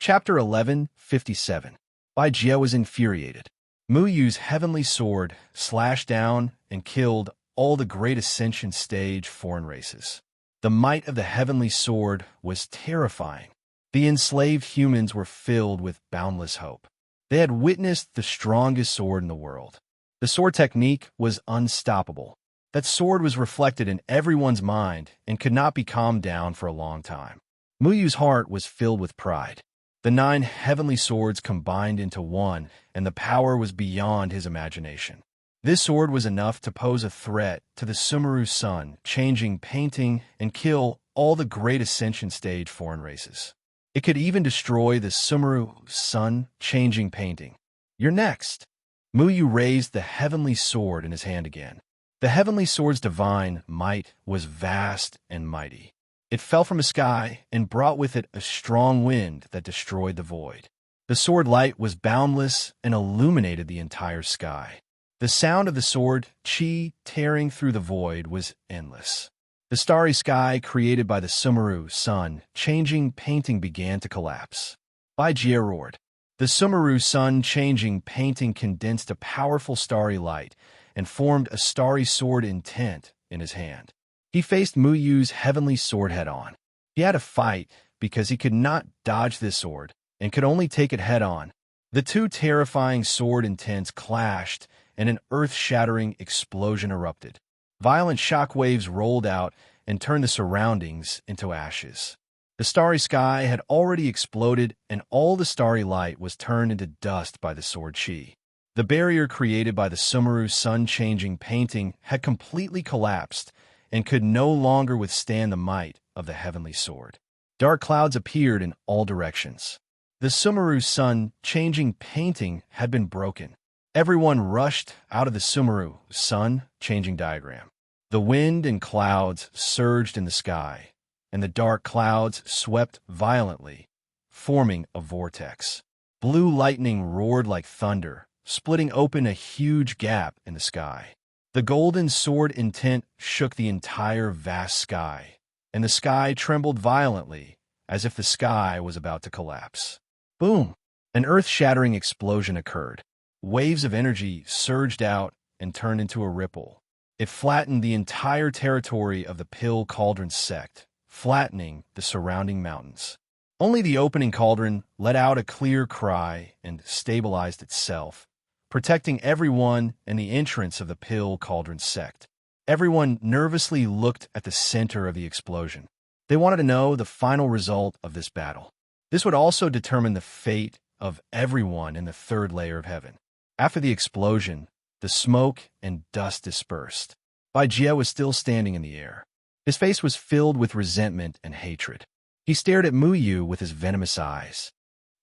Chapter 11:57. Jie was infuriated. Mu Yu's heavenly sword slashed down and killed all the great ascension stage foreign races. The might of the heavenly sword was terrifying. The enslaved humans were filled with boundless hope. They had witnessed the strongest sword in the world. The sword technique was unstoppable. That sword was reflected in everyone's mind and could not be calmed down for a long time. Mu Yu's heart was filled with pride. The 9 heavenly swords combined into one, and the power was beyond his imagination. This sword was enough to pose a threat to the Sumeru sun, changing, painting, and kill all the great ascension stage foreign races. It could even destroy the Sumeru sun, changing, painting. You're next. Mu Yu raised the heavenly sword in his hand again. The heavenly sword's divine might was vast and mighty. It fell from the sky and brought with it a strong wind that destroyed the void. The sword light was boundless and illuminated the entire sky. The sound of the sword, chi, tearing through the void was endless. The starry sky created by the Sumeru sun, changing, painting began to collapse. Jie roared. The Sumeru sun, changing, painting condensed a powerful starry light and formed a starry sword intent in his hand. He faced Mu Yu's heavenly sword head-on. He had to fight because he could not dodge this sword and could only take it head-on. The 2 terrifying sword intents clashed and an earth-shattering explosion erupted. Violent shock waves rolled out and turned the surroundings into ashes. The starry sky had already exploded and all the starry light was turned into dust by the sword chi. The barrier created by the Sumeru sun-changing painting had completely collapsed and could no longer withstand the might of the heavenly sword. Dark clouds appeared in all directions. The Sumeru sun-changing painting had been broken. Everyone rushed out of the Sumeru sun-changing diagram. The wind and clouds surged in the sky, and the dark clouds swept violently, forming a vortex. Blue lightning roared like thunder, splitting open a huge gap in the sky. The golden sword intent shook the entire vast sky, and the sky trembled violently, as if the sky was about to collapse. Boom! An earth-shattering explosion occurred. Waves of energy surged out and turned into a ripple. It flattened the entire territory of the Pill Cauldron sect, flattening the surrounding mountains. Only the opening cauldron let out a clear cry and stabilized itself, protecting everyone and the entrance of the Pill Cauldron sect. Everyone nervously looked at the center of the explosion. They wanted to know the final result of this battle. This would also determine the fate of everyone in the 3rd layer of heaven. After the explosion, the smoke and dust dispersed. Jie was still standing in the air. His face was filled with resentment and hatred. He stared at Mu Yu with his venomous eyes.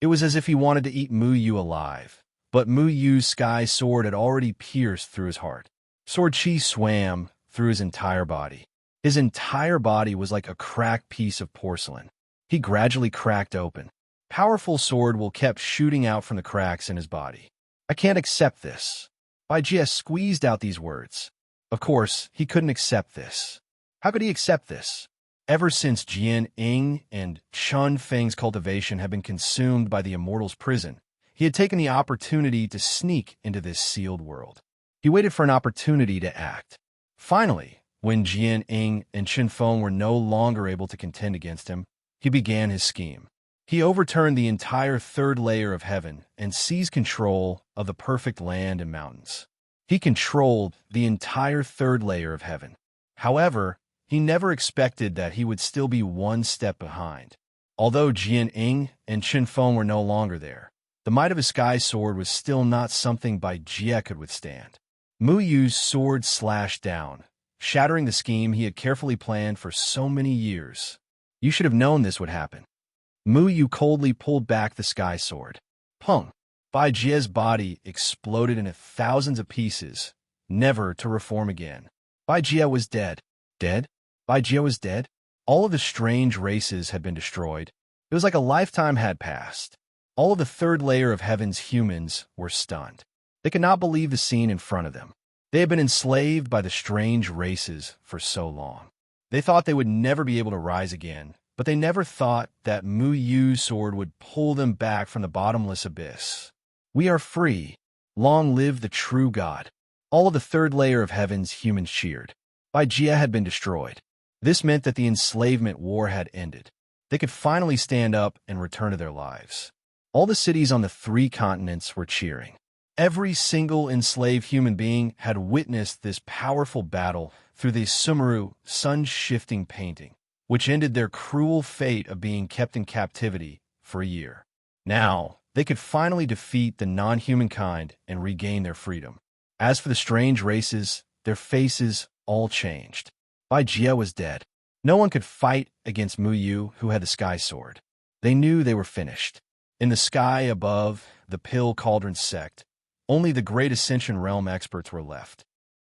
It was as if he wanted to eat Mu Yu alive. But Mu Yu's sky sword had already pierced through his heart. Sword chi swam through his entire body. His entire body was like a cracked piece of porcelain. He gradually cracked open. Powerful sword will kept shooting out from the cracks in his body. I can't accept this. Jie squeezed out these words. Of course, he couldn't accept this. How could he accept this? Ever since Jian Ying and Chun Feng's cultivation had been consumed by the Immortal's prison, he had taken the opportunity to sneak into this sealed world. He waited for an opportunity to act. Finally, when Jian Ying and Qin Feng were no longer able to contend against him, he began his scheme. He overturned the entire 3rd layer of heaven and seized control of the perfect land and mountains. He controlled the entire 3rd layer of heaven. However, he never expected that he would still be one step behind. Although Jian Ying and Qin Feng were no longer there, the might of his sky sword was still not something Jie could withstand. Mu Yu's sword slashed down, shattering the scheme he had carefully planned for so many years. You should have known this would happen. Mu Yu coldly pulled back the sky sword. Pung! Jie's body exploded into thousands of pieces, never to reform again. Jie was dead. Dead? Jie was dead? All of the strange races had been destroyed. It was like a lifetime had passed. All of the 3rd layer of heaven's humans were stunned. They could not believe the scene in front of them. They had been enslaved by the strange races for so long. They thought they would never be able to rise again, but they never thought that Mu Yu's sword would pull them back from the bottomless abyss. We are free. Long live the true God. All of the third layer of heavens humans cheered. Jia had been destroyed. This meant that the enslavement war had ended. They could finally stand up and return to their lives. All the cities on the 3 continents were cheering. Every single enslaved human being had witnessed this powerful battle through the Sumeru sun-shifting painting, which ended their cruel fate of being kept in captivity for a year. Now, they could finally defeat the non-human kind and regain their freedom. As for the strange races, their faces all changed. Jia was dead. No one could fight against Mu Yu, who had the sky sword. They knew they were finished. In the sky above the Pill Cauldron sect, only the Great Ascension Realm experts were left.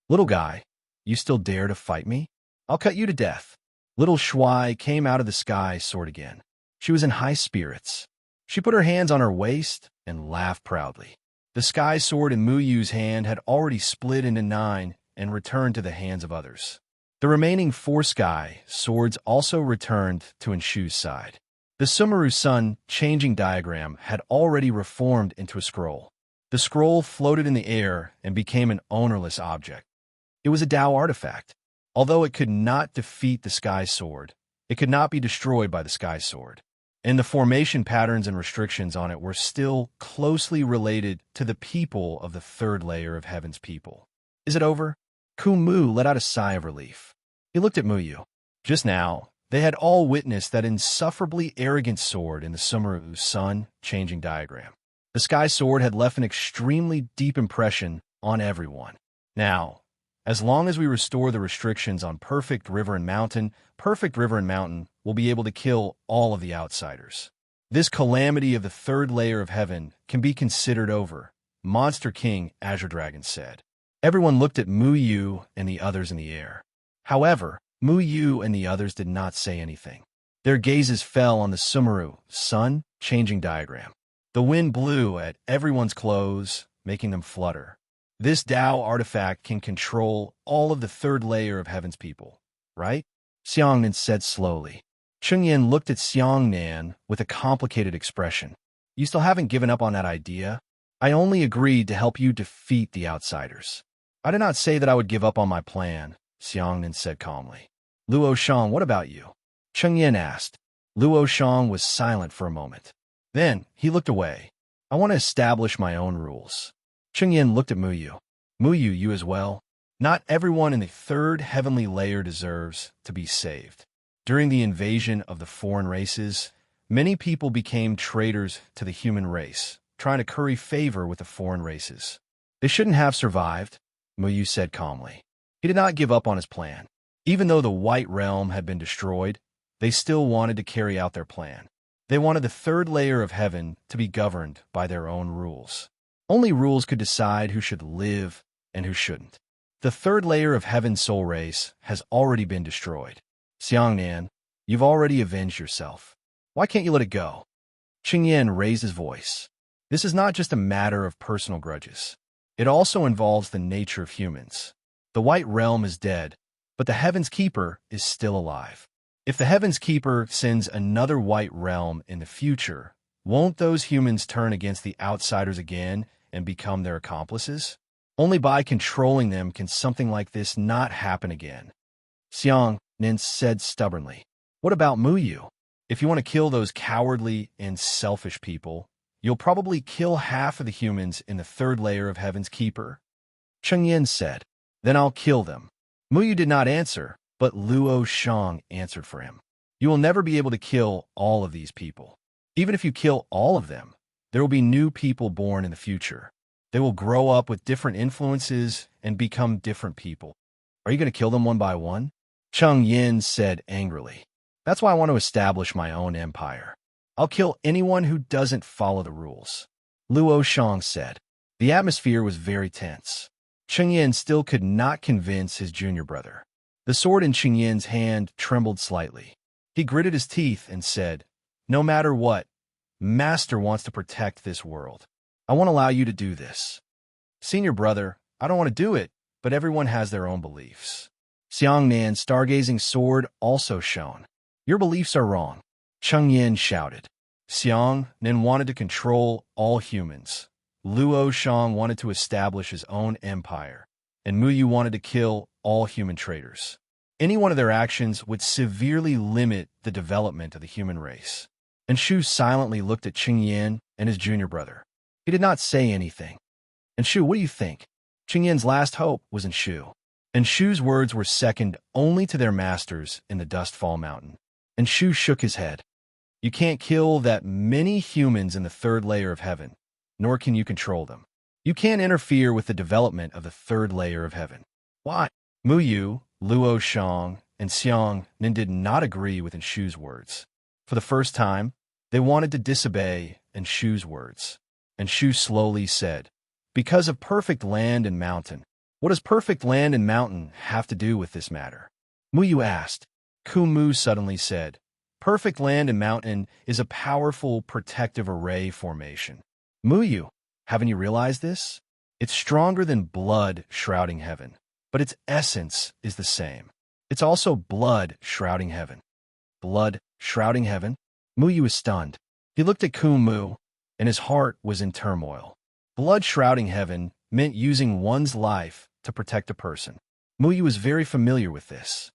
Little guy, you still dare to fight me? I'll cut you to death. Little Shuai came out of the sky sword again. She was in high spirits. She put her hands on her waist and laughed proudly. The sky sword in Mu Yu's hand had already split into 9 and returned to the hands of others. The remaining 4 sky swords also returned to Enshu's side. The Sumeru Sun changing diagram had already reformed into a scroll. The scroll floated in the air and became an ownerless object. It was a Tao artifact. Although it could not defeat the sky sword, it could not be destroyed by the sky sword. And the formation patterns and restrictions on it were still closely related to the people of the third layer of heaven's people. Is it over? Kumu let out a sigh of relief. He looked at Mu Yu. Just now, they had all witnessed that insufferably arrogant sword in the Sumeru Sun changing diagram. The sky sword had left an extremely deep impression on everyone. Now, as long as we restore the restrictions on Perfect River and Mountain will be able to kill all of the outsiders. This calamity of the third layer of heaven can be considered over, Monster King Azure Dragon said. Everyone looked at Mu Yu and the others in the air. However, Mu Yu and the others did not say anything. Their gazes fell on the Sumeru Sun changing diagram. The wind blew at everyone's clothes, making them flutter. This Tao artifact can control all of the third layer of heaven's people, right? Xiangnan said slowly. Chengyan looked at Xiangnan with a complicated expression. You still haven't given up on that idea? I only agreed to help you defeat the outsiders. I did not say that I would give up on my plan, Xiangnan said calmly. Luo Shang, what about you? Chengyan asked. Luo Shang was silent for a moment. Then, he looked away. I want to establish my own rules. Chengyan looked at Mu Yu. Mu Yu, you as well? Not everyone in the third heavenly layer deserves to be saved. During the invasion of the foreign races, many people became traitors to the human race, trying to curry favor with the foreign races. They shouldn't have survived, Mu Yu said calmly. He did not give up on his plan. Even though the White Realm had been destroyed, they still wanted to carry out their plan. They wanted the third layer of heaven to be governed by their own rules. Only rules could decide who should live and who shouldn't. The third layer of heaven's soul race has already been destroyed. Xiangnan, you've already avenged yourself. Why can't you let it go? Qingyan raised his voice. This is not just a matter of personal grudges. It also involves the nature of humans. The White Realm is dead, but the Heaven's Keeper is still alive. If the Heaven's Keeper sends another White Realm in the future, won't those humans turn against the outsiders again and become their accomplices? Only by controlling them can something like this not happen again. Xiangnan said stubbornly. What about Mu Yu? If you want to kill those cowardly and selfish people, you'll probably kill half of the humans in the third layer of Heaven's Keeper. Chengyan said. Then I'll kill them. Mu Yu did not answer, but Luo Shang answered for him. You will never be able to kill all of these people. Even if you kill all of them, there will be new people born in the future. They will grow up with different influences and become different people. Are you going to kill them one by one? Cheng Yin said angrily. That's why I want to establish my own empire. I'll kill anyone who doesn't follow the rules. Luo Shang said. The atmosphere was very tense. Cheng Yin still could not convince his junior brother. The sword in Cheng Yin's hand trembled slightly. He gritted his teeth and said, No matter what, Master wants to protect this world. I won't allow you to do this. Senior brother, I don't want to do it, but everyone has their own beliefs. Xiangnan's stargazing sword also shone. Your beliefs are wrong. Cheng Yin shouted. Xiang Nin wanted to control all humans. Luo Shang wanted to establish his own empire, and Mu Yu wanted to kill all human traitors. Any one of their actions would severely limit the development of the human race. And Shu silently looked at Cheng Yin and his junior brother. He did not say anything. And Shu, what do you think? Cheng Yin's last hope was in Shu. And Shu's words were second only to their masters in the Dustfall Mountain. And Shu shook his head. You can't kill that many humans in the third layer of heaven, nor can you control them. You can't interfere with the development of the third layer of heaven. Why? Mu Yu, Luo Shang, and Xiang Nin did not agree with Shu's words. For the first time, they wanted to disobey Shu's words. And Shu slowly said, because of perfect land and mountain. What does perfect land and mountain have to do with this matter? Mu Yu asked. Ku Mu suddenly said, perfect land and mountain is a powerful protective array formation. Mu Yu, haven't you realized this? It's stronger than blood shrouding heaven, but its essence is the same. It's also blood shrouding heaven. Blood shrouding heaven? Mu Yu was stunned. He looked at Ku Mu, and his heart was in turmoil. Blood shrouding heaven meant using one's life to protect a person. Mu Yu was very familiar with this.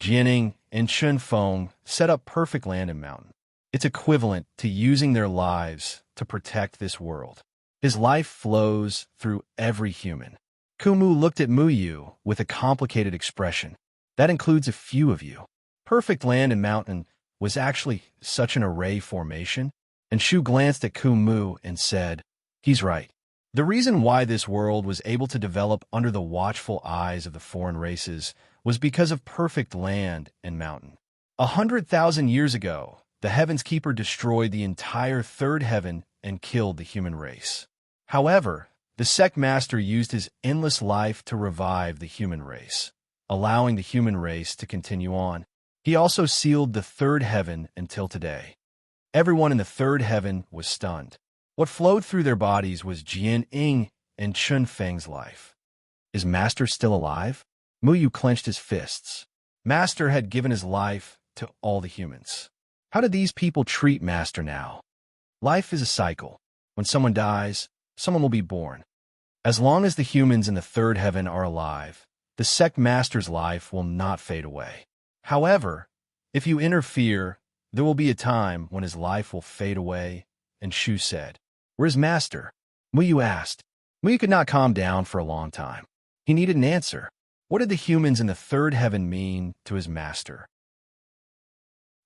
Jianing and Chen Feng set up perfect land and mountain. It's equivalent to using their lives to protect this world. His life flows through every human. Ku Mu looked at Mu Yu with a complicated expression. That includes a few of you. Perfect land and mountain was actually such an array formation, and Shu glanced at Ku Mu and said, he's right. The reason why this world was able to develop under the watchful eyes of the foreign races was because of perfect land and mountain. 100,000 years ago, the Heaven's Keeper destroyed the entire third heaven and killed the human race. However, the sect master used his endless life to revive the human race, allowing the human race to continue on. He also sealed the third heaven until today. Everyone in the third heaven was stunned. What flowed through their bodies was Jian Ying and Chun Feng's life. Is Master still alive? Mu Yu clenched his fists. Master had given his life to all the humans. How did these people treat Master now? Life is a cycle. When someone dies, someone will be born. As long as the humans in the third heaven are alive, the sect master's life will not fade away. However, if you interfere, there will be a time when his life will fade away. And Shu said, where's Master? Mu Yu asked. Mu Yu could not calm down for a long time. He needed an answer. What did the humans in the third heaven mean to his master?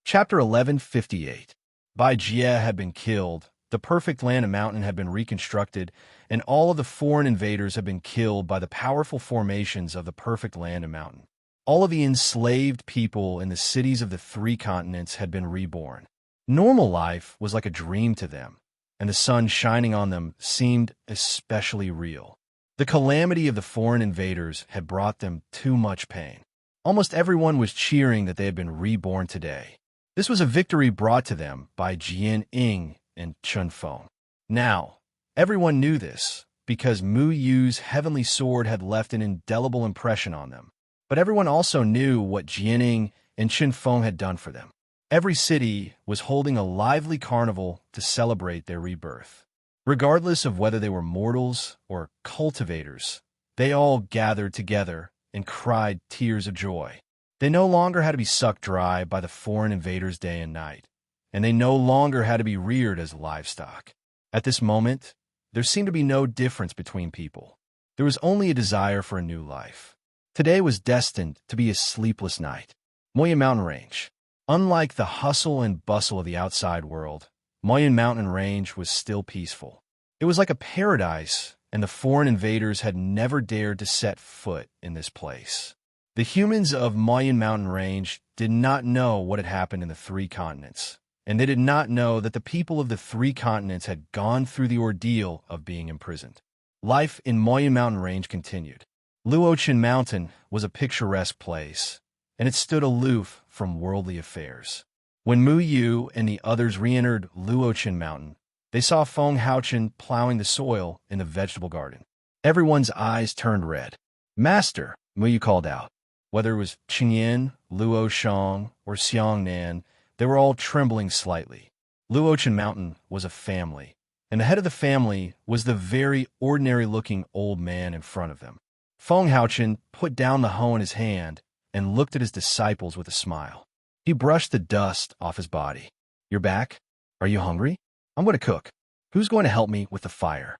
Chapter 1158. Bai Jie had been killed, the perfect land and mountain had been reconstructed, and all of the foreign invaders had been killed by the powerful formations of the perfect land and mountain. All of the enslaved people in the cities of the three continents had been reborn. Normal life was like a dream to them, and the sun shining on them seemed especially real. The calamity of the foreign invaders had brought them too much pain. Almost everyone was cheering that they had been reborn today. This was a victory brought to them by Jian Ying and Chun Feng. Now, everyone knew this, because Mu Yu's heavenly sword had left an indelible impression on them. But everyone also knew what Jianing and Chun Feng had done for them. Every city was holding a lively carnival to celebrate their rebirth. Regardless of whether they were mortals or cultivators, they all gathered together and cried tears of joy. They no longer had to be sucked dry by the foreign invaders day and night, and they no longer had to be reared as livestock. At this moment, there seemed to be no difference between people. There was only a desire for a new life. Today was destined to be a sleepless night. Moyen Mountain Range. Unlike the hustle and bustle of the outside world, Moyen Mountain Range was still peaceful. It was like a paradise, and the foreign invaders had never dared to set foot in this place. The humans of Moyen Mountain Range did not know what had happened in the three continents, and they did not know that the people of the three continents had gone through the ordeal of being imprisoned. Life in Moyen Mountain Range continued. Luochin Mountain was a picturesque place, and it stood aloof from worldly affairs. When Mu Yu and the others re-entered Luochin Mountain, they saw Feng Haochen plowing the soil in the vegetable garden. Everyone's eyes turned red. Master, Mu Yu called out. Whether it was Qingyan, Luo Shang, or Xiangnan, they were all trembling slightly. Luochen Mountain was a family, and the head of the family was the very ordinary-looking old man in front of them. Feng Haochen put down the hoe in his hand and looked at his disciples with a smile. He brushed the dust off his body. "You're back? Are you hungry? I'm going to cook. Who's going to help me with the fire?"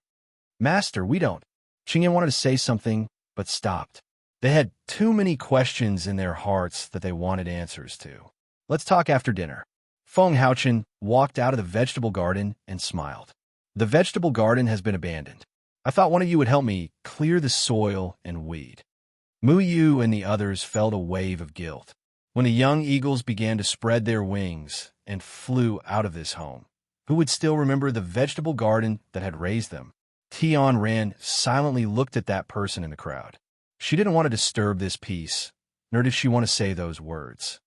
"Master, we don't." Qingyan wanted to say something, but stopped. They had too many questions in their hearts that they wanted answers to. "Let's talk after dinner." Feng Haochen walked out of the vegetable garden and smiled. "The vegetable garden has been abandoned. I thought one of you would help me clear the soil and weed." Mu Yu and the others felt a wave of guilt. When the young eagles began to spread their wings and flew out of this home, who would still remember the vegetable garden that had raised them? Tian Ran silently looked at that person in the crowd. She didn't want to disturb this peace, nor did she want to say those words.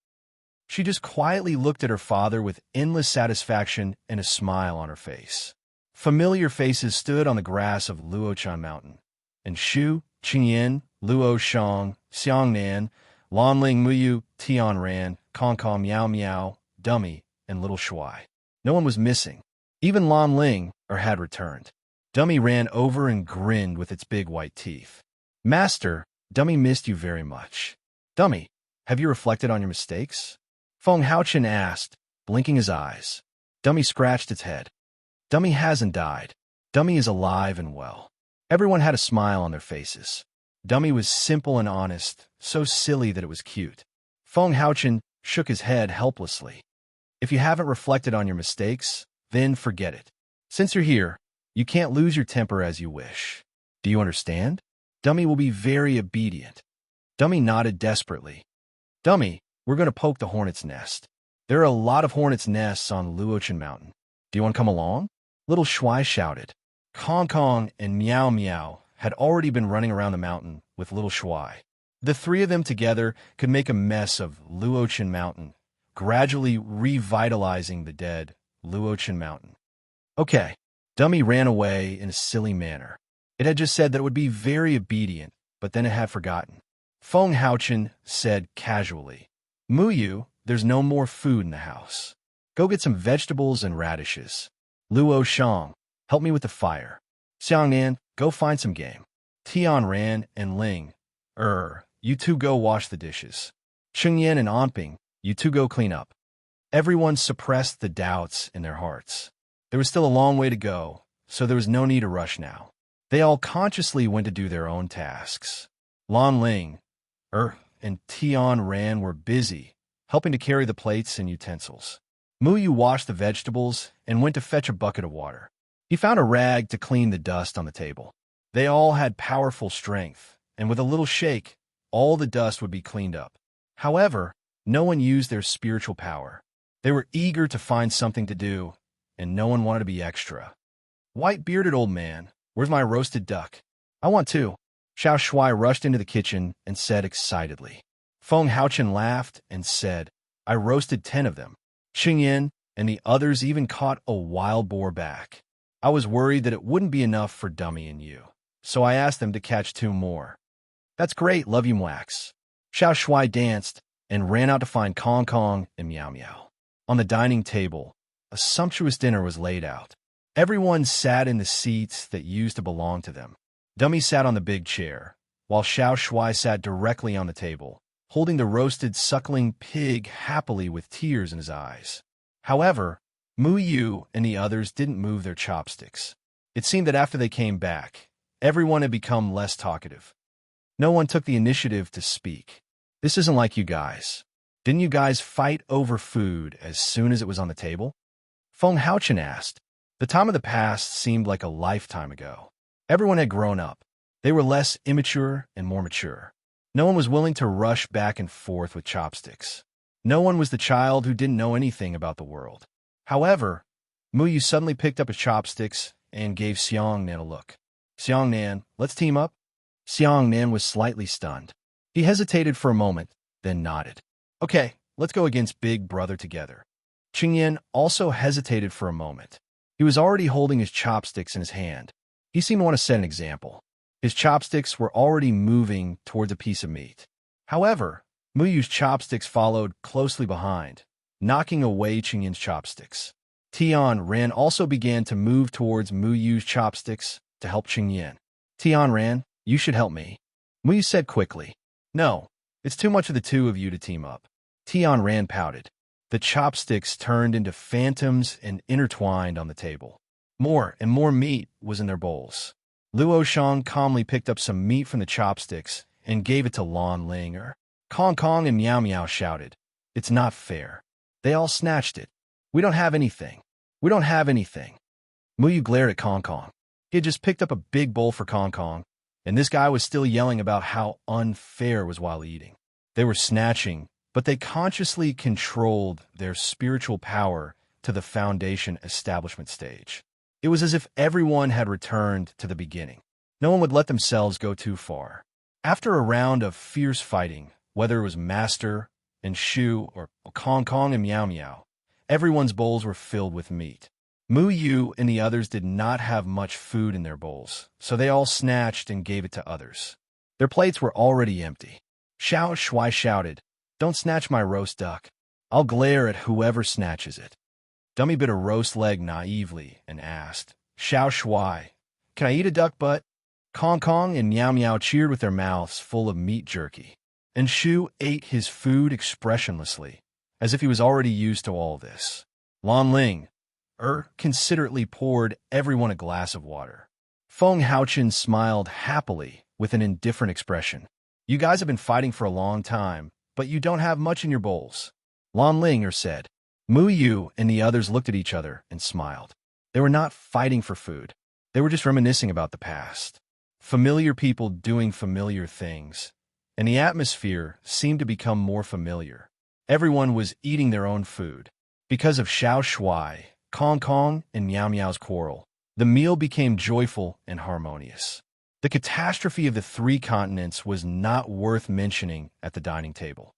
She just quietly looked at her father with endless satisfaction and a smile on her face. Familiar faces stood on the grass of Luochen Mountain, and Shu, Qingyan, Luo Shang, Xiangnan, Lanling Muyu, Tian Ran, Kong Kong Miao Miao, Dummy, and Little Shuai. No one was missing. Even Lanling had returned. Dummy ran over and grinned with its big white teeth. "Master, Dummy missed you very much." "Dummy, have you reflected on your mistakes?" Feng Haochen asked, blinking his eyes. Dummy scratched its head. "Dummy hasn't died. Dummy is alive and well." Everyone had a smile on their faces. Dummy was simple and honest, so silly that it was cute. Feng Haochen shook his head helplessly. "If you haven't reflected on your mistakes, then forget it. Since you're here, you can't lose your temper as you wish. Do you understand? Dummy will be very obedient." Dummy nodded desperately. "Dummy, we're going to poke the hornet's nest. There are a lot of hornet's nests on Luochen Mountain. Do you want to come along?" Little Shuai shouted. Kong Kong and Miao Miao had already been running around the mountain with Little Shuai. The three of them together could make a mess of Luochen Mountain, gradually revitalizing the dead Luochen Mountain. "Okay." Dummy ran away in a silly manner. It had just said that it would be very obedient, but then it had forgotten. Feng Haochen said casually, "Mu Yu, there's no more food in the house. Go get some vegetables and radishes. Luo Shang, help me with the fire. Xiangnan, go find some game. Tian Ran and Ling, you two go wash the dishes. Chengyan and Anping, you two go clean up." Everyone suppressed the doubts in their hearts. There was still a long way to go, so there was no need to rush now. They all consciously went to do their own tasks. Lan Ling, and Tian Ran were busy, helping to carry the plates and utensils. Mu Yu washed the vegetables and went to fetch a bucket of water. He found a rag to clean the dust on the table. They all had powerful strength, and with a little shake, all the dust would be cleaned up. However, no one used their spiritual power. They were eager to find something to do, and no one wanted to be extra. "White-bearded old man, where's my roasted duck? I want two." Xiao Shuai rushed into the kitchen and said excitedly. Feng Haochen laughed and said, "I roasted 10 of them." Qingyan and the others even caught a wild boar back. "I was worried that it wouldn't be enough for Dummy and you, so I asked them to catch 2 more." "That's great, love you, Mwax." Xiao Shuai danced and ran out to find Kong Kong and Miao Miao. On the dining table, a sumptuous dinner was laid out. Everyone sat in the seats that used to belong to them. Dummy sat on the big chair, while Xiao Shuai sat directly on the table, holding the roasted suckling pig happily with tears in his eyes. However, Mu Yu and the others didn't move their chopsticks. It seemed that after they came back, everyone had become less talkative. No one took the initiative to speak. "This isn't like you guys. Didn't you guys fight over food as soon as it was on the table?" Feng Haochen asked. The time of the past seemed like a lifetime ago. Everyone had grown up. They were less immature and more mature. No one was willing to rush back and forth with chopsticks. No one was the child who didn't know anything about the world. However, Mu Yu suddenly picked up his chopsticks and gave Xiangnan a look. "Xiangnan, let's team up?" Xiangnan was slightly stunned. He hesitated for a moment, then nodded. "Okay, let's go against Big Brother together." Qingyan also hesitated for a moment. He was already holding his chopsticks in his hand. He seemed to want to set an example. His chopsticks were already moving towards a piece of meat. However, Muyu's chopsticks followed closely behind, knocking away Qingyin's chopsticks. Tian also began to move towards Muyu's chopsticks to help Qingyin. Tian, you should help me, Muyu said quickly. No, it's too much of the two of you to team up. Tian pouted. The chopsticks turned into phantoms and intertwined on the table. More and more meat was in their bowls. Luo Shang calmly picked up some meat from the chopsticks and gave it to Lan Ling. Kong Kong and Miao Miao shouted, "It's not fair." They all snatched it. "We don't have anything. We don't have anything." Muyu glared at Kong Kong. He had just picked up a big bowl for Kong Kong, and this guy was still yelling about how unfair it was while eating. They were snatching, but they consciously controlled their spiritual power to the foundation establishment stage. It was as if everyone had returned to the beginning. No one would let themselves go too far. After a round of fierce fighting, whether it was Master and Shu or Kong Kong and Miao Miao, everyone's bowls were filled with meat. Mu Yu and the others did not have much food in their bowls, so they all snatched and gave it to others. Their plates were already empty. Xiao Shuai shouted, "Don't snatch my roast duck. I'll glare at whoever snatches it." Dummy bit a roast leg naively and asked, "Xiao Shuai, can I eat a duck butt?" Kong Kong and Miao Miao cheered with their mouths full of meat jerky, and Shu ate his food expressionlessly, as if he was already used to all this. Lan Ling considerately poured everyone a glass of water. Feng Haochen smiled happily with an indifferent expression. "You guys have been fighting for a long time, but you don't have much in your bowls," Lan Ling said. Mu Yu and the others looked at each other and smiled. They were not fighting for food. They were just reminiscing about the past. Familiar people doing familiar things, and the atmosphere seemed to become more familiar. Everyone was eating their own food. Because of Xiao Shuai, Kong Kong, and Miao Miao's quarrel, the meal became joyful and harmonious. The catastrophe of the 3 continents was not worth mentioning at the dining table.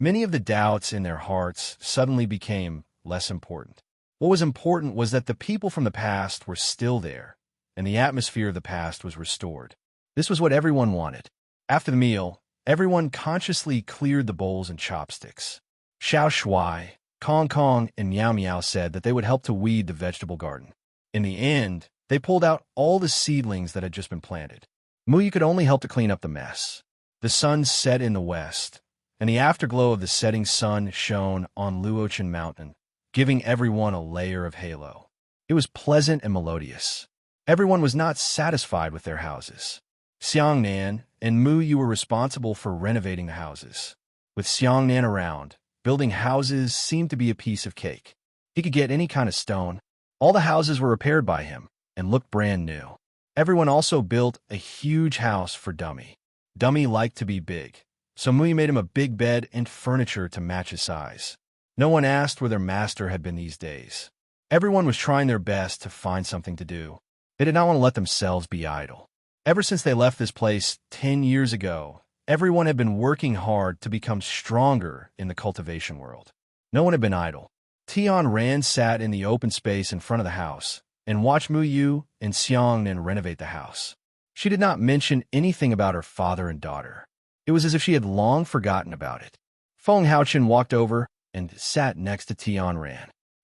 Many of the doubts in their hearts suddenly became less important. What was important was that the people from the past were still there, and the atmosphere of the past was restored. This was what everyone wanted. After the meal, everyone consciously cleared the bowls and chopsticks. Xiao Shuai, Kong Kong, and Miao Miao said that they would help to weed the vegetable garden. In the end, they pulled out all the seedlings that had just been planted. Muyu could only help to clean up the mess. The sun set in the west, and the afterglow of the setting sun shone on Luochen Mountain, giving everyone a layer of halo. It was pleasant and melodious. Everyone was not satisfied with their houses. Xiangnan and Mu Yu were responsible for renovating the houses. With Xiangnan around, building houses seemed to be a piece of cake. He could get any kind of stone. All the houses were repaired by him and looked brand new. Everyone also built a huge house for Dummy. Dummy liked to be big, so Muyu made him a big bed and furniture to match his size. No one asked where their master had been these days. Everyone was trying their best to find something to do. They did not want to let themselves be idle. Ever since they left this place 10 years ago, everyone had been working hard to become stronger in the cultivation world. No one had been idle. Tian sat in the open space in front of the house and watched Mu Yu and Xiangnan renovate the house. She did not mention anything about her father and daughter. It was as if she had long forgotten about it. Feng Haochen walked over and sat next to Tian.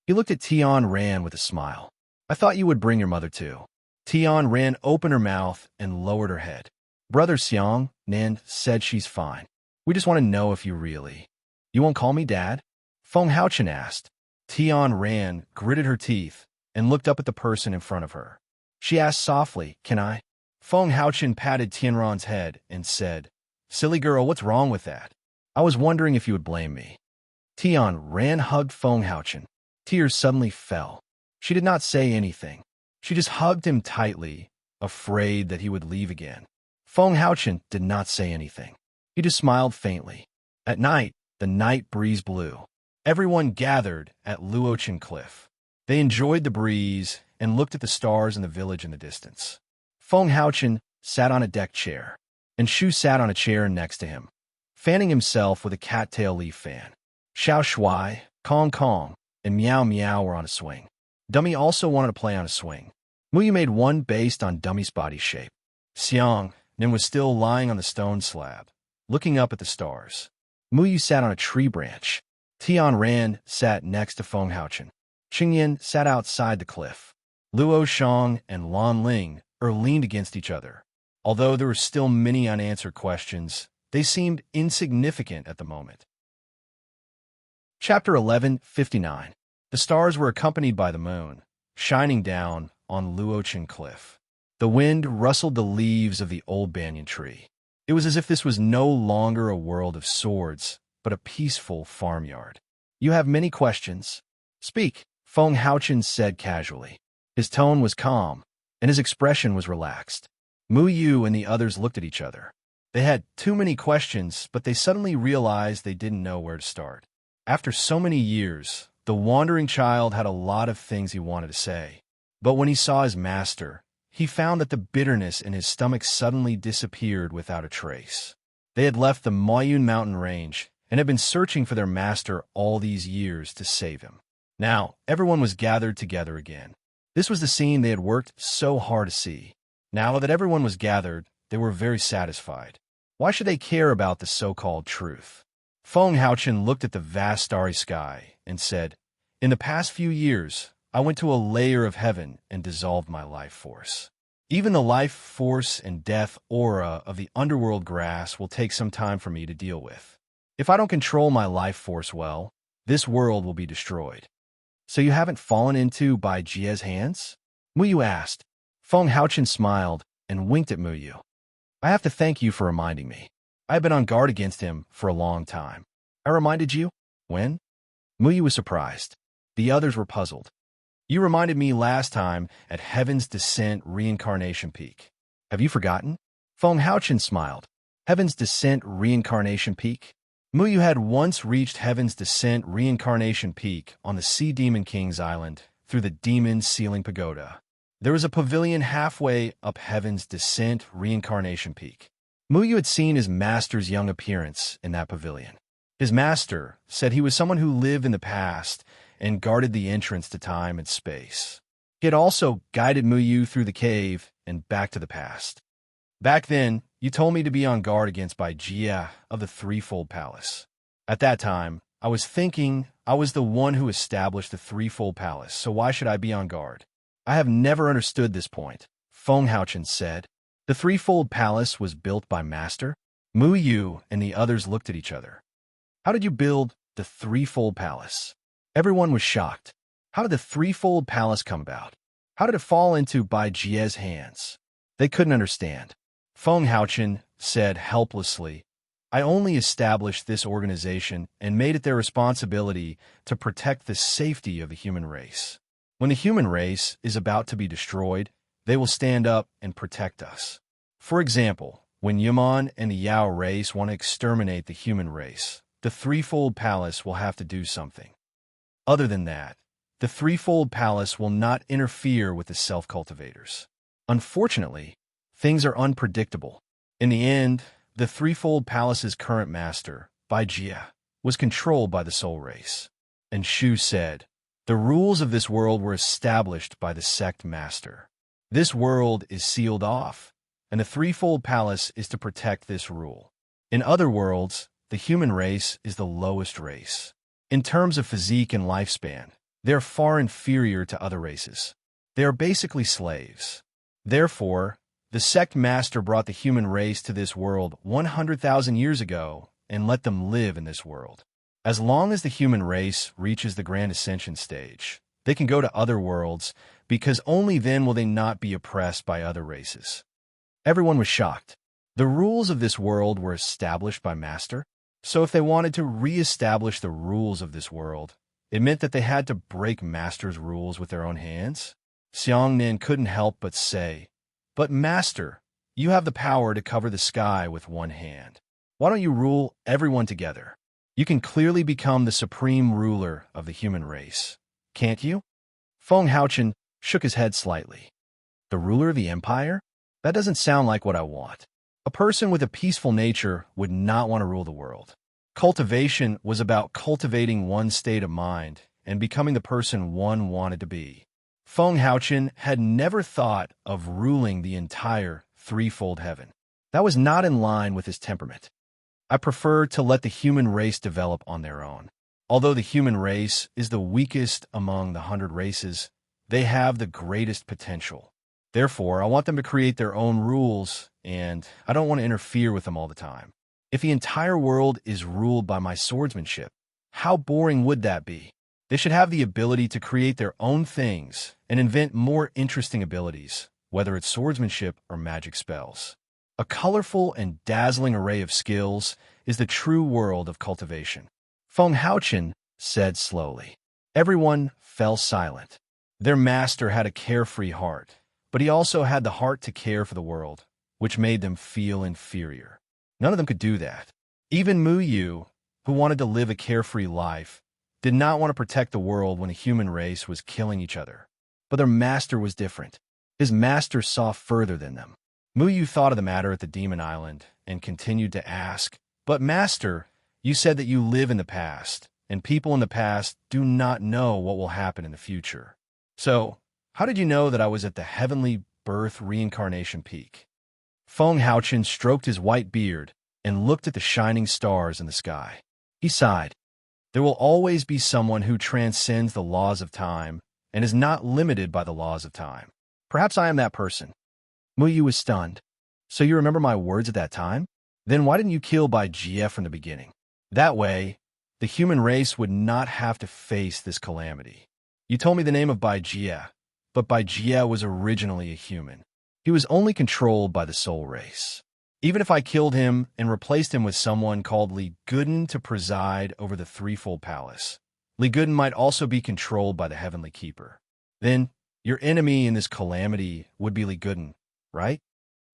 He looked at Tian with a smile. "I thought you would bring your mother too." Tian opened her mouth and lowered her head. "Brother Xiangnan said she's fine. We just want to know if you really... You won't call me Dad?" Feng Haochen asked. Tian gritted her teeth and looked up at the person in front of her. She asked softly, "Can I?" Feng Haochen patted Tianran's head and said, "Silly girl, what's wrong with that? I was wondering if you would blame me." Tian hugged Feng Haochen. Tears suddenly fell. She did not say anything. She just hugged him tightly, afraid that he would leave again. Feng Haochen did not say anything. He just smiled faintly. At night, the night breeze blew. Everyone gathered at Luochen Cliff. They enjoyed the breeze and looked at the stars in the village in the distance. Feng Haochen sat on a deck chair, and Shu sat on a chair next to him, fanning himself with a cattail leaf fan. Xiao Shuai, Kong Kong, and Miao Miao were on a swing. Dummy also wanted to play on a swing. Muyu made one based on Dummy's body shape. Xiangnan was still lying on the stone slab, looking up at the stars. Muyu sat on a tree branch. Tian Ran sat next to Feng Haochen. Qingyan sat outside the cliff. Luo Shang and Lan Ling leaned against each other. Although there were still many unanswered questions, they seemed insignificant at the moment. Chapter 11:59. The stars were accompanied by the moon, shining down on Luochen Cliff. The wind rustled the leaves of the old banyan tree. It was as if this was no longer a world of swords, but a peaceful farmyard. "You have many questions. Speak," Feng Haochen said casually. His tone was calm, and his expression was relaxed. Mu Yu and the others looked at each other. They had too many questions, but they suddenly realized they didn't know where to start. After so many years, the wandering child had a lot of things he wanted to say. But when he saw his master, he found that the bitterness in his stomach suddenly disappeared without a trace. They had left the Moyun mountain range and had been searching for their master all these years to save him. Now, everyone was gathered together again. This was the scene they had worked so hard to see. Now that everyone was gathered, they were very satisfied. Why should they care about the so-called truth? Feng Haochen looked at the vast starry sky and said, "In the past few years, I went to a layer of heaven and dissolved my life force. Even the life force and death aura of the underworld grass will take some time for me to deal with. If I don't control my life force well, this world will be destroyed." "So you haven't fallen into Bai Jie's hands?" Muyu asked. Feng Haochen smiled and winked at Muyu. "I have to thank you for reminding me. I have been on guard against him for a long time." "I reminded you? When?" Muyu was surprised. The others were puzzled. "You reminded me last time at Heaven's Descent Reincarnation Peak. Have you forgotten?" Feng Haochen smiled. Heaven's Descent Reincarnation Peak? Muyu had once reached Heaven's Descent Reincarnation Peak on the Sea Demon King's Island through the Demon's Ceiling Pagoda. There was a pavilion halfway up Heaven's Descent Reincarnation Peak. Muyu had seen his master's young appearance in that pavilion. His master said he was someone who lived in the past and guarded the entrance to time and space. He had also guided Muyu through the cave and back to the past. "Back then, you told me to be on guard against Bai Jie of the Threefold Palace. At that time, I was thinking I was the one who established the Threefold Palace, so why should I be on guard? I have never understood this point," Feng Haochen said. "The Threefold Palace was built by Master?" Mu Yu and the others looked at each other. "How did you build the Threefold Palace?" Everyone was shocked. How did the Threefold Palace come about? How did it fall into Bai Jie's hands? They couldn't understand. Feng Haochen said helplessly, "I only established this organization and made it their responsibility to protect the safety of the human race. When the human race is about to be destroyed, they will stand up and protect us. For example, when Yaman and the Yao race want to exterminate the human race, the Threefold Palace will have to do something. Other than that, the Threefold Palace will not interfere with the self-cultivators. Unfortunately, things are unpredictable. In the end, the Threefold Palace's current master, Bai Jie, was controlled by the Soul Race." And Shu said, "The rules of this world were established by the sect master. This world is sealed off, and the Threefold Palace is to protect this rule. In other worlds, the human race is the lowest race. In terms of physique and lifespan, they are far inferior to other races. They are basically slaves. Therefore, the sect master brought the human race to this world 100,000 years ago and let them live in this world. As long as the human race reaches the Grand Ascension stage, they can go to other worlds because only then will they not be oppressed by other races." Everyone was shocked. The rules of this world were established by Master? So if they wanted to re-establish the rules of this world, it meant that they had to break Master's rules with their own hands? Xiang Nin couldn't help but say, "But Master, you have the power to cover the sky with one hand. Why don't you rule everyone together? You can clearly become the supreme ruler of the human race, can't you?" Feng Haochen shook his head slightly. "The ruler of the empire? That doesn't sound like what I want. A person with a peaceful nature would not want to rule the world. Cultivation was about cultivating one's state of mind and becoming the person one wanted to be." Feng Haochen had never thought of ruling the entire threefold heaven. That was not in line with his temperament. I prefer to let the human race develop on their own. Although the human race is the weakest among the 100 races, they have the greatest potential. Therefore, I want them to create their own rules, and I don't want to interfere with them all the time. If the entire world is ruled by my swordsmanship, how boring would that be? They should have the ability to create their own things and invent more interesting abilities, whether it's swordsmanship or magic spells. A colorful and dazzling array of skills is the true world of cultivation. Feng Haochen said slowly. Everyone fell silent. Their master had a carefree heart, but he also had the heart to care for the world, which made them feel inferior. None of them could do that. Even Mu Yu, who wanted to live a carefree life, did not want to protect the world when the human race was killing each other. But their master was different. His master saw further than them. Mu Yu thought of the matter at the Demon Island and continued to ask, "But master, you said that you live in the past, and people in the past do not know what will happen in the future. So, how did you know that I was at the heavenly birth reincarnation peak?" Feng Haochen stroked his white beard and looked at the shining stars in the sky. He sighed. There will always be someone who transcends the laws of time and is not limited by the laws of time. Perhaps I am that person. Mu Yu was stunned. So you remember my words at that time? Then why didn't you kill Bai Jie from the beginning? That way, the human race would not have to face this calamity. You told me the name of Bai Jie, but Bai Jie was originally a human. He was only controlled by the soul race. Even if I killed him and replaced him with someone called Li Guden to preside over the threefold palace, Li Guden might also be controlled by the heavenly keeper. Then, your enemy in this calamity would be Li Guden, right?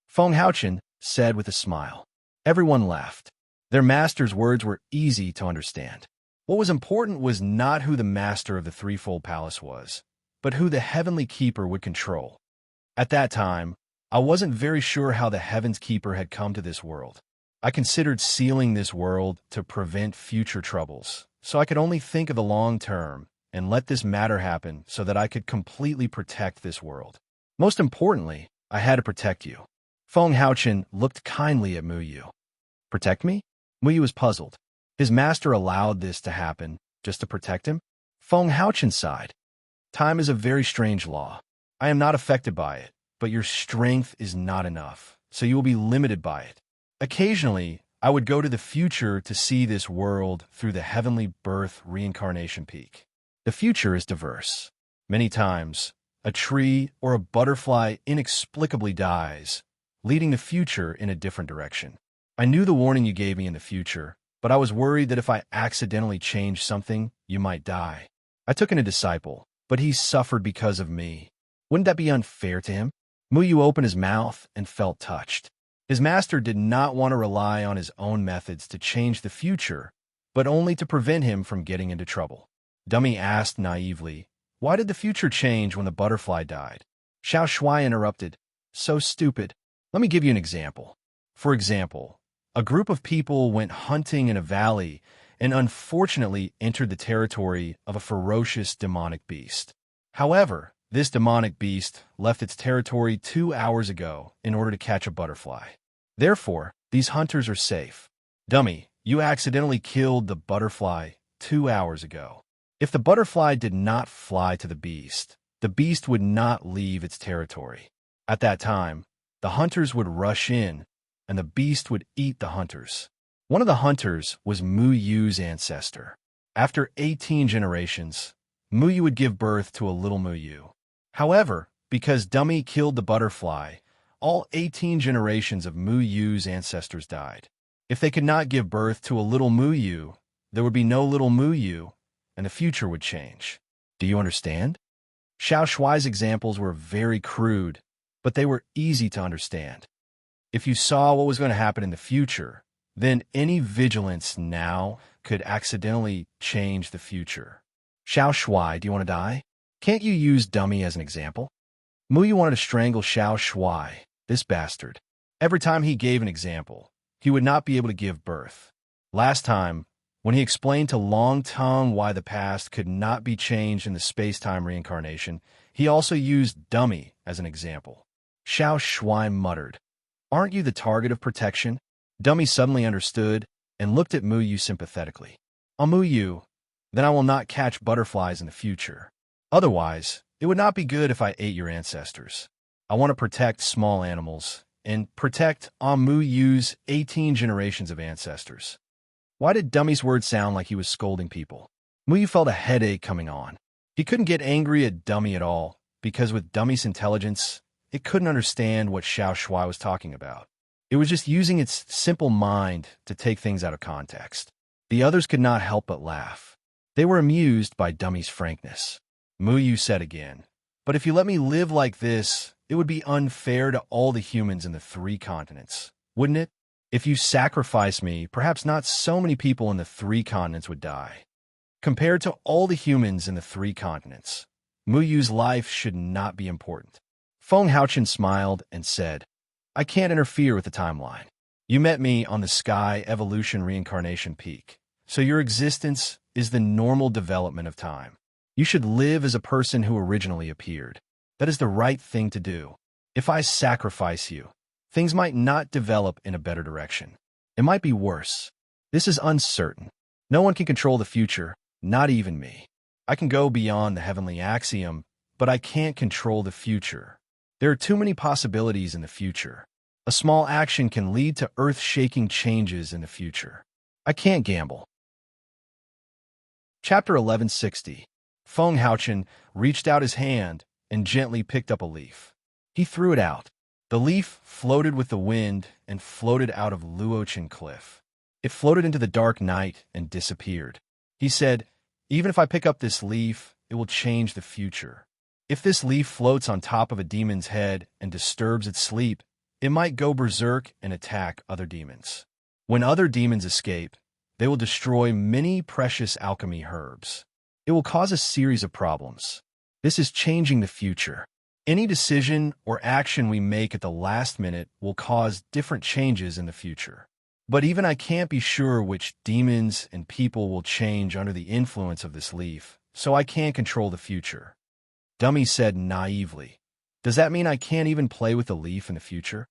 Feng Haochen said with a smile. Everyone laughed. Their master's words were easy to understand. What was important was not who the master of the threefold palace was, but who the heavenly keeper would control. At that time, I wasn't very sure how the Heaven's Keeper had come to this world. I considered sealing this world to prevent future troubles, so I could only think of the long term and let this matter happen so that I could completely protect this world. Most importantly, I had to protect you. Feng Haochen looked kindly at Mu Yu. Protect me? Mu Yu was puzzled. His master allowed this to happen just to protect him? Feng Haochen sighed. Time is a very strange law. I am not affected by it. But your strength is not enough, so you will be limited by it. Occasionally, I would go to the future to see this world through the heavenly birth reincarnation peak. The future is diverse. Many times, a tree or a butterfly inexplicably dies, leading the future in a different direction. I knew the warning you gave me in the future, but I was worried that if I accidentally changed something, you might die. I took in a disciple, but he suffered because of me. Wouldn't that be unfair to him? Mu Yu opened his mouth and felt touched. His master did not want to rely on his own methods to change the future, but only to prevent him from getting into trouble. Dummy asked naively, "Why did the future change when the butterfly died?" Xiao Shuai interrupted, "So stupid. Let me give you an example. For example, a group of people went hunting in a valley and unfortunately entered the territory of a ferocious demonic beast. However, this demonic beast left its territory 2 hours ago in order to catch a butterfly. Therefore, these hunters are safe. Dummy, you accidentally killed the butterfly 2 hours ago. If the butterfly did not fly to the beast would not leave its territory. At that time, the hunters would rush in, and the beast would eat the hunters. One of the hunters was Mu Yu's ancestor. After 18 generations, Mu Yu would give birth to a little Mu Yu. However, because Dummy killed the butterfly, all 18 generations of Mu Yu's ancestors died. If they could not give birth to a little Mu Yu, there would be no little Mu Yu, and the future would change. Do you understand? Xiao Shuai's examples were very crude, but they were easy to understand. If you saw what was going to happen in the future, then any vigilance now could accidentally change the future. Xiao Shuai, do you want to die? Can't you use Dummy as an example? Mu Yu wanted to strangle Xiao Shuai, this bastard. Every time he gave an example, he would not be able to give birth. Last time, when he explained to Long Tongue why the past could not be changed in the space-time reincarnation, he also used Dummy as an example. Xiao Shuai muttered, "Aren't you the target of protection?" Dummy suddenly understood and looked at Muyu sympathetically. I'll Muyu, then I will not catch butterflies in the future. Otherwise, it would not be good if I ate your ancestors. I want to protect small animals and protect Muyu's 18 generations of ancestors. Why did Dummy's words sound like he was scolding people? Muyu felt a headache coming on. He couldn't get angry at Dummy at all, because with Dummy's intelligence, it couldn't understand what Xiao Shuai was talking about. It was just using its simple mind to take things out of context. The others could not help but laugh. They were amused by Dummy's frankness. Muyu said again, "But if you let me live like this, it would be unfair to all the humans in the 3 continents, wouldn't it? If you sacrifice me, perhaps not so many people in the 3 continents would die. Compared to all the humans in the 3 continents, Muyu's life should not be important." Feng Haochen smiled and said, "I can't interfere with the timeline. You met me on the Sky Evolution Reincarnation Peak, so your existence is the normal development of time. You should live as a person who originally appeared. That is the right thing to do. If I sacrifice you, things might not develop in a better direction. It might be worse. This is uncertain. No one can control the future, not even me. I can go beyond the heavenly axiom, but I can't control the future. There are too many possibilities in the future. A small action can lead to earth-shaking changes in the future. I can't gamble." Chapter 1160. Feng Haochen reached out his hand and gently picked up a leaf. He threw it out. The leaf floated with the wind and floated out of Luochen Cliff. It floated into the dark night and disappeared. He said, "Even if I pick up this leaf, it will change the future. If this leaf floats on top of a demon's head and disturbs its sleep, it might go berserk and attack other demons. When other demons escape, they will destroy many precious alchemy herbs. It will cause a series of problems. This is changing the future. Any decision or action we make at the last minute will cause different changes in the future. But even I can't be sure which demons and people will change under the influence of this leaf, so I can't control the future." Dummy said naively, "Does that mean I can't even play with the leaf in the future?"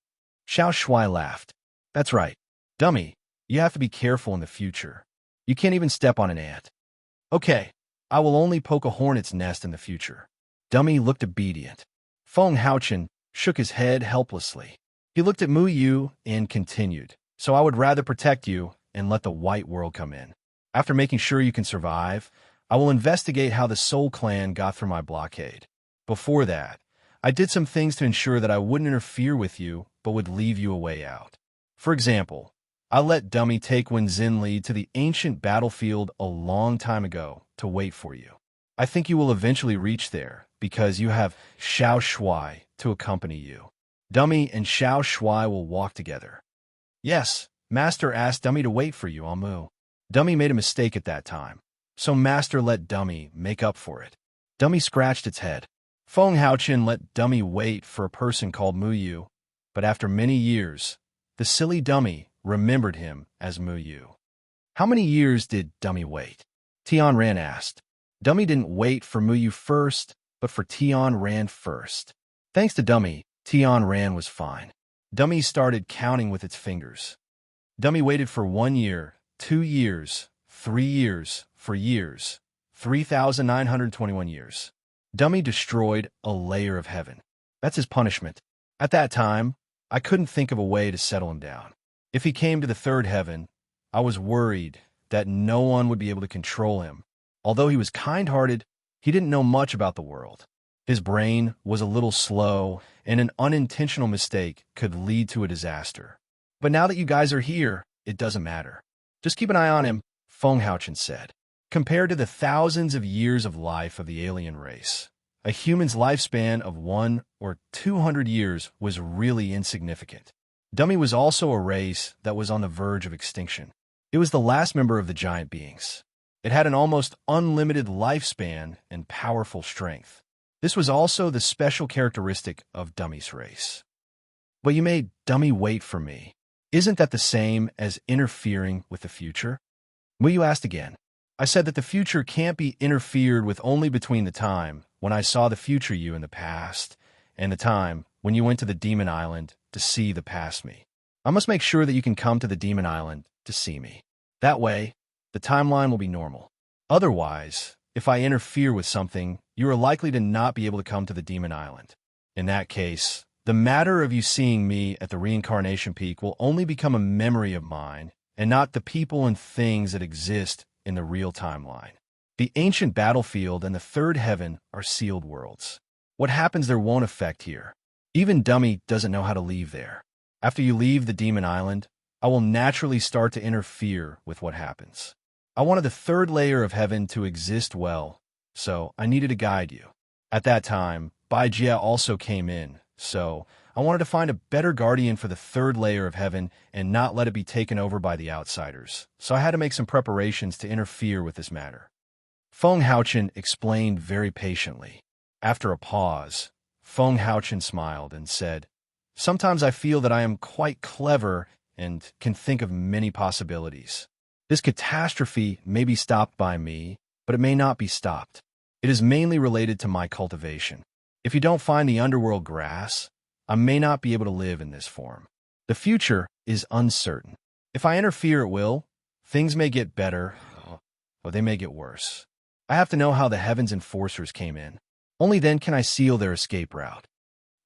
Xiao Shuai laughed. "That's right. Dummy, you have to be careful in the future. You can't even step on an ant." "Okay, I will only poke a hornet's nest in the future." Dummy looked obedient. Feng Haochen shook his head helplessly. He looked at Muyu and continued, "So I would rather protect you and let the white world come in. After making sure you can survive, I will investigate how the Soul Clan got through my blockade. Before that, I did some things to ensure that I wouldn't interfere with you, but would leave you a way out. For example, I let Dummy take Wen Xinli to the ancient battlefield a long time ago to wait for you. I think you will eventually reach there, because you have Xiao Shuai to accompany you. Dummy and Xiao Shuai will walk together." "Yes, Master asked Dummy to wait for you, Amu. Dummy made a mistake at that time, so Master let Dummy make up for it." Dummy scratched its head. Feng Haochen let Dummy wait for a person called Muyu, but after many years, the silly Dummy remembered him as Muyu. "How many years did Dummy wait?" Tian Ran asked. Dummy didn't wait for Muyu first, but for Tian Ran first. Thanks to Dummy, Tian Ran was fine. Dummy started counting with its fingers. Dummy waited for 1 year, 2 years, 3 years, 4 years, 3,921 years. Dummy destroyed a layer of heaven. That's his punishment. At that time, I couldn't think of a way to settle him down. If he came to the 3rd heaven, I was worried that no one would be able to control him. Although he was kind-hearted, he didn't know much about the world. His brain was a little slow, and an unintentional mistake could lead to a disaster. But now that you guys are here, it doesn't matter. Just keep an eye on him, Feng Haochen said. Compared to the thousands of years of life of the alien race, a human's lifespan of 1 or 200 years was really insignificant. Dummy was also a race that was on the verge of extinction. It was the last member of the giant beings. It had an almost unlimited lifespan and powerful strength. This was also the special characteristic of Dummy's race. But you made Dummy wait for me. Isn't that the same as interfering with the future? Muyu asked again. I said that the future can't be interfered with only between the time when I saw the future you in the past and the time when you went to the Demon Island to see the past me. I must make sure that you can come to the Demon Island to see me. That way, the timeline will be normal. Otherwise, if I interfere with something, you are likely to not be able to come to the Demon Island. In that case, the matter of you seeing me at the reincarnation peak will only become a memory of mine and not the people and things that exist in the real timeline. The ancient battlefield and the third heaven are sealed worlds. What happens there won't affect here. Even Dummy doesn't know how to leave there. After you leave the Demon Island, I will naturally start to interfere with what happens. I wanted the third layer of heaven to exist well, so I needed to guide you. At that time, Baijia also came in, so I wanted to find a better guardian for the third layer of heaven and not let it be taken over by the outsiders, so I had to make some preparations to interfere with this matter. Feng Haochen explained very patiently. After a pause, Feng Haochen smiled and said, "Sometimes I feel that I am quite clever and can think of many possibilities. This catastrophe may be stopped by me, but it may not be stopped. It is mainly related to my cultivation. If you don't find the underworld grass, I may not be able to live in this form. The future is uncertain. If I interfere at will, things may get better, or they may get worse. I have to know how the heavens enforcers came in. Only then can I seal their escape route.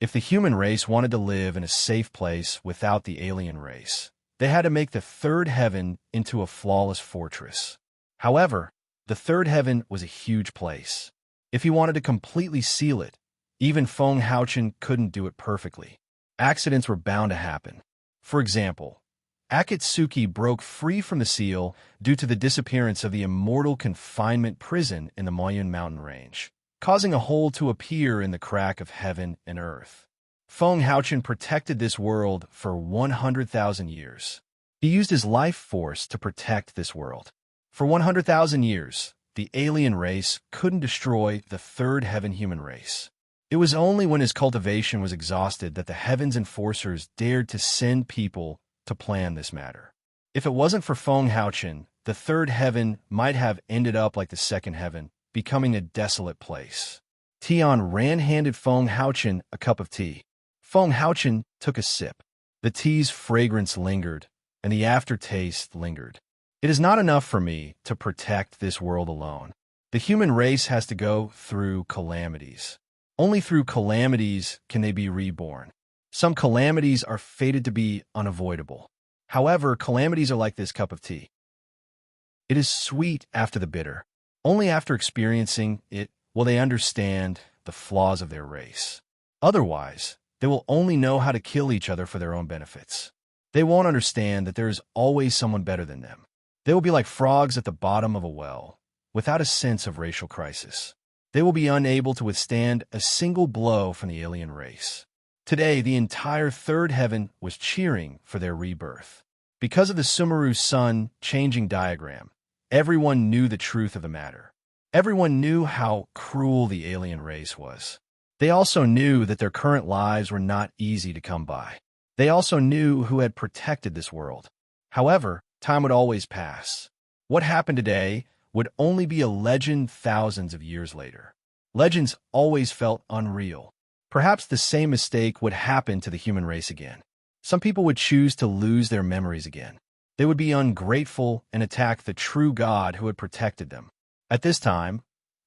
If the human race wanted to live in a safe place without the alien race, they had to make the third heaven into a flawless fortress. However, the third heaven was a huge place. If he wanted to completely seal it, even Feng Haochen couldn't do it perfectly. Accidents were bound to happen. For example, Akatsuki broke free from the seal due to the disappearance of the immortal confinement prison in the Moyun mountain range, causing a hole to appear in the crack of heaven and earth. Feng Haochen protected this world for 100,000 years. He used his life force to protect this world. For 100,000 years, the alien race couldn't destroy the third heaven human race. It was only when his cultivation was exhausted that the heavens enforcers dared to send people to plan this matter. If it wasn't for Feng Haochen, the third heaven might have ended up like the second heaven, becoming a desolate place. Tian handed Feng Haochen a cup of tea. Feng Haochen took a sip. The tea's fragrance lingered, and the aftertaste lingered. It is not enough for me to protect this world alone. The human race has to go through calamities. Only through calamities can they be reborn. Some calamities are fated to be unavoidable. However, calamities are like this cup of tea. It is sweet after the bitter. Only after experiencing it will they understand the flaws of their race. Otherwise, they will only know how to kill each other for their own benefits. They won't understand that there is always someone better than them. They will be like frogs at the bottom of a well, without a sense of racial crisis. They will be unable to withstand a single blow from the alien race. Today, the entire third heaven was cheering for their rebirth. Because of the Sumeru sun changing diagram, everyone knew the truth of the matter. Everyone knew how cruel the alien race was. They also knew that their current lives were not easy to come by. They also knew who had protected this world. However, time would always pass. What happened today would only be a legend thousands of years later. Legends always felt unreal. Perhaps the same mistake would happen to the human race again. Some people would choose to lose their memories again. They would be ungrateful and attack the true God who had protected them. At this time,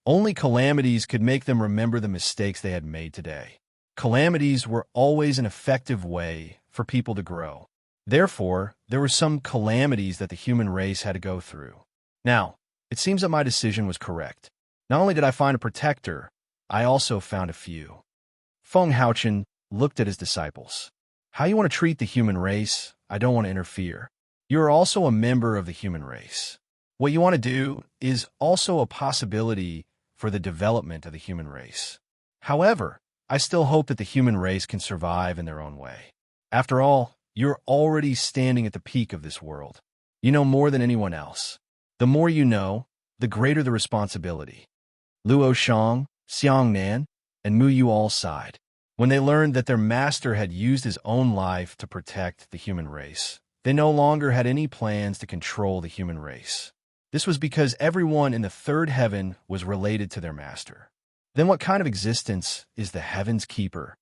only calamities could make them remember the mistakes they had made today. Calamities were always an effective way for people to grow. Therefore, there were some calamities that the human race had to go through. Now, it seems that my decision was correct. Not only did I find a protector, I also found a few. Feng Haochen looked at his disciples. How you want to treat the human race, I don't want to interfere. You are also a member of the human race. What you want to do is also a possibility for the development of the human race. However, I still hope that the human race can survive in their own way. After all, you're already standing at the peak of this world. You know more than anyone else. The more you know, the greater the responsibility. Luo Shang, Xiang Nan, and Mu Yu all sighed. When they learned that their master had used his own life to protect the human race, they no longer had any plans to control the human race. This was because everyone in the third heaven was related to their master. Then what kind of existence is the heaven's keeper?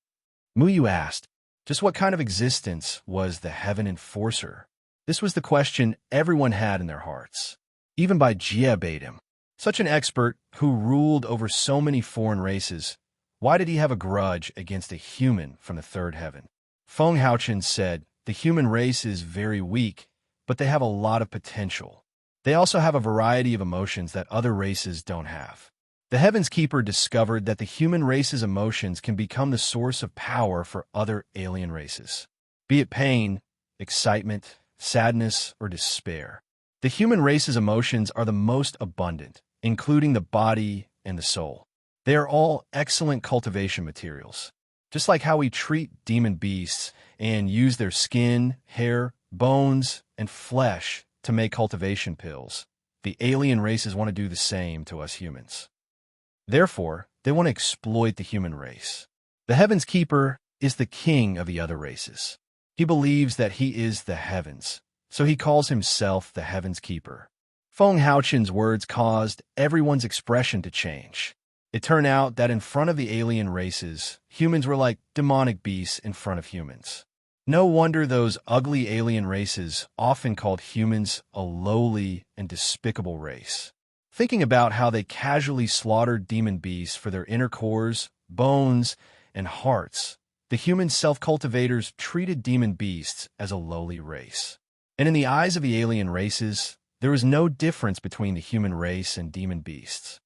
Mu Yu asked. Just what kind of existence was the heaven enforcer? This was the question everyone had in their hearts. Even Bai Jie bade him. Such an expert who ruled over so many foreign races, why did he have a grudge against a human from the third heaven? Feng Haochen said, the human race is very weak, but they have a lot of potential. They also have a variety of emotions that other races don't have. The Heaven's Keeper discovered that the human race's emotions can become the source of power for other alien races. Be it pain, excitement, sadness, or despair. The human race's emotions are the most abundant, including the body and the soul. They are all excellent cultivation materials. Just like how we treat demon beasts and use their skin, hair, bones, and flesh to make cultivation pills, the alien races want to do the same to us humans. Therefore, they want to exploit the human race. The Heaven's Keeper is the king of the other races. He believes that he is the heavens, so he calls himself the Heaven's Keeper. Feng Haochen's words caused everyone's expression to change. It turned out that in front of the alien races, humans were like demonic beasts in front of humans. No wonder those ugly alien races often called humans a lowly and despicable race. Thinking about how they casually slaughtered demon beasts for their inner cores, bones, and hearts, the human self-cultivators treated demon beasts as a lowly race. And in the eyes of the alien races, there is no difference between the human race and demon beasts.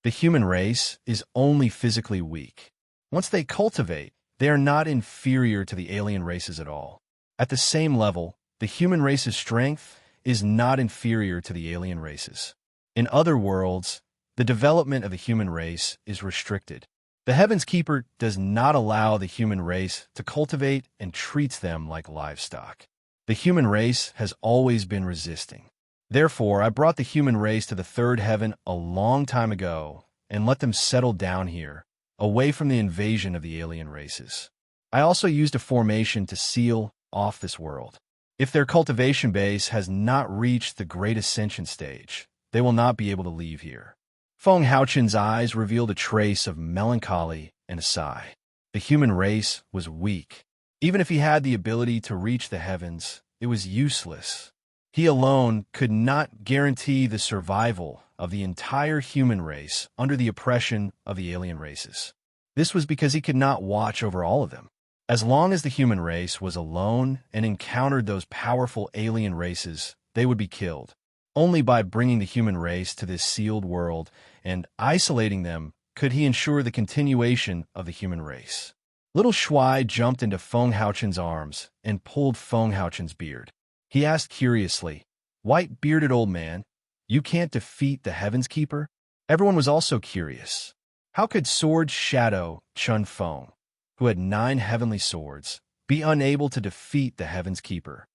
The human race is only physically weak. Once they cultivate, they are not inferior to the alien races at all. At the same level, the human race's strength is not inferior to the alien races. In other worlds, the development of the human race is restricted. The Heaven's Keeper does not allow the human race to cultivate and treats them like livestock. The human race has always been resisting. Therefore, I brought the human race to the third heaven a long time ago and let them settle down here, away from the invasion of the alien races. I also used a formation to seal off this world. If their cultivation base has not reached the great ascension stage, they will not be able to leave here. Feng Haochen's eyes revealed a trace of melancholy and a sigh. The human race was weak. Even if he had the ability to reach the heavens, it was useless. He alone could not guarantee the survival of the entire human race under the oppression of the alien races. This was because he could not watch over all of them. As long as the human race was alone and encountered those powerful alien races, they would be killed. Only by bringing the human race to this sealed world and isolating them could he ensure the continuation of the human race. Little Shuai jumped into Feng Haochen's arms and pulled Feng Haochen's beard. He asked curiously, "White-bearded old man, you can't defeat the Heaven's Keeper?" Everyone was also curious. How could Sword Shadow Chun Feng, who had 9 heavenly swords, be unable to defeat the Heaven's Keeper?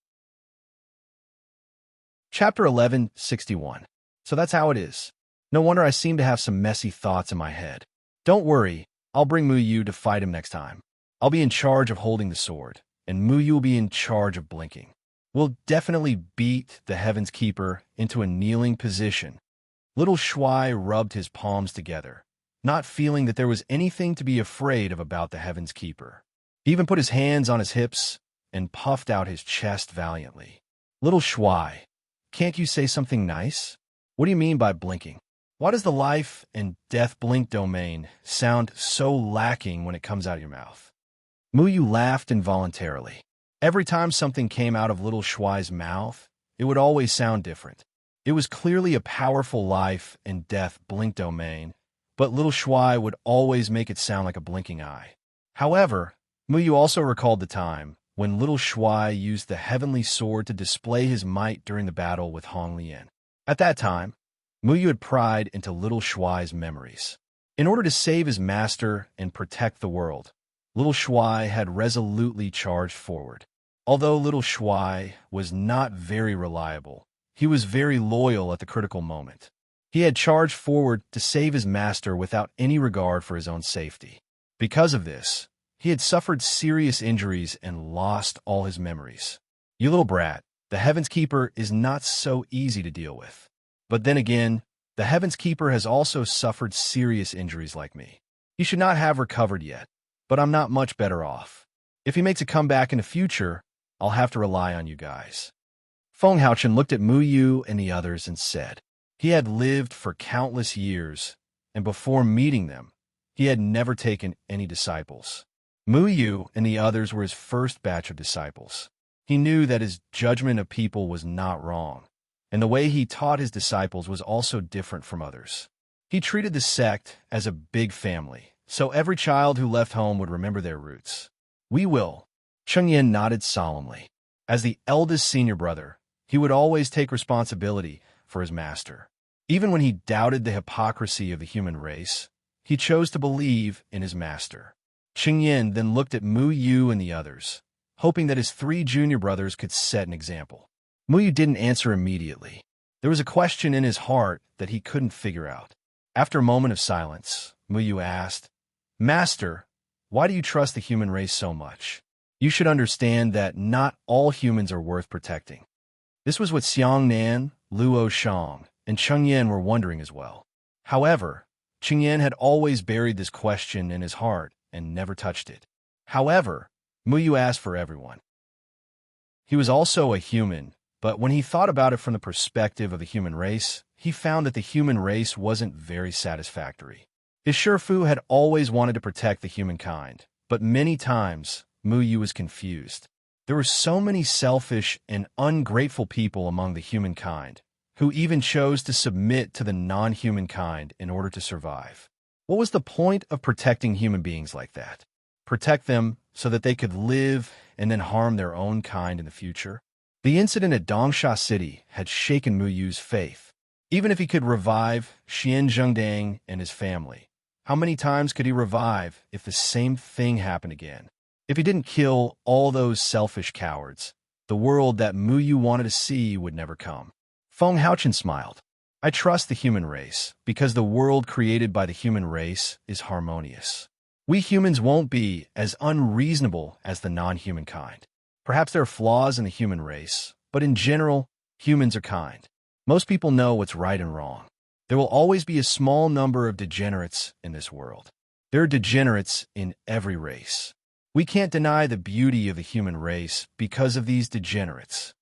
Chapter 11:61. So that's how it is. No wonder I seem to have some messy thoughts in my head. Don't worry, I'll bring Mu Yu to fight him next time. I'll be in charge of holding the sword, and Mu Yu will be in charge of blinking. We'll definitely beat the Heaven's Keeper into a kneeling position. Little Shuai rubbed his palms together, not feeling that there was anything to be afraid of about the Heaven's Keeper. He even put his hands on his hips and puffed out his chest valiantly. Little Shuai, can't you say something nice? What do you mean by blinking? Why does the life and death blink domain sound so lacking when it comes out of your mouth? Mu Yu laughed involuntarily. Every time something came out of Little Shuai's mouth, it would always sound different. It was clearly a powerful life and death blink domain, but Little Shuai would always make it sound like a blinking eye. However, Mu Yu also recalled the time when Little Shuai used the heavenly sword to display his might during the battle with Hong Lian. At that time, Mu Yu had pried into Little Shuai's memories. In order to save his master and protect the world, Little Shuai had resolutely charged forward. Although Little Shuai was not very reliable, he was very loyal at the critical moment. He had charged forward to save his master without any regard for his own safety. Because of this, he had suffered serious injuries and lost all his memories. You little brat, the Heaven's Keeper is not so easy to deal with. But then again, the Heaven's Keeper has also suffered serious injuries like me. He should not have recovered yet, but I'm not much better off. If he makes a comeback in the future, I'll have to rely on you guys. Feng Haochen looked at Mu Yu and the others and said, he had lived for countless years, and before meeting them, he had never taken any disciples. Mu Yu and the others were his first batch of disciples. He knew that his judgment of people was not wrong, and the way he taught his disciples was also different from others. He treated the sect as a big family, so every child who left home would remember their roots. We will. Chengyan nodded solemnly. As the eldest senior brother, he would always take responsibility for his master. Even when he doubted the hypocrisy of the human race, he chose to believe in his master. Chengyan then looked at Mu Yu and the others, hoping that his 3 junior brothers could set an example. Mu Yu didn't answer immediately. There was a question in his heart that he couldn't figure out. After a moment of silence, Mu Yu asked, Master, why do you trust the human race so much? You should understand that not all humans are worth protecting. This was what Xiang Nan, Luo Shang, and Cheng Yan were wondering as well. However, Cheng Yan had always buried this question in his heart and never touched it. However, Mu Yu asked for everyone. He was also a human, but when he thought about it from the perspective of the human race, he found that the human race wasn't very satisfactory. His Shifu had always wanted to protect the humankind, but many times, Mu Yu was confused. There were so many selfish and ungrateful people among the humankind, who even chose to submit to the non-humankind in order to survive. What was the point of protecting human beings like that? Protect them so that they could live and then harm their own kind in the future? The incident at Dongsha City had shaken Mu Yu's faith. Even if he could revive Xian Zhengdang and his family, how many times could he revive if the same thing happened again? If he didn't kill all those selfish cowards, the world that Mu Yu wanted to see would never come. Feng Haochen smiled. I trust the human race because the world created by the human race is harmonious. We humans won't be as unreasonable as the non-human kind. Perhaps there are flaws in the human race, but in general, humans are kind. Most people know what's right and wrong. There will always be a small number of degenerates in this world. There are degenerates in every race. We can't deny the beauty of the human race because of these degenerates.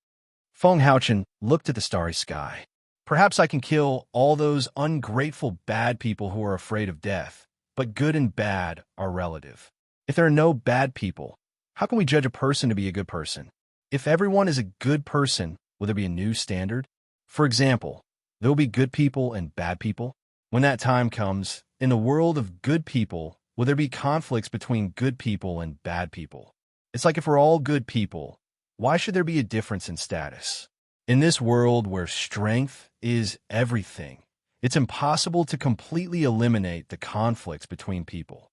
Feng Haochen looked at the starry sky. Perhaps I can kill all those ungrateful bad people who are afraid of death, but good and bad are relative. If there are no bad people, how can we judge a person to be a good person? If everyone is a good person, will there be a new standard? For example, there will be good people and bad people. When that time comes, in the world of good people, will there be conflicts between good people and bad people? It's like if we're all good people, why should there be a difference in status? In this world where strength is everything, it's impossible to completely eliminate the conflicts between people.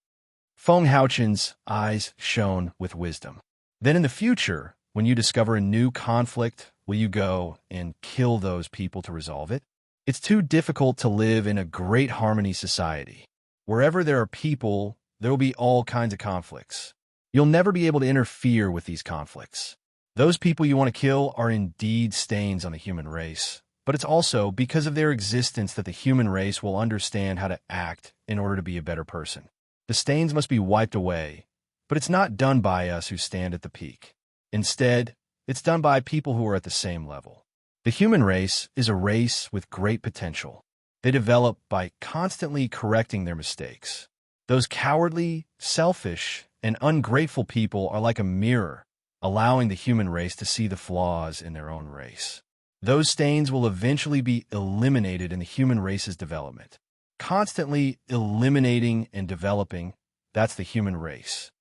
Feng Haochen's eyes shone with wisdom. Then in the future, when you discover a new conflict, will you go and kill those people to resolve it? It's too difficult to live in a great harmony society. Wherever there are people, there will be all kinds of conflicts. You'll never be able to interfere with these conflicts. Those people you want to kill are indeed stains on the human race, but it's also because of their existence that the human race will understand how to act in order to be a better person. The stains must be wiped away, but it's not done by us who stand at the peak. Instead, it's done by people who are at the same level. The human race is a race with great potential. They develop by constantly correcting their mistakes. Those cowardly, selfish, and ungrateful people are like a mirror, allowing the human race to see the flaws in their own race. Those stains will eventually be eliminated in the human race's development. Constantly eliminating and developing, that's the human race.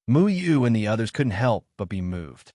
Mu Yu and the others couldn't help but be moved.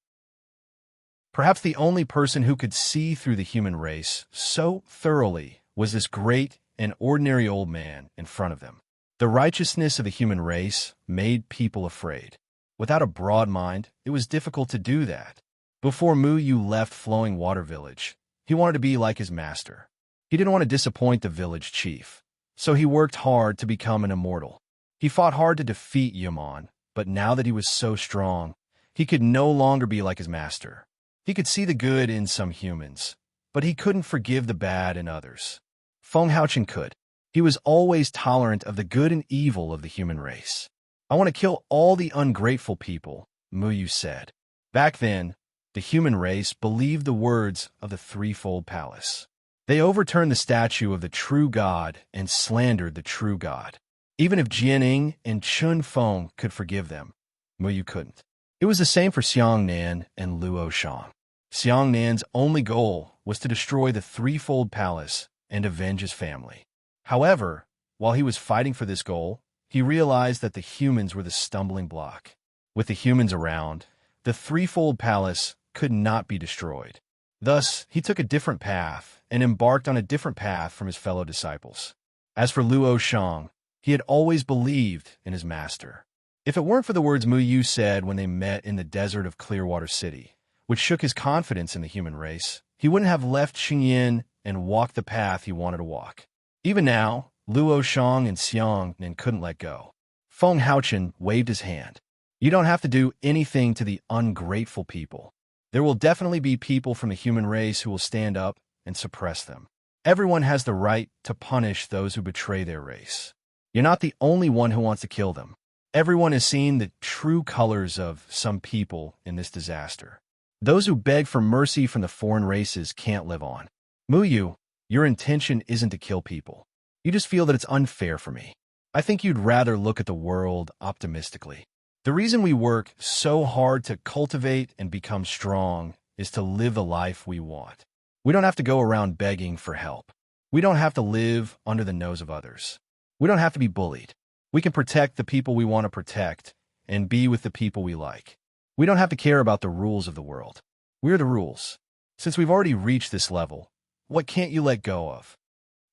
Perhaps the only person who could see through the human race so thoroughly was this great and ordinary old man in front of them. The righteousness of the human race made people afraid. Without a broad mind, it was difficult to do that. Before Mu Yu left Flowing Water Village, he wanted to be like his master. He didn't want to disappoint the village chief, so he worked hard to become an immortal. He fought hard to defeat Yaman, but now that he was so strong, he could no longer be like his master. He could see the good in some humans, but he couldn't forgive the bad in others. Feng Haochen could. He was always tolerant of the good and evil of the human race. I want to kill all the ungrateful people, Mu Yu said. Back then, the human race believed the words of the threefold palace. They overturned the statue of the true God and slandered the true God. Even if Jianing and Chun Feng could forgive them, Muyu couldn't. It was the same for Xiangnan and Luo Shang. Xiangnan's only goal was to destroy the threefold palace and avenge his family. However, while he was fighting for this goal, he realized that the humans were the stumbling block. With the humans around, the threefold palace could not be destroyed. Thus, he took a different path and embarked on a different path from his fellow disciples. As for Luo Shang, he had always believed in his master. If it weren't for the words Mu Yu said when they met in the desert of Clearwater City, which shook his confidence in the human race, he wouldn't have left Xingyin and walked the path he wanted to walk. Even now, Luo Shang and Xiangnan couldn't let go. Feng Haochen waved his hand. You don't have to do anything to the ungrateful people. There will definitely be people from the human race who will stand up and suppress them. Everyone has the right to punish those who betray their race. You're not the only one who wants to kill them. Everyone has seen the true colors of some people in this disaster. Those who beg for mercy from the foreign races can't live on. Mu Yu, your intention isn't to kill people. You just feel that it's unfair for me. I think you'd rather look at the world optimistically. The reason we work so hard to cultivate and become strong is to live the life we want. We don't have to go around begging for help. We don't have to live under the nose of others. We don't have to be bullied. We can protect the people we want to protect and be with the people we like. We don't have to care about the rules of the world. We're the rules. Since we've already reached this level, what can't you let go of?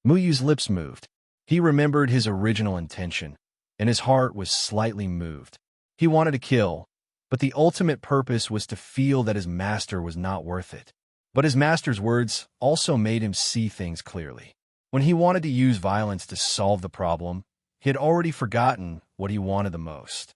Mu Yu's lips moved. He remembered his original intention, and his heart was slightly moved. He wanted to kill, but the ultimate purpose was to feel that his master was not worth it. But his master's words also made him see things clearly. When he wanted to use violence to solve the problem, he had already forgotten what he wanted the most.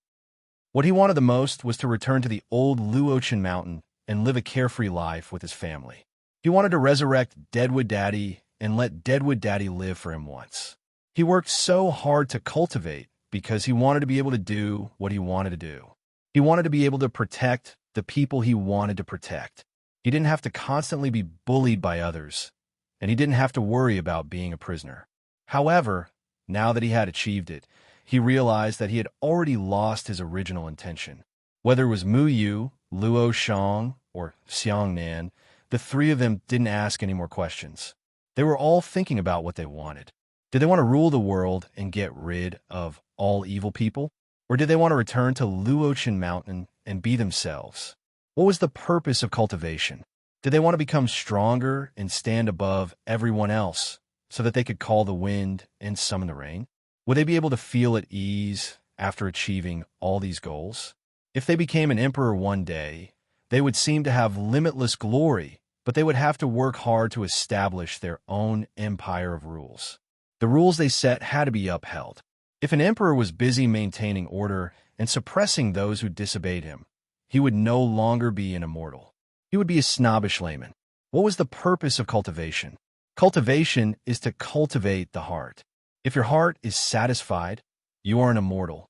What he wanted the most was to return to the old Luochen mountain and live a carefree life with his family. He wanted to resurrect Deadwood Daddy and let Deadwood Daddy live for him once. He worked so hard to cultivate because he wanted to be able to do what he wanted to do. He wanted to be able to protect the people he wanted to protect. He didn't have to constantly be bullied by others, and he didn't have to worry about being a prisoner. However, now that he had achieved it, he realized that he had already lost his original intention. Whether it was Mu Yu, Luo Shang, or Xiangnan, the three of them didn't ask any more questions. They were all thinking about what they wanted. Did they want to rule the world and get rid of all evil people? Or did they want to return to Luochen Mountain and be themselves? What was the purpose of cultivation? Did they want to become stronger and stand above everyone else so that they could call the wind and summon the rain? Would they be able to feel at ease after achieving all these goals? If they became an emperor one day, they would seem to have limitless glory, but they would have to work hard to establish their own empire of rules. The rules they set had to be upheld. If an emperor was busy maintaining order and suppressing those who disobeyed him, he would no longer be an immortal. He would be a snobbish layman. What was the purpose of cultivation? Cultivation is to cultivate the heart. If your heart is satisfied, you are an immortal.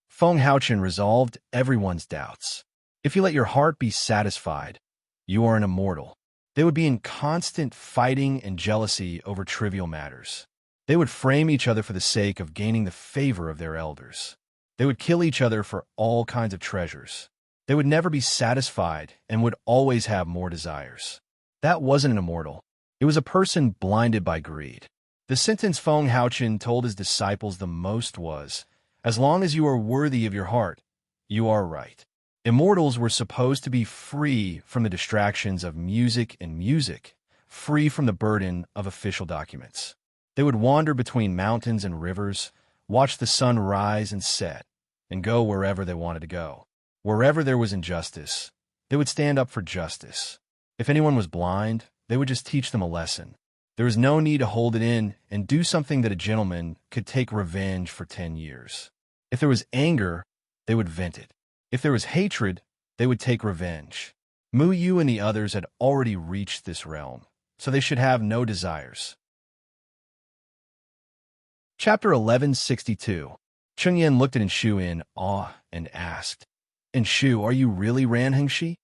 Feng Haochen resolved everyone's doubts. If you let your heart be satisfied, you are an immortal. They would be in constant fighting and jealousy over trivial matters. They would frame each other for the sake of gaining the favor of their elders. They would kill each other for all kinds of treasures. They would never be satisfied and would always have more desires. That wasn't an immortal. It was a person blinded by greed. The sentence Feng Haochen told his disciples the most was, as long as you are worthy of your heart, you are right. Immortals were supposed to be free from the distractions of music and music, free from the burden of official documents. They would wander between mountains and rivers, watch the sun rise and set, and go wherever they wanted to go. Wherever there was injustice, they would stand up for justice. If anyone was blind, they would just teach them a lesson. There was no need to hold it in and do something that a gentleman could take revenge for 10 years. If there was anger, they would vent it. If there was hatred, they would take revenge. Mu Yu and the others had already reached this realm, so they should have no desires. Chapter 1162. Chengyan looked at Enshu in awe and asked, Enshu, are you really Ran Hengshi?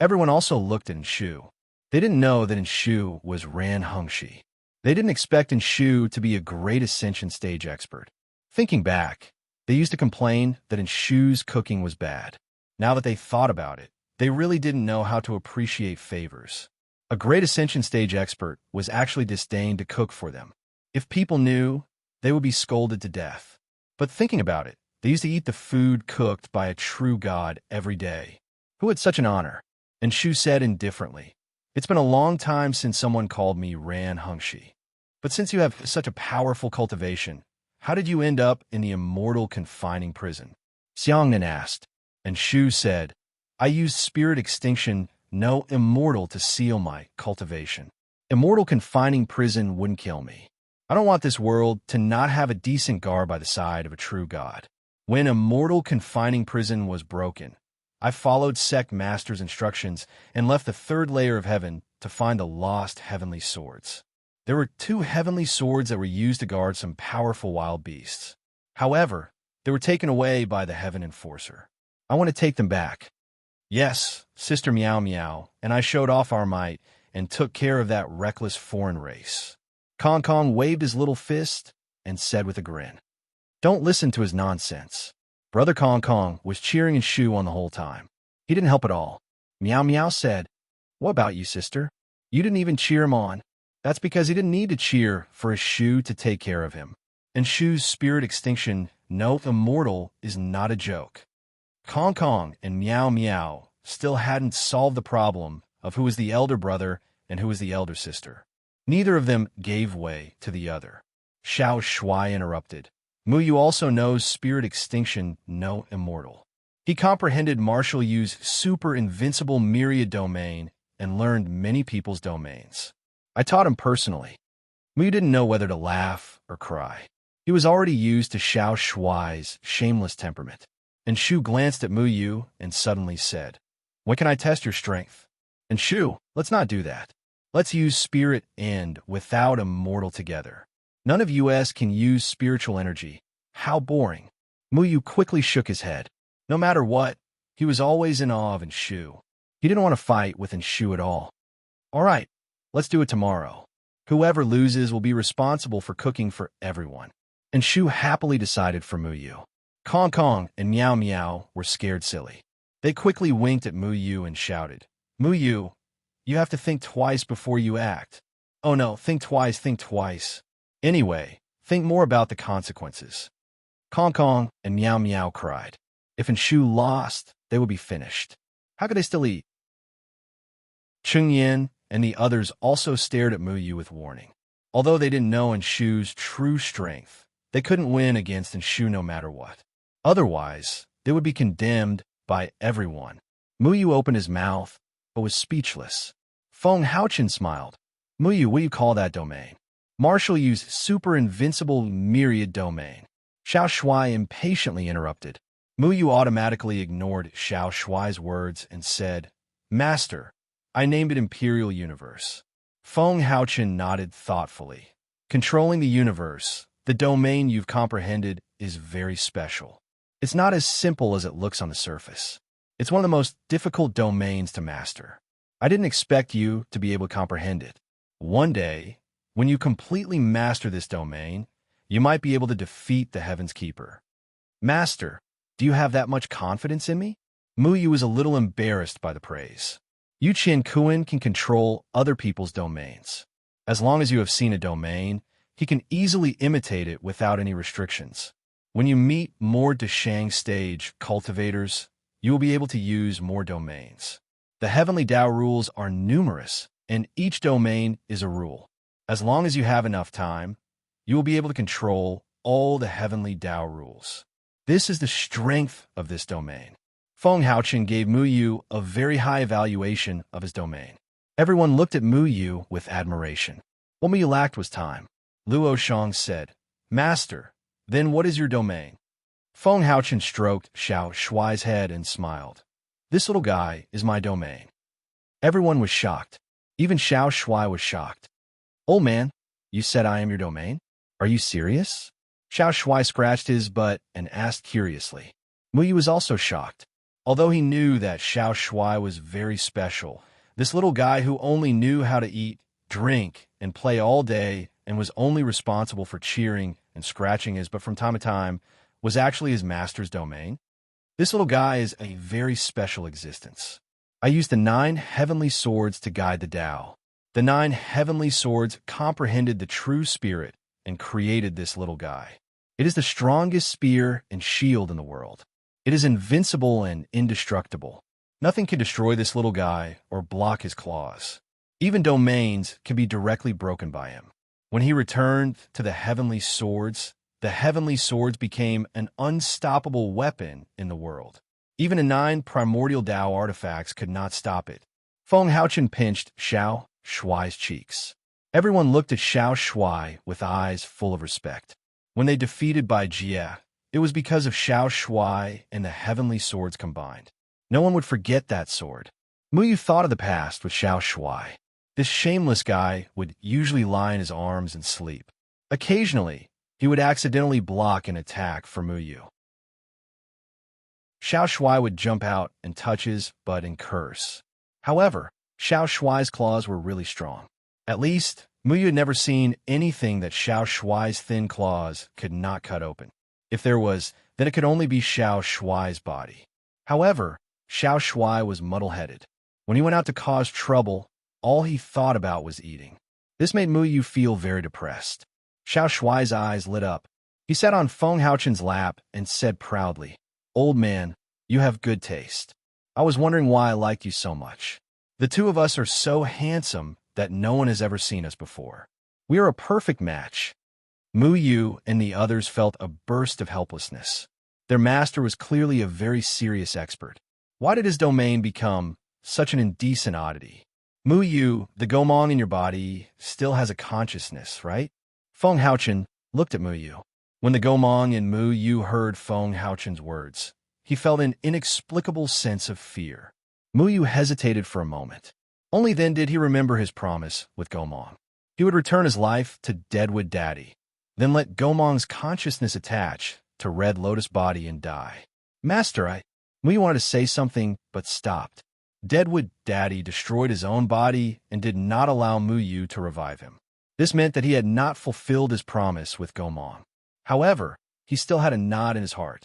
Everyone also looked at Enshu. They didn't know that Enshu was Ran Hengshi. They didn't expect Enshu to be a great ascension stage expert. Thinking back, they used to complain that Enshu's cooking was bad. Now that they thought about it, they really didn't know how to appreciate favors. A great ascension stage expert was actually disdained to cook for them. If people knew, they would be scolded to death. But thinking about it, they used to eat the food cooked by a true god every day. Who had such an honor? Enshu said indifferently, "It's been a long time since someone called me Ran Hengshi. But since you have such a powerful cultivation, how did you end up in the immortal confining prison?" Xiangnan asked, and Shu said, "I used spirit extinction, no immortal, to seal my cultivation. Immortal confining prison wouldn't kill me. I don't want this world to not have a decent guard by the side of a true god." When immortal confining prison was broken, I followed sect master's instructions and left the third layer of heaven to find the lost heavenly swords. There were 2 heavenly swords that were used to guard some powerful wild beasts. However, they were taken away by the heaven enforcer. I want to take them back. Yes, Sister Meow Meow, and I showed off our might and took care of that reckless foreign race. Kong Kong waved his little fist and said with a grin, "Don't listen to his nonsense." Brother Kong Kong was cheering Enshu on the whole time. He didn't help at all. Meow Meow said, "What about you, sister? You didn't even cheer him on." That's because he didn't need to cheer for his Shu to take care of him. And Shu's spirit extinction, no immortal, is not a joke. Kong Kong and Meow Meow still hadn't solved the problem of who was the elder brother and who was the elder sister. Neither of them gave way to the other. Xiao Shuai interrupted. Muyu also knows spirit extinction, no immortal. He comprehended Marshall Yu's super invincible myriad domain and learned many people's domains. I taught him personally. Muyu didn't know whether to laugh or cry. He was already used to Xiao Shuai's shameless temperament. And Shu glanced at Muyu and suddenly said, "When can I test your strength?" And Shu, let's not do that. Let's use spirit and without immortal together. None of us can use spiritual energy. How boring. Muyu quickly shook his head. No matter what, he was always in awe of Enshu. He didn't want to fight with Enshu at all. All right, let's do it tomorrow. Whoever loses will be responsible for cooking for everyone. Enshu happily decided for Muyu. Kong Kong and Meow Meow were scared silly. They quickly winked at Muyu and shouted, "Muyu, you have to think twice before you act." "Oh no, think twice, think twice. Anyway, think more about the consequences." Kong Kong and Meow Meow cried. If Enshu lost, they would be finished. How could they still eat? Chung Yin and the others also stared at Muyu with warning. Although they didn't know Enshu's true strength, they couldn't win against Enshu no matter what. Otherwise, they would be condemned by everyone. Muyu opened his mouth, but was speechless. Feng Haochen smiled. "Muyu, what do you call that domain?" Marshall used super invincible myriad domain. Xiao Shuai impatiently interrupted. Muyu automatically ignored Xiao Shuai's words and said, "Master, I named it Imperial Universe." Feng Haochen nodded thoughtfully. "Controlling the universe, the domain you've comprehended, is very special. It's not as simple as it looks on the surface. It's one of the most difficult domains to master. I didn't expect you to be able to comprehend it. One day, when you completely master this domain, you might be able to defeat the Heaven's Keeper." "Master, do you have that much confidence in me?" Muyu was a little embarrassed by the praise. Yu Qian Kuan can control other people's domains. As long as you have seen a domain, he can easily imitate it without any restrictions. When you meet more Deshang stage cultivators, you will be able to use more domains. The Heavenly Tao rules are numerous, and each domain is a rule. As long as you have enough time, you will be able to control all the Heavenly Tao rules. This is the strength of this domain. Feng Haochen gave Muyu a very high evaluation of his domain. Everyone looked at Muyu with admiration. What Muyu lacked was time. Luo Shang said, "Master, then what is your domain?" Feng Haochen stroked Xiao Shuai's head and smiled. "This little guy is my domain." Everyone was shocked. Even Xiao Shuai was shocked. "Old man, you said I am your domain? Are you serious?" Xiao Shuai scratched his butt and asked curiously. Muyu was also shocked. Although he knew that Xiao Shuai was very special, this little guy who only knew how to eat, drink, and play all day and was only responsible for cheering and scratching his but from time to time was actually his master's domain. This little guy is a very special existence. I used the 9 heavenly swords to guide the Tao. The 9 heavenly swords comprehended the true spirit and created this little guy. It is the strongest spear and shield in the world. It is invincible and indestructible. Nothing can destroy this little guy or block his claws. Even domains can be directly broken by him. When he returned to the heavenly swords became an unstoppable weapon in the world. Even the 9 primordial Tao artifacts could not stop it. Feng Haochen pinched Xiao Shuai's cheeks. Everyone looked at Xiao Shuai with eyes full of respect. When they defeated Bai Jie, it was because of Xiao Shuai and the heavenly swords combined. No one would forget that sword. Muyu thought of the past with Xiao Shuai. This shameless guy would usually lie in his arms and sleep. Occasionally, he would accidentally block an attack for Muyu. Xiao Shuai would jump out and touch his butt and curse. However, Xiao Shuai's claws were really strong. At least, Muyu had never seen anything that Xiao Shuai's thin claws could not cut open. If there was, then it could only be Xiao Shuai's body. However, Xiao Shuai was muddle-headed. When he went out to cause trouble, all he thought about was eating. This made Muyu feel very depressed. Xiao Shuai's eyes lit up. He sat on Feng Haochen's lap and said proudly, "Old man, you have good taste. I was wondering why I liked you so much. The two of us are so handsome that no one has ever seen us before. We are a perfect match." Muyu and the others felt a burst of helplessness. Their master was clearly a very serious expert. Why did his domain become such an indecent oddity? Muyu, the Gomong in your body still has a consciousness, right? Feng Haochen looked at Muyu. When the Gomong in Muyu heard Feng Haochen's words, he felt an inexplicable sense of fear. Muyu hesitated for a moment. Only then did he remember his promise with Gomong. He would return his life to Deadwood Daddy, then let Gomong's consciousness attach to Red Lotus body and die. Master, Muyu wanted to say something, but stopped. Deadwood Daddy destroyed his own body and did not allow Muyu to revive him. This meant that he had not fulfilled his promise with Gomong. However, he still had a nod in his heart.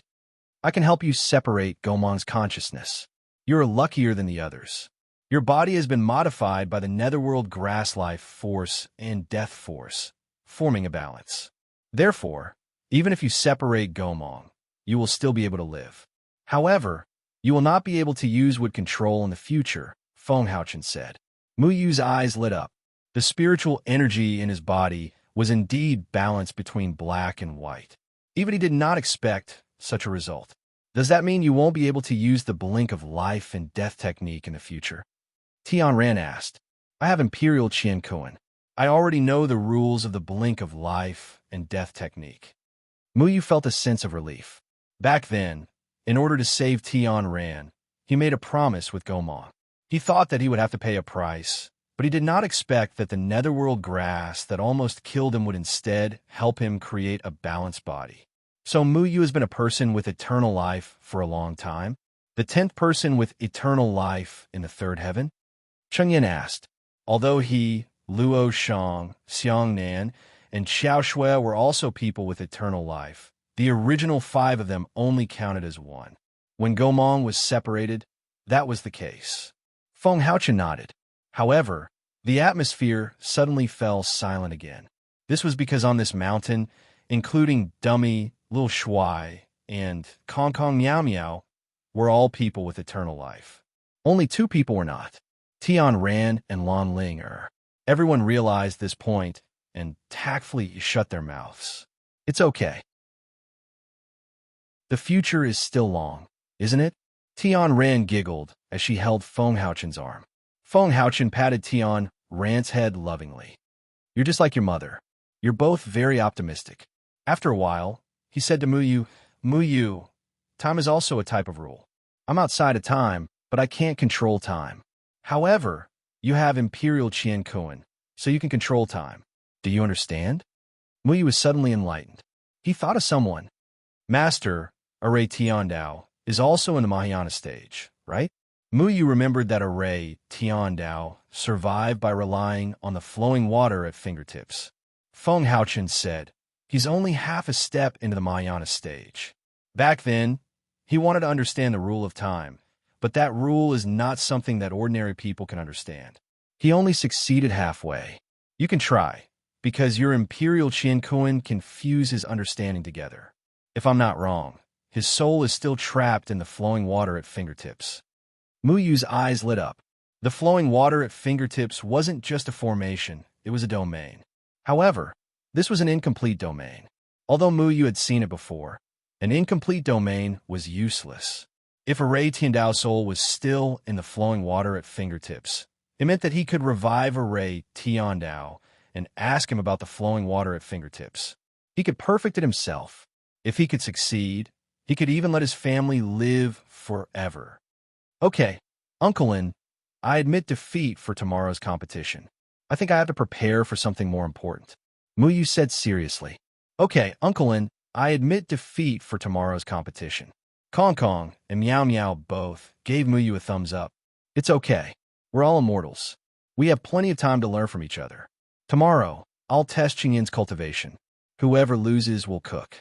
I can help you separate Gomong's consciousness. You are luckier than the others. Your body has been modified by the Netherworld Grass Life Force and Death Force, forming a balance. Therefore, even if you separate Gomong, you will still be able to live. However, you will not be able to use wood control in the future, Feng Haochen said. Muyu's eyes lit up. The spiritual energy in his body was indeed balanced between black and white. Even he did not expect such a result. Does that mean you won't be able to use the blink of life and death technique in the future? Tian Ran asked. I have Imperial Qian Kuan. I already know the rules of the blink of life and death technique. Muyu felt a sense of relief. Back then, in order to save Tian Ran, he made a promise with Gomong. He thought that he would have to pay a price, but he did not expect that the netherworld grass that almost killed him would instead help him create a balanced body. So Muyu has been a person with eternal life for a long time, the 10th person with eternal life in the third heaven? Cheng Yin asked. Although he, Luo Shang, Xiang Nan, and Xiao Shui were also people with eternal life, the original 5 of them only counted as 1. When Gomong was separated, that was the case. Feng Haochen nodded. However, the atmosphere suddenly fell silent again. This was because on this mountain, including Dummy, Lil Shuai, and Kong Kong Miao Miao, were all people with eternal life. Only 2 people were not. Tian Ran and Lan Ling er. Everyone realized this point and tactfully shut their mouths. It's okay. The future is still long, isn't it? Tian Ran giggled as she held Feng Haochen's arm. Feng Haochen patted Tian Ran's head lovingly. You're just like your mother. You're both very optimistic. After a while, he said to Muyu, Muyu, time is also a type of rule. I'm outside of time, but I can't control time. However, you have Imperial Qian Kuan, so you can control time. Do you understand? Muyu was suddenly enlightened. He thought of someone. Master, Array Tiandao, is also in the Mahayana stage, right? Mu Yu remembered that array, Tian Dao, survived by relying on the flowing water at fingertips. Feng Haochen said, he's only half a step into the Mahayana stage. Back then, he wanted to understand the rule of time, but that rule is not something that ordinary people can understand. He only succeeded halfway. You can try, because your Imperial Qian Kuan can fuse his understanding together. If I'm not wrong, his soul is still trapped in the flowing water at fingertips. Mu Yu's eyes lit up. The flowing water at fingertips wasn't just a formation, it was a domain. However, this was an incomplete domain. Although Mu Yu had seen it before, an incomplete domain was useless. If Array Tiandao soul was still in the flowing water at fingertips, it meant that he could revive Array Tiandao and ask him about the flowing water at fingertips. He could perfect it himself. If he could succeed, he could even let his family live forever. Okay, Uncle In, I admit defeat for tomorrow's competition. I think I have to prepare for something more important. Mu Yu said seriously. Okay, Uncle In, I admit defeat for tomorrow's competition. Kong Kong and Meow Meow both gave Mu Yu a thumbs up. It's okay. We're all immortals. We have plenty of time to learn from each other. Tomorrow, I'll test Qingyin's cultivation. Whoever loses will cook.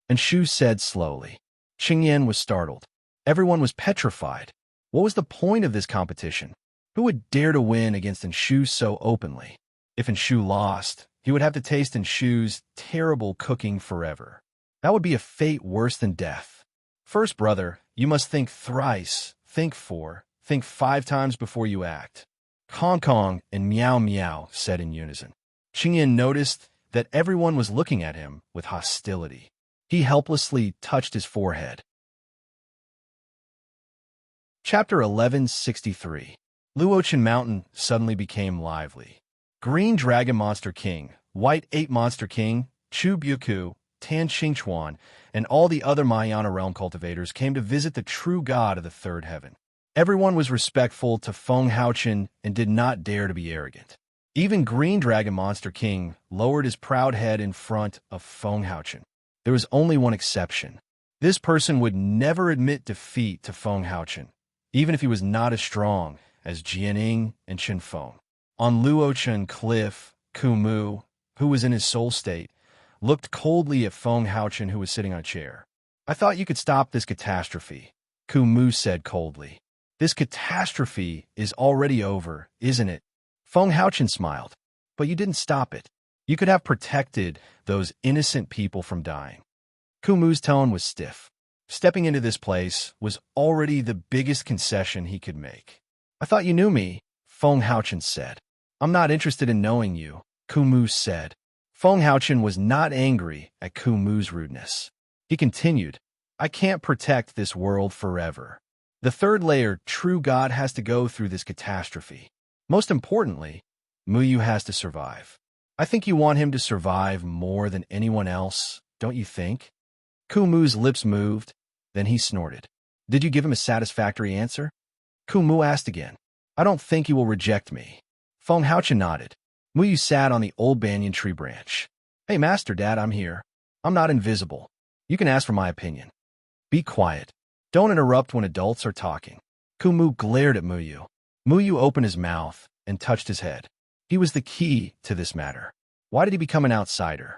And Shu said slowly. Qingyin was startled. Everyone was petrified. What was the point of this competition? Who would dare to win against Enshu so openly? If Enshu lost, he would have to taste Enshu's terrible cooking forever. That would be a fate worse than death. First, brother, you must think thrice, think 5 times before you act. Kong Kong and Meow Meow said in unison. Qingyin noticed that everyone was looking at him with hostility. He helplessly touched his forehead. Chapter 1163. Luochen Mountain suddenly became lively. Green Dragon Monster King, White Ape Monster King, Chu Buku, Tan Xingchuan, and all the other Mahayana realm cultivators came to visit the true god of the third heaven. Everyone was respectful to Feng Haochen and did not dare to be arrogant. Even Green Dragon Monster King lowered his proud head in front of Feng Haochen. There was only one exception. This person would never admit defeat to Feng Haochen, even if he was not as strong as Jianing and Chen Feng. On Luochen Cliff, Kumu, who was in his soul state, looked coldly at Feng Haochen, who was sitting on a chair. I thought you could stop this catastrophe, Kumu said coldly. This catastrophe is already over, isn't it? Feng Haochen smiled. But you didn't stop it. You could have protected those innocent people from dying. Kumu's tone was stiff. Stepping into this place was already the biggest concession he could make. I thought you knew me, Feng Haochen said. I'm not interested in knowing you, Kumu said. Feng Haochen was not angry at Kumu's rudeness. He continued, I can't protect this world forever. The third layer, true God, has to go through this catastrophe. Most importantly, Mu Yu has to survive. I think you want him to survive more than anyone else, don't you think? Kumu's lips moved. Then he snorted. Did you give him a satisfactory answer? Kumu asked again. I don't think he will reject me. Feng Haochen nodded. Mu Yu sat on the old banyan tree branch. Hey, Master Dad, I'm here. I'm not invisible. You can ask for my opinion. Be quiet. Don't interrupt when adults are talking. Kumu glared at Mu Yu. Mu Yu opened his mouth and touched his head. He was the key to this matter. Why did he become an outsider?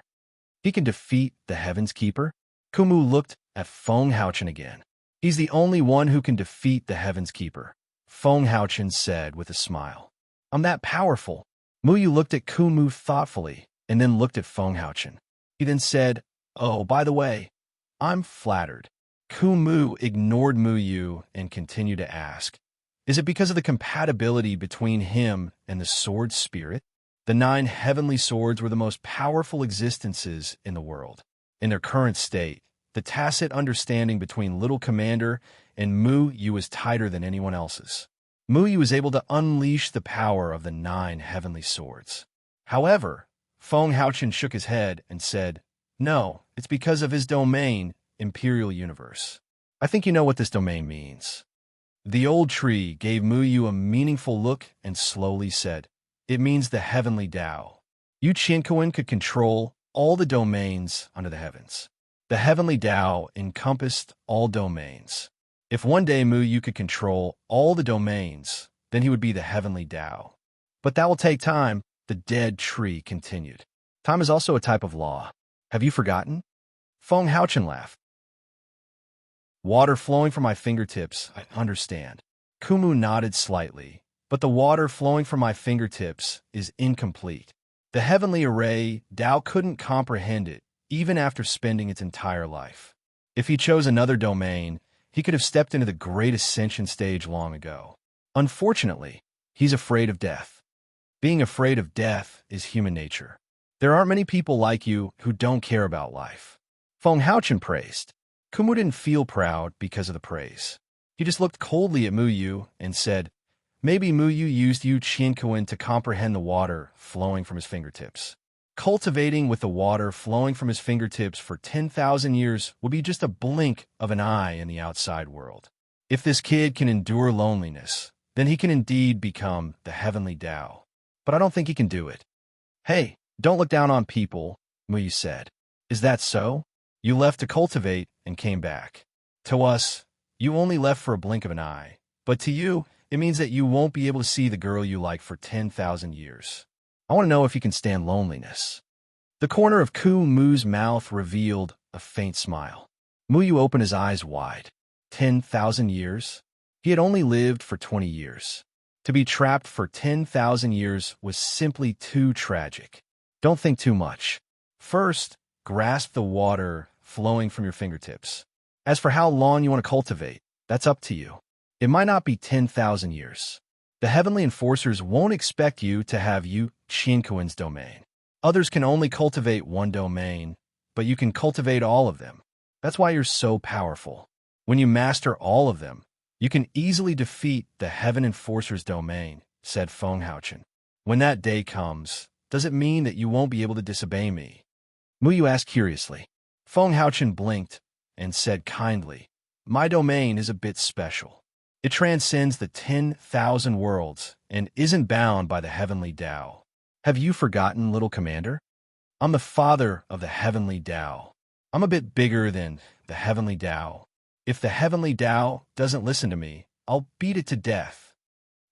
He can defeat the Heaven's Keeper? Kumu looked at Feng Haochen again. He's the only one who can defeat the Heaven's Keeper, Feng Haochen said with a smile. I'm that powerful. Mu Yu looked at Kumu thoughtfully and then looked at Feng Haochen. He then said, Oh, by the way, I'm flattered. Kumu ignored Mu Yu and continued to ask, Is it because of the compatibility between him and the sword spirit? The 9 heavenly swords were the most powerful existences in the world. In their current state, the tacit understanding between Little Commander and Mu Yu was tighter than anyone else's. Mu Yu was able to unleash the power of the 9 heavenly swords. However, Feng Haochen shook his head and said, No, it's because of his domain, Imperial Universe. I think you know what this domain means. The old tree gave Mu Yu a meaningful look and slowly said, It means the heavenly Tao. Yu Qiankuan could control all the domains under the heavens. The heavenly Tao encompassed all domains. If one day Mu Yu could control all the domains, then he would be the heavenly Tao. But that will take time, the dead tree continued. Time is also a type of law. Have you forgotten? Feng Haochen laughed. Water flowing from my fingertips, I understand. Kumu nodded slightly, but the water flowing from my fingertips is incomplete. The heavenly array, Tao couldn't comprehend it, even after spending its entire life. If he chose another domain, he could have stepped into the great ascension stage long ago. Unfortunately, he's afraid of death. Being afraid of death is human nature. There aren't many people like you who don't care about life. Feng Haochen praised. Kumu didn't feel proud because of the praise. He just looked coldly at Mu Yu and said, maybe Mu Yu used Yu Qiankuan to comprehend the water flowing from his fingertips. Cultivating with the water flowing from his fingertips for 10,000 years would be just a blink of an eye in the outside world. If this kid can endure loneliness, then he can indeed become the heavenly Tao. But I don't think he can do it. Hey, don't look down on people, Mu Yu said. Is that so? You left to cultivate and came back. To us, you only left for a blink of an eye. But to you, it means that you won't be able to see the girl you like for 10,000 years. I want to know if you can stand loneliness. The corner of Mu's mouth revealed a faint smile. Mu Yu opened his eyes wide. 10,000 years? He had only lived for 20 years. To be trapped for 10,000 years was simply too tragic. Don't think too much. First, grasp the water flowing from your fingertips. As for how long you want to cultivate, that's up to you. It might not be 10,000 years. The heavenly enforcers won't expect you to have Yu Qiankuan's domain. Others can only cultivate one domain, but you can cultivate all of them. That's why you're so powerful. When you master all of them, you can easily defeat the heaven enforcer's domain, said Feng Haochen. When that day comes, does it mean that you won't be able to disobey me? Mu Yu asked curiously. Feng Haochen blinked and said kindly, my domain is a bit special. It transcends the 10,000 worlds and isn't bound by the heavenly Tao. Have you forgotten, little commander? I'm the father of the heavenly Tao. I'm a bit bigger than the heavenly Tao. If the heavenly Tao doesn't listen to me, I'll beat it to death.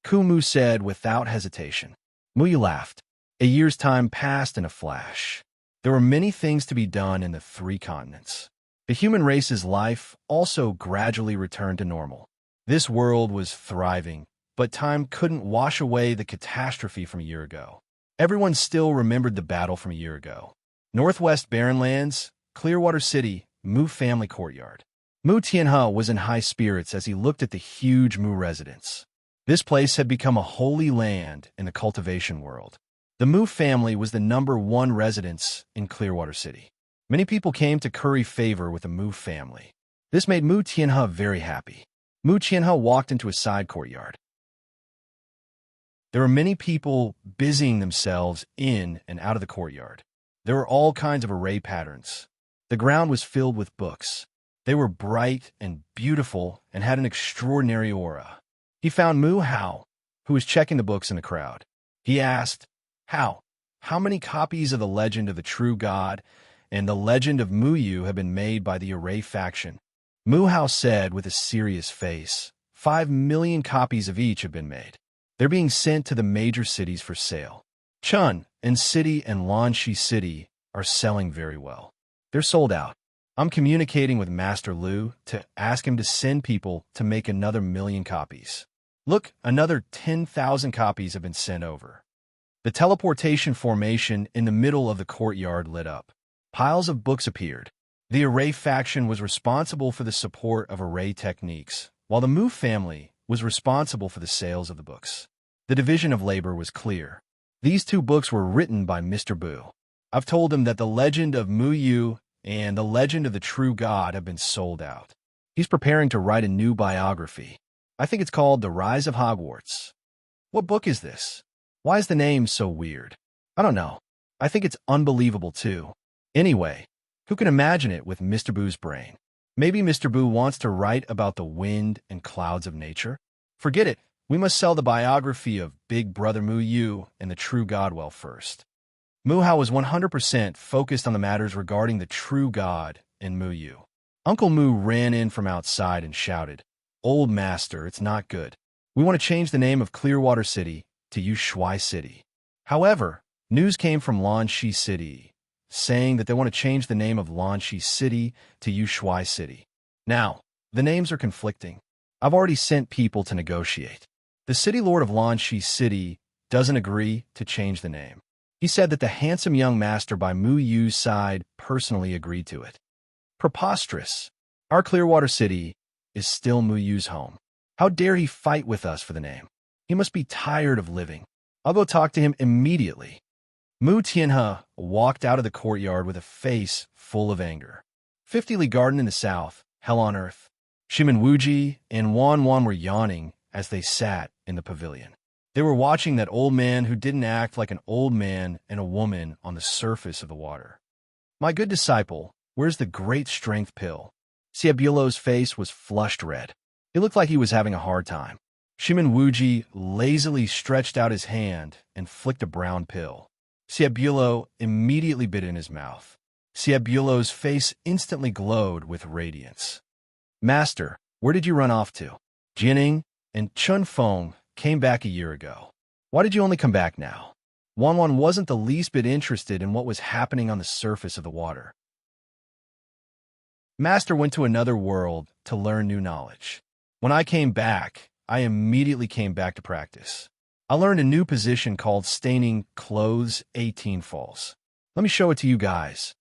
Kumu said without hesitation. Mu Yu laughed. A year's time passed in a flash. There were many things to be done in the 3 continents. The human race's life also gradually returned to normal. This world was thriving, but time couldn't wash away the catastrophe from a year ago. Everyone still remembered the battle from a year ago. Northwest Barrenlands, Clearwater City, Mu family courtyard. Mu Tianhe was in high spirits as he looked at the huge Mu residence. This place had become a holy land in the cultivation world. The Mu family was the #1 residence in Clearwater City. Many people came to curry favor with the Mu family. This made Mu Tianhe very happy. Mu Tianhe walked into a side courtyard. There were many people busying themselves in and out of the courtyard. There were all kinds of array patterns. The ground was filled with books. They were bright and beautiful and had an extraordinary aura. He found Mu Hao, who was checking the books in the crowd. He asked, how many copies of the Legend of the True God and the Legend of Mu Yu have been made by the Array faction? Mu Hao said with a serious face, 5 million copies of each have been made. They're being sent to the major cities for sale. Chun and City and Lanxi City are selling very well. They're sold out. I'm communicating with Master Lu to ask him to send people to make another 1 million copies. Look, another 10,000 copies have been sent over. The teleportation formation in the middle of the courtyard lit up. Piles of books appeared. The Array faction was responsible for the support of Array techniques, while the Mu family was responsible for the sales of the books. The division of labor was clear. These 2 books were written by Mr. Bu. I've told him that the Legend of Mu Yu and the Legend of the True God have been sold out. He's preparing to write a new biography. I think it's called The Rise of Hogwarts. What book is this? Why is the name so weird? I don't know. I think it's unbelievable too. Anyway, who can imagine it with Mr. Bu's brain? Maybe Mr. Bu wants to write about the wind and clouds of nature? Forget it. We must sell the biography of Big Brother Mu Yu and the True God well first. Mu Hao was 100% focused on the matters regarding the True God and Mu Yu. Uncle Mu ran in from outside and shouted, "Old master, it's not good. We want to change the name of Clearwater City to Yushui City." However, news came from Lanshi City, saying that they want to change the name of Lanshi City to Yushui City. Now, the names are conflicting. I've already sent people to negotiate. The city lord of Lanshi City doesn't agree to change the name. He said that the handsome young master by Mu Yu's side personally agreed to it. Preposterous. Our Clearwater City is still Mu Yu's home. How dare he fight with us for the name? He must be tired of living. I'll go talk to him immediately. Mu Tianhe walked out of the courtyard with a face full of anger. 50 Li Garden in the south, hell on earth. Shimin Wuji and Wan Wan were yawning as they sat in the pavilion. They were watching that old man who didn't act like an old man and a woman on the surface of the water. "My good disciple, where's the great strength pill?" Siebulo's face was flushed red. He looked like he was having a hard time. Shimin Wuji lazily stretched out his hand and flicked a brown pill. Siebulo immediately bit it in his mouth. Siebulo's face instantly glowed with radiance. "Master, where did you run off to?" "Jining and Chun Feng came back a year ago. Why did you only come back now?" Wan Wan wasn't the least bit interested in what was happening on the surface of the water. "Master went to another world to learn new knowledge. When I came back, I immediately came back to practice. I learned a new position called staining clothes 18 falls. Let me show it to you guys."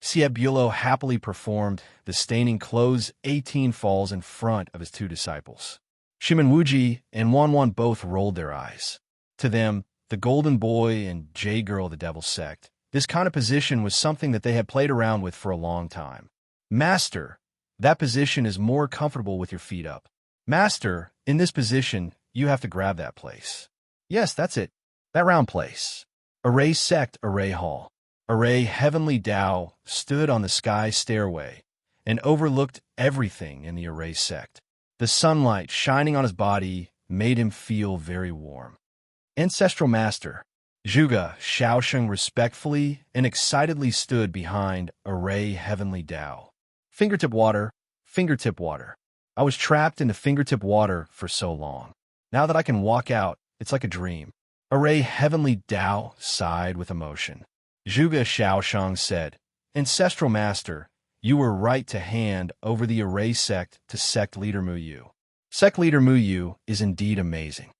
Siebulo happily performed the staining clothes 18 falls in front of his two disciples. Shimin Wuji and Wan Wan both rolled their eyes. To them, the Golden Boy and J-Girl of the Devil's Sect, this kind of position was something that they had played around with for a long time. "Master, that position is more comfortable with your feet up. Master, in this position, you have to grab that place." "Yes, that's it. That round place." Array Sect, Array Hall. Array Heavenly Tao stood on the sky stairway and overlooked everything in the Array Sect. The sunlight shining on his body made him feel very warm. Ancestral Master Zhuge Shaosheng respectfully and excitedly stood behind Array Heavenly Tao. Fingertip water, fingertip water. I was trapped in the fingertip water for so long. Now that I can walk out, it's like a dream. Array Heavenly Tao sighed with emotion. Zhuge Shaosheng said, "Ancestral Master, you were right to hand over the Array Sect to Sect Leader Mu Yu. Sect Leader Mu Yu is indeed amazing.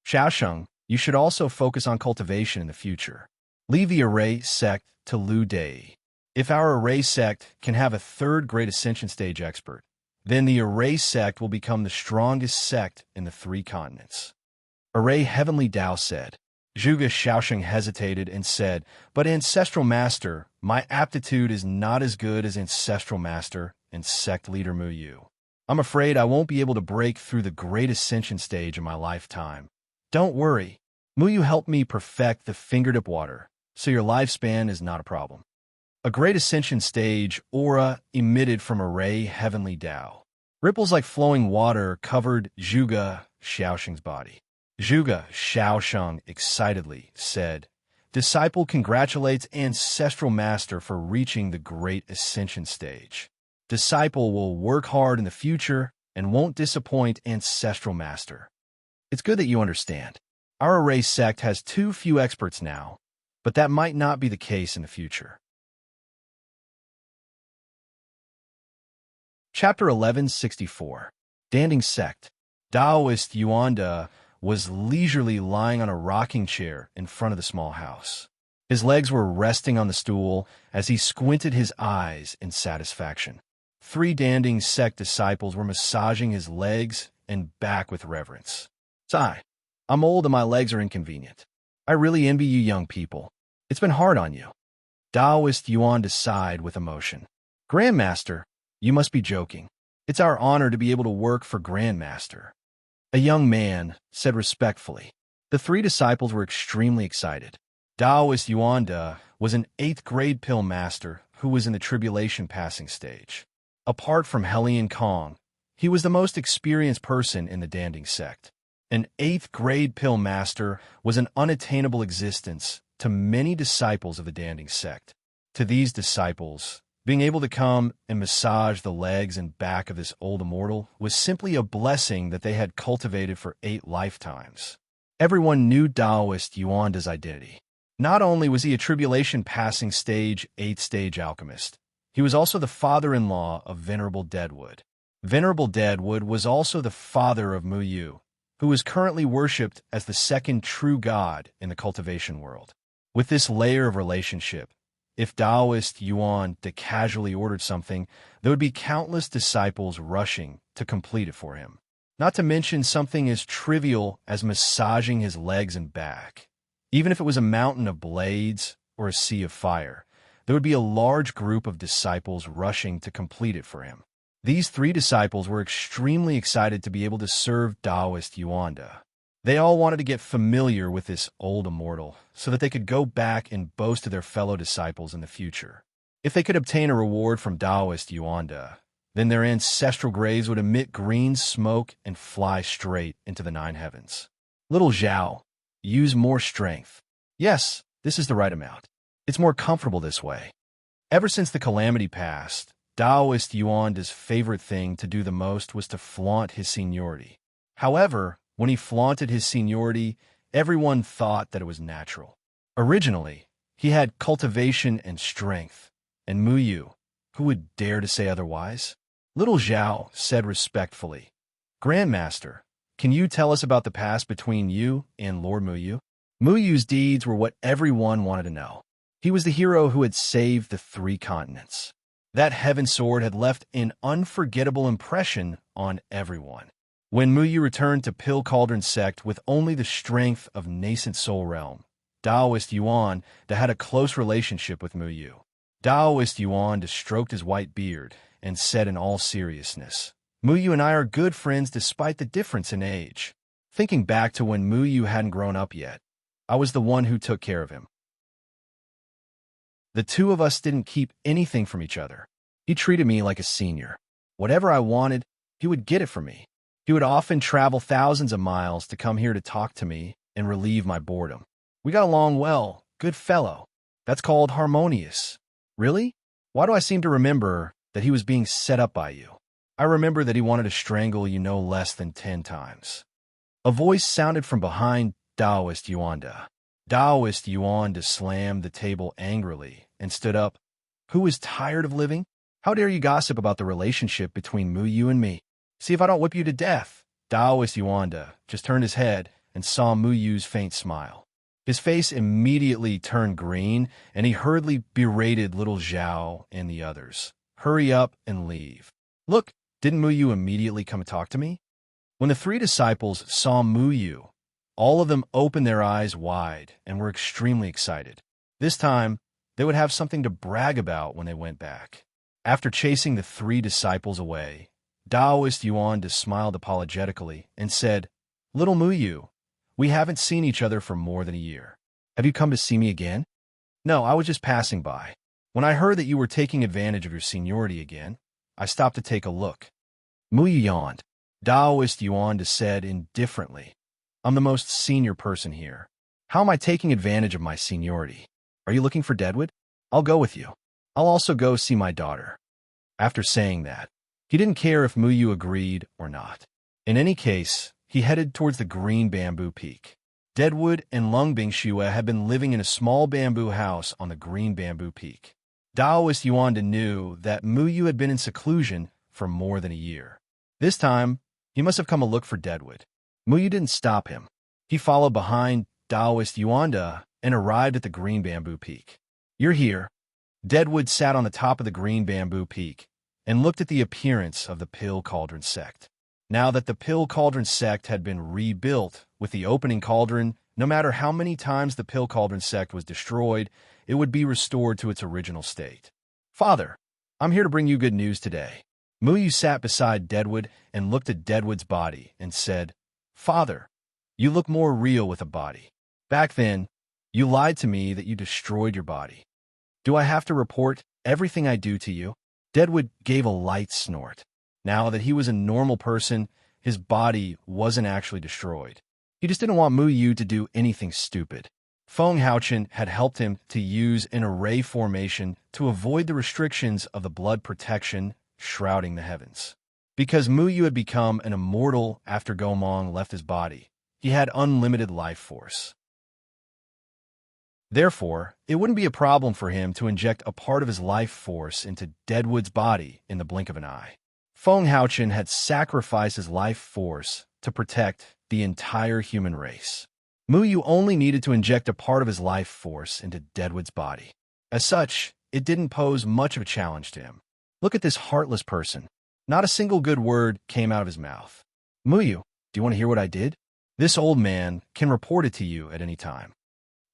Shaosheng, you should also focus on cultivation in the future. Leave the Array Sect to Liu Dei. If our Array Sect can have a third Great Ascension Stage expert, then the Array Sect will become the strongest sect in the 3 continents." Array Heavenly Tao said. Zhuge Shaosheng hesitated and said, "But Ancestral Master, my aptitude is not as good as Ancestral Master and Sect Leader Mu Yu. I'm afraid I won't be able to break through the Great Ascension Stage in my lifetime." "Don't worry. Mu Yu helped me perfect the fingertip water, so your lifespan is not a problem." A Great Ascension Stage aura emitted from Array Heavenly Tao. Ripples like flowing water covered Zhuge Shaosheng's body. Zhuge Shaosheng excitedly said, "Disciple congratulates Ancestral Master for reaching the Great Ascension Stage. Disciple will work hard in the future and won't disappoint Ancestral Master." "It's good that you understand. Our Array Sect has too few experts now, but that might not be the case in the future." Chapter 1164. Danding Sect. Taoist Yuanda was leisurely lying on a rocking chair in front of the small house. His legs were resting on the stool as he squinted his eyes in satisfaction. 3 Danding Sect disciples were massaging his legs and back with reverence. "Sigh, I'm old and my legs are inconvenient. I really envy you young people. It's been hard on you." Taoist Yuanda sighed with emotion. "Grandmaster, you must be joking. It's our honor to be able to work for Grandmaster." A young man said respectfully. The 3 disciples were extremely excited. Taoist Yuanda was an 8th grade pill master who was in the tribulation passing stage. Apart from Helian Kong, he was the most experienced person in the Danding Sect. An 8th grade pill master was an unattainable existence to many disciples of the Danding Sect. To these disciples, Being able to come and massage the legs and back of this old immortal was simply a blessing that they had cultivated for 8 lifetimes. Everyone knew Taoist Yuanda's identity. Not only was he a tribulation-passing stage 8th stage alchemist, he was also the father-in-law of Venerable Deadwood. Venerable Deadwood was also the father of Mu Yu, who is currently worshipped as the second true god in the cultivation world. With this layer of relationship, if Taoist Yuan casually ordered something, there would be countless disciples rushing to complete it for him. Not to mention something as trivial as massaging his legs and back. Even if it was a mountain of blades or a sea of fire, there would be a large group of disciples rushing to complete it for him. These 3 disciples were extremely excited to be able to serve Taoist Yuanda. They all wanted to get familiar with this old immortal so that they could go back and boast to their fellow disciples in the future. If they could obtain a reward from Taoist Yuanda, then their ancestral graves would emit green smoke and fly straight into the 9 heavens. Little Zhao, use more strength. Yes, this is the right amount. It's more comfortable this way. Ever since the calamity passed, Taoist Yuanda's favorite thing to do the most was to flaunt his seniority. However, when he flaunted his seniority, everyone thought that it was natural. Originally, he had cultivation and strength, and Mu Yu, who would dare to say otherwise? Little Zhao said respectfully, "Grandmaster, can you tell us about the past between you and Lord Mu Yu?" Mu Yu's deeds were what everyone wanted to know. He was the hero who had saved the 3 continents. That heaven sword had left an unforgettable impression on everyone. When Mu Yu returned to Pill Cauldron Sect with only the strength of nascent soul realm, Taoist Yuan had a close relationship with Mu Yu. Taoist Yuan stroked his white beard and said in all seriousness, "Mu Yu and I are good friends despite the difference in age." Thinking back to when Mu Yu hadn't grown up yet, I was the one who took care of him. The 2 of us didn't keep anything from each other. He treated me like a senior. Whatever I wanted, he would get it for me. He would often travel thousands of miles to come here to talk to me and relieve my boredom. We got along well, good fellow. That's called harmonious. Really? Why do I seem to remember that he was being set up by you? I remember that he wanted to strangle you no less than 10 times. A voice sounded from behind Taoist Yuanda. Taoist Yuanda slammed the table angrily and stood up. "Who is tired of living? How dare you gossip about the relationship between Mu Yu and me? See if I don't whip you to death." Taoist Yuanda just turned his head and saw Mu Yu's faint smile. His face immediately turned green, and he hurriedly berated little Zhao and the others. "Hurry up and leave." "Look, didn't Mu Yu immediately come and talk to me?" When the 3 disciples saw Mu Yu, all of them opened their eyes wide and were extremely excited. This time, they would have something to brag about when they went back. After chasing the 3 disciples away, Taoist Yuan smiled apologetically and said, "Little Mu Yu, we haven't seen each other for more than a year. Have you come to see me again?" "No, I was just passing by. When I heard that you were taking advantage of your seniority again, I stopped to take a look." Mu Yu yawned. Taoist Yuan said indifferently, "I'm the most senior person here. How am I taking advantage of my seniority? Are you looking for Deadwood? I'll go with you. I'll also go see my daughter." After saying that, he didn't care if Mu Yu agreed or not. In any case, he headed towards the green bamboo peak. Deadwood and Lung Bingxue had been living in a small bamboo house on the green bamboo peak. Taoist Yuan knew that Mu Yu had been in seclusion for more than a year. This time, he must have come to look for Deadwood. Mu Yu didn't stop him. He followed behind Taoist Yuan and arrived at the green bamboo peak. "You're here." Deadwood sat on the top of the green bamboo peak and looked at the appearance of the Pill Cauldron Sect. Now that the Pill Cauldron Sect had been rebuilt with the opening cauldron, no matter how many times the Pill Cauldron Sect was destroyed, it would be restored to its original state. "Father, I'm here to bring you good news today." Mu Yu sat beside Deadwood and looked at Deadwood's body and said, "Father, you look more real with a body. Back then, you lied to me that you destroyed your body. Do I have to report everything I do to you?" Deadwood gave a light snort. Now that he was a normal person, his body wasn't actually destroyed. He just didn't want Mu Yu to do anything stupid. Feng Haochen had helped him to use an array formation to avoid the restrictions of the blood protection shrouding the heavens. Because Mu Yu had become an immortal after Gomong left his body, he had unlimited life force. Therefore, it wouldn't be a problem for him to inject a part of his life force into Deadwood's body in the blink of an eye. Feng Haochen had sacrificed his life force to protect the entire human race. Mu Yu only needed to inject a part of his life force into Deadwood's body. As such, it didn't pose much of a challenge to him. Look at this heartless person. Not a single good word came out of his mouth. Mu Yu, do you want to hear what I did? This old man can report it to you at any time.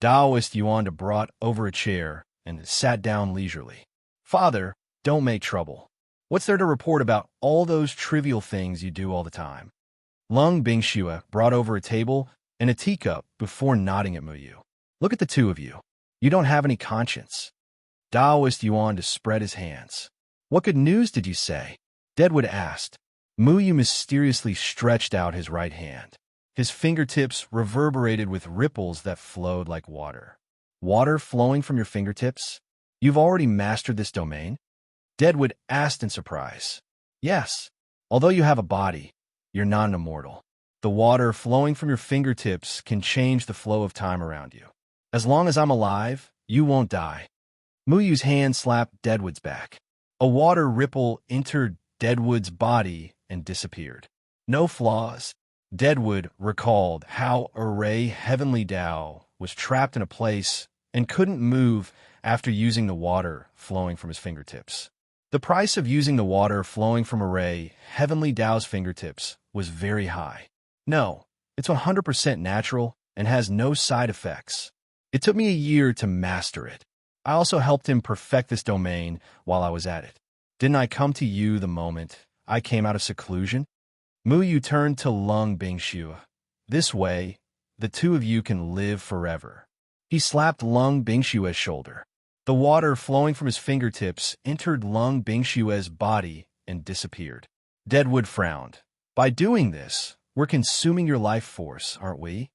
Taoist Yuan brought over a chair and sat down leisurely. Father, don't make trouble. What's there to report about all those trivial things you do all the time? Lung Bingxue brought over a table and a teacup before nodding at Mu Yu. Look at the two of you. You don't have any conscience. Taoist Yuan spread his hands. What good news did you say? Deadwood asked. Mu Yu mysteriously stretched out his right hand. His fingertips reverberated with ripples that flowed like water. Water flowing from your fingertips? You've already mastered this domain? Deadwood asked in surprise. Yes. Although you have a body, you're not an immortal. The water flowing from your fingertips can change the flow of time around you. As long as I'm alive, you won't die. Mu Yu's hand slapped Deadwood's back. A water ripple entered Deadwood's body and disappeared. No flaws. Deadwood recalled how Array Heavenly Tao was trapped in a place and couldn't move after using the water flowing from his fingertips. The price of using the water flowing from Array Heavenly Tao's fingertips was very high. No, it's 100% natural and has no side effects. It took me a year to master it. I also helped him perfect this domain while I was at it. Didn't I come to you the moment I came out of seclusion? Mu Yu turned to Lung Bingxue. This way, the two of you can live forever. He slapped Lung Bingxue's shoulder. The water flowing from his fingertips entered Lung Bingxue's body and disappeared. Deadwood frowned. By doing this, we're consuming your life force, aren't we?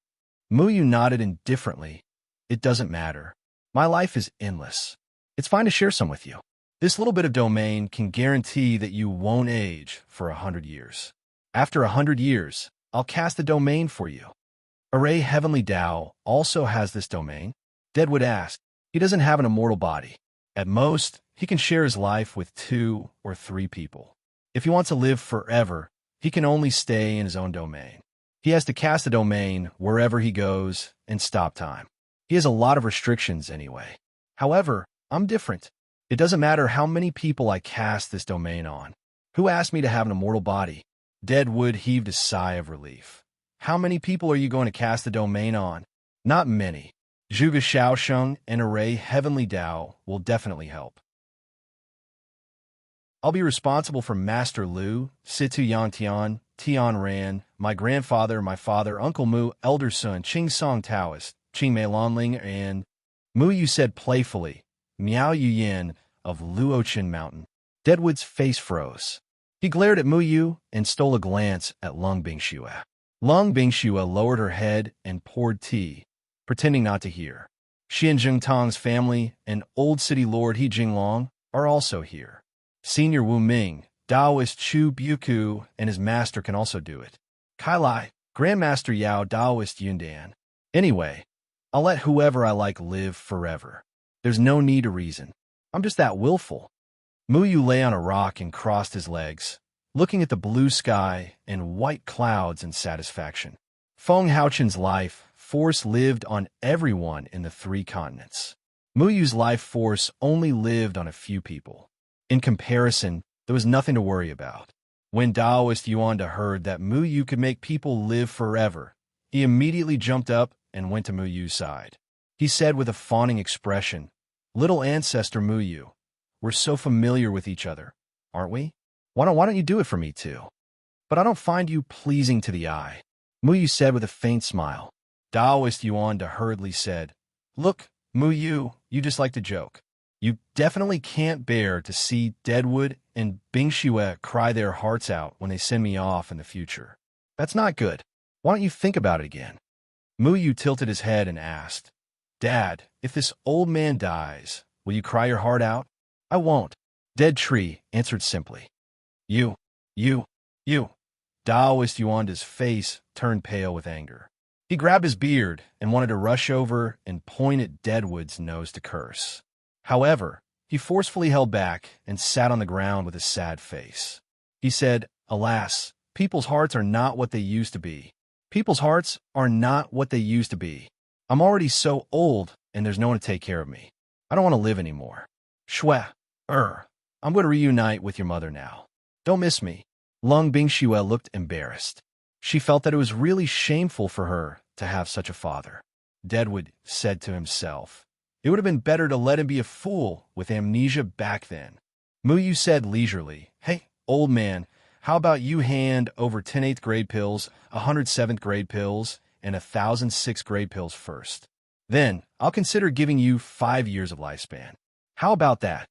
Mu Yu nodded indifferently. It doesn't matter. My life is endless. It's fine to share some with you. This little bit of domain can guarantee that you won't age for 100 years. After 100 years, I'll cast the domain for you. Array Heavenly Tao also has this domain. Deadwood asked. He doesn't have an immortal body. At most, he can share his life with 2 or 3 people. If he wants to live forever, he can only stay in his own domain. He has to cast the domain wherever he goes and stop time. He has a lot of restrictions anyway. However, I'm different. It doesn't matter how many people I cast this domain on. Who asked me to have an immortal body? Deadwood heaved a sigh of relief. How many people are you going to cast the domain on? Not many. Zhuge Shaosheng and Array Heavenly Tao will definitely help. I'll be responsible for Master Lu, Situ Yangtian, Tian Ran, my grandfather, my father, Uncle Mu, Elder Sun, Qing Song Taoist, Qing Mei Lonling, and Mu Yu said playfully, Miao Yuyin of Luochen Mountain. Deadwood's face froze. He glared at Mu Yu and stole a glance at Lung Bingxue. Lung Bingxue lowered her head and poured tea, pretending not to hear. Xian Zhengtang's family and Old City Lord He Jinglong are also here. Senior Wu Ming, Taoist Chu Buku, and his master can also do it. Kai Lai, Grandmaster Yao, Taoist Yundan. Anyway, I'll let whoever I like live forever. There's no need to reason. I'm just that willful. Mu Yu lay on a rock and crossed his legs, looking at the blue sky and white clouds in satisfaction. Feng Haochen's life force lived on everyone in the 3 continents. Mu Yu's life force only lived on a few people. In comparison, there was nothing to worry about. When Taoist Yuan heard that Mu Yu could make people live forever, he immediately jumped up and went to Mu Yu's side. He said with a fawning expression, Little ancestor Mu Yu, we're so familiar with each other, aren't we? Why don't you do it for me too? But I don't find you pleasing to the eye. Mu Yu said with a faint smile. Taoist Yuan hurriedly said, Look, Mu Yu, you just like to joke. You definitely can't bear to see Deadwood and Bingxue cry their hearts out when they send me off in the future. That's not good. Why don't you think about it again? Mu Yu tilted his head and asked, Dad, if this old man dies, will you cry your heart out? I won't. Dead Tree answered simply. You, you, you. Taoist Yuanda's face turned pale with anger. He grabbed his beard and wanted to rush over and point at Deadwood's nose to curse. However, he forcefully held back and sat on the ground with a sad face. He said, Alas, people's hearts are not what they used to be. People's hearts are not what they used to be. I'm already so old, and there's no one to take care of me. I don't want to live anymore. Shue, I'm going to reunite with your mother now. Don't miss me. Lung Bingxue looked embarrassed. She felt that it was really shameful for her to have such a father. Deadwood said to himself, it would have been better to let him be a fool with amnesia back then. Muyu said leisurely, Hey, old man, how about you hand over 10 8th grade pills, 100 7th grade pills, and 1,000 6th grade pills first. Then I'll consider giving you 5 years of lifespan. How about that?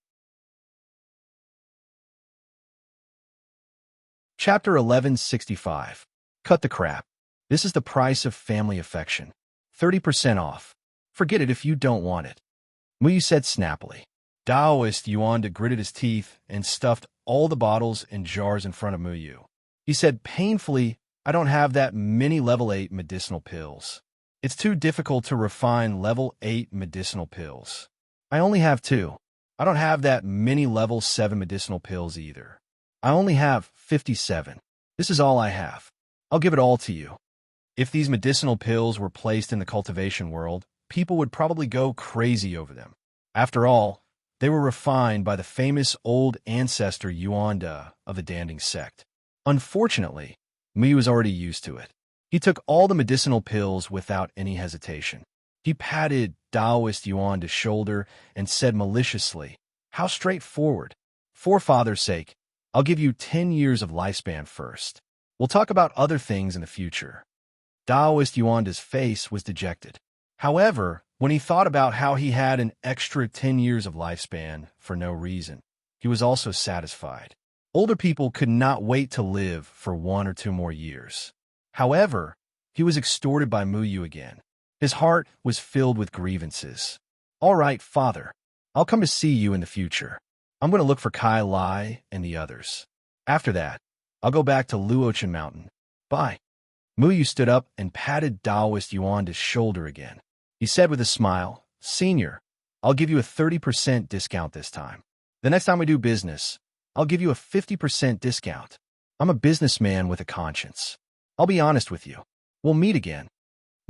Chapter 1165. Cut the crap. This is the price of family affection. 30% off. Forget it if you don't want it. Muyu said snappily. Taoist Yuanda gritted his teeth and stuffed all the bottles and jars in front of Muyu. He said painfully, I don't have that many level 8 medicinal pills. It's too difficult to refine level 8 medicinal pills. I only have 2. I don't have that many level 7 medicinal pills either. I only have 57. This is all I have. I'll give it all to you. If these medicinal pills were placed in the cultivation world, people would probably go crazy over them. After all, they were refined by the famous old ancestor Yuanda of the Danding sect. Unfortunately, Muyu was already used to it. He took all the medicinal pills without any hesitation. He patted Taoist Yuanda's shoulder and said maliciously, How straightforward. For father's sake, I'll give you 10 years of lifespan first. We'll talk about other things in the future. Taoist Yuanda's face was dejected. However, when he thought about how he had an extra 10 years of lifespan for no reason, he was also satisfied. Older people could not wait to live for 1 or 2 more years. However, he was extorted by Muyu again. His heart was filled with grievances. All right, father. I'll come to see you in the future. I'm going to look for Kai Lai and the others. After that, I'll go back to Luochen Mountain. Bye. Muyu stood up and patted Taoist Yuanda's shoulder again. He said with a smile, Senior, I'll give you a 30% discount this time. The next time we do business, I'll give you a 50% discount. I'm a businessman with a conscience. I'll be honest with you. We'll meet again.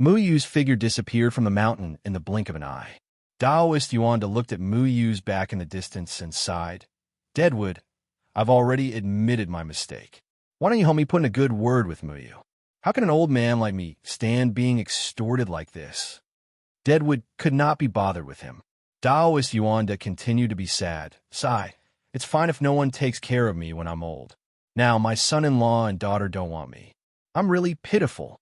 Muyu's figure disappeared from the mountain in the blink of an eye. Taoist Yuanda looked at Muyu's back in the distance and sighed. Deadwood, I've already admitted my mistake. Why don't you help me put in a good word with Muyu? How can an old man like me stand being extorted like this? Deadwood could not be bothered with him. Taoist Yuanda continued to be sad. Sigh, it's fine if no one takes care of me when I'm old. Now, my son-in-law and daughter don't want me. I'm really pitiful.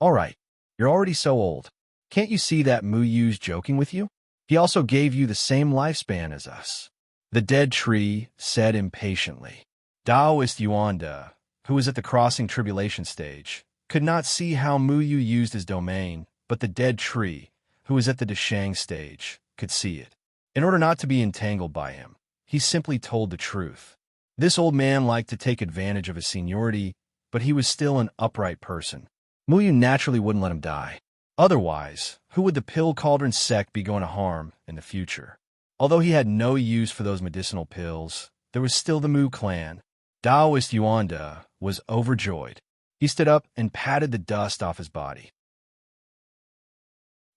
All right, you're already so old. Can't you see that Muyu's joking with you? He also gave you the same lifespan as us. The Dead Tree said impatiently. Taoist Yuanda, who was at the crossing tribulation stage, could not see how Muyu used his domain, but the Dead Tree, who was at the Deshang stage, could see it. In order not to be entangled by him, he simply told the truth. This old man liked to take advantage of his seniority, but he was still an upright person. Muyu naturally wouldn't let him die. Otherwise, who would the Pill Cauldron sect be going to harm in the future? Although he had no use for those medicinal pills, there was still the Mu clan. Taoist Yuanda was overjoyed. He stood up and patted the dust off his body.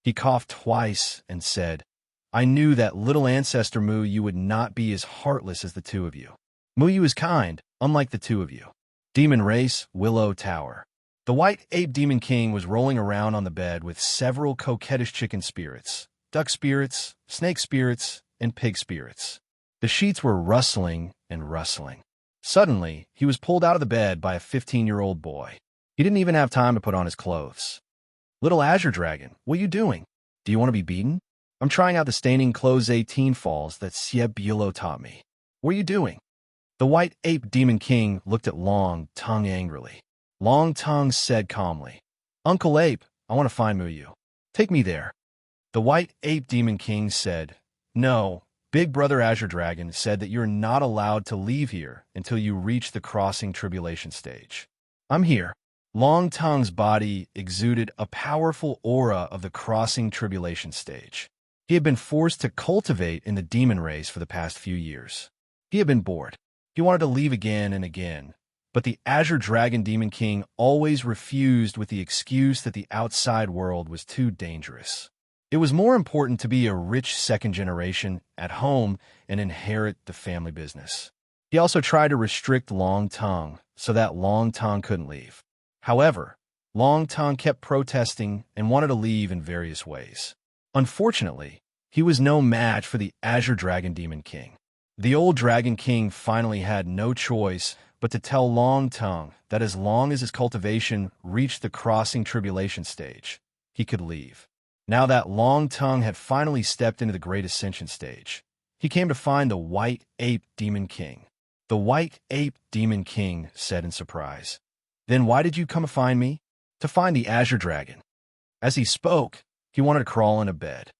He coughed twice and said, I knew that little ancestor Muyu would not be as heartless as the two of you. Muyu is kind, unlike the two of you. Demon Race, Willow Tower. The White Ape Demon King was rolling around on the bed with several coquettish chicken spirits, duck spirits, snake spirits, and pig spirits. The sheets were rustling and rustling. Suddenly, he was pulled out of the bed by a 15-year-old boy. He didn't even have time to put on his clothes. Little Azure Dragon, what are you doing? Do you want to be beaten? I'm trying out the staining clothes 18 falls that Xie Bulo taught me. What are you doing? The White Ape Demon King looked at Long Tongue angrily. Long Tongue said calmly, Uncle Ape, I want to find Muyu. Take me there. The White Ape Demon King said, "No, Big Brother Azure Dragon said that you're not allowed to leave here until you reach the crossing tribulation stage. I'm here." Long Tongue's body exuded a powerful aura of the crossing tribulation stage. He had been forced to cultivate in the demon race for the past few years. He had been bored. He wanted to leave again and again, but the Azure Dragon Demon King always refused with the excuse that the outside world was too dangerous. It was more important to be a rich second generation at home and inherit the family business. He also tried to restrict Long Tongue so that Long Tongue couldn't leave. However, Long Tongue kept protesting and wanted to leave in various ways. Unfortunately, he was no match for the Azure Dragon Demon King. The old Dragon King finally had no choice but to tell Long Tongue that as long as his cultivation reached the crossing tribulation stage, he could leave. Now that Long Tongue had finally stepped into the Great Ascension stage, he came to find the White Ape Demon King. The White Ape Demon King said in surprise, "Then why did you come to find me?" "To find the Azure Dragon." As he spoke, he wanted to crawl into bed.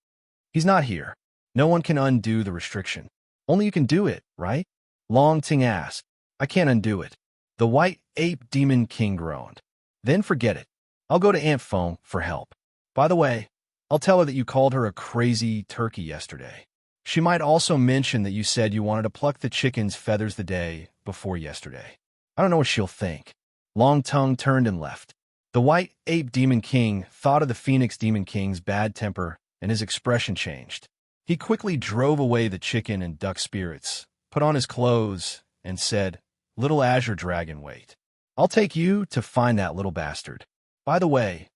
"He's not here. No one can undo the restriction. Only you can do it, right?" Long Tongue asked. "I can't undo it." The White Ape Demon King groaned. "Then forget it. I'll go to Aunt Fong for help. By the way, I'll tell her that you called her a crazy turkey yesterday. She might also mention that you said you wanted to pluck the chicken's feathers the day before yesterday. I don't know what she'll think." Long Tongue turned and left. The White Ape Demon King thought of the Phoenix Demon King's bad temper, and his expression changed. He quickly drove away the chicken and duck spirits, put on his clothes, and said, "Little Azure Dragon, wait. I'll take you to find that little bastard. By the way,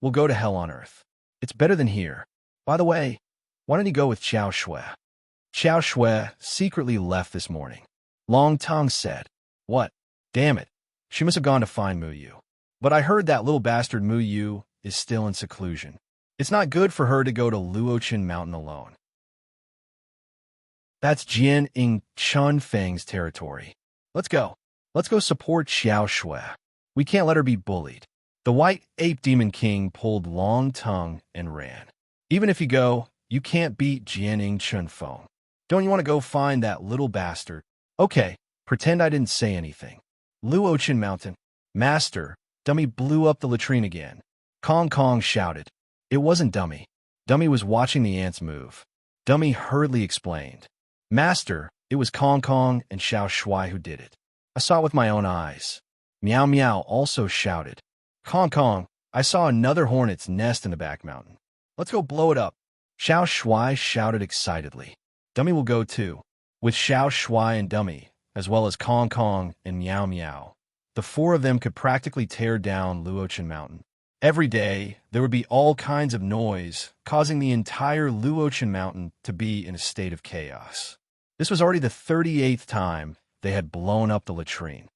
we'll go to hell on earth. It's better than here. By the way, why don't you go with Xiao Shui?" "Xiao Shui secretly left this morning," Long Tongue said. "What? Damn it. She must have gone to find Mu Yu. But I heard that little bastard Mu Yu is still in seclusion. It's not good for her to go to Luochen Mountain alone." That's Jian Ing Chun Feng's territory. Let's go. Let's go support Xiao Shui. We can't let her be bullied." The White Ape Demon King pulled Long Tongue and ran. "Even if you go, you can't beat Jian Ing Chun Feng. Don't you want to go find that little bastard?" "Okay, pretend I didn't say anything." Luochen Mountain. "Master, Dummy blew up the latrine again." Kong Kong shouted. "It wasn't Dummy. Dummy was watching the ants move." Dummy hurriedly explained. "Master, it was Kong Kong and Xiao Shui who did it. I saw it with my own eyes." Meow Meow also shouted. "Kong Kong, I saw another hornet's nest in the back mountain. Let's go blow it up." Xiao Shui shouted excitedly. "Dummy will go too." With Xiao Shui and Dummy, as well as Kong Kong and Meow Meow, the four of them could practically tear down Luochen Mountain. Every day, there would be all kinds of noise, causing the entire Luochen Mountain to be in a state of chaos. This was already the 38th time they had blown up the latrine.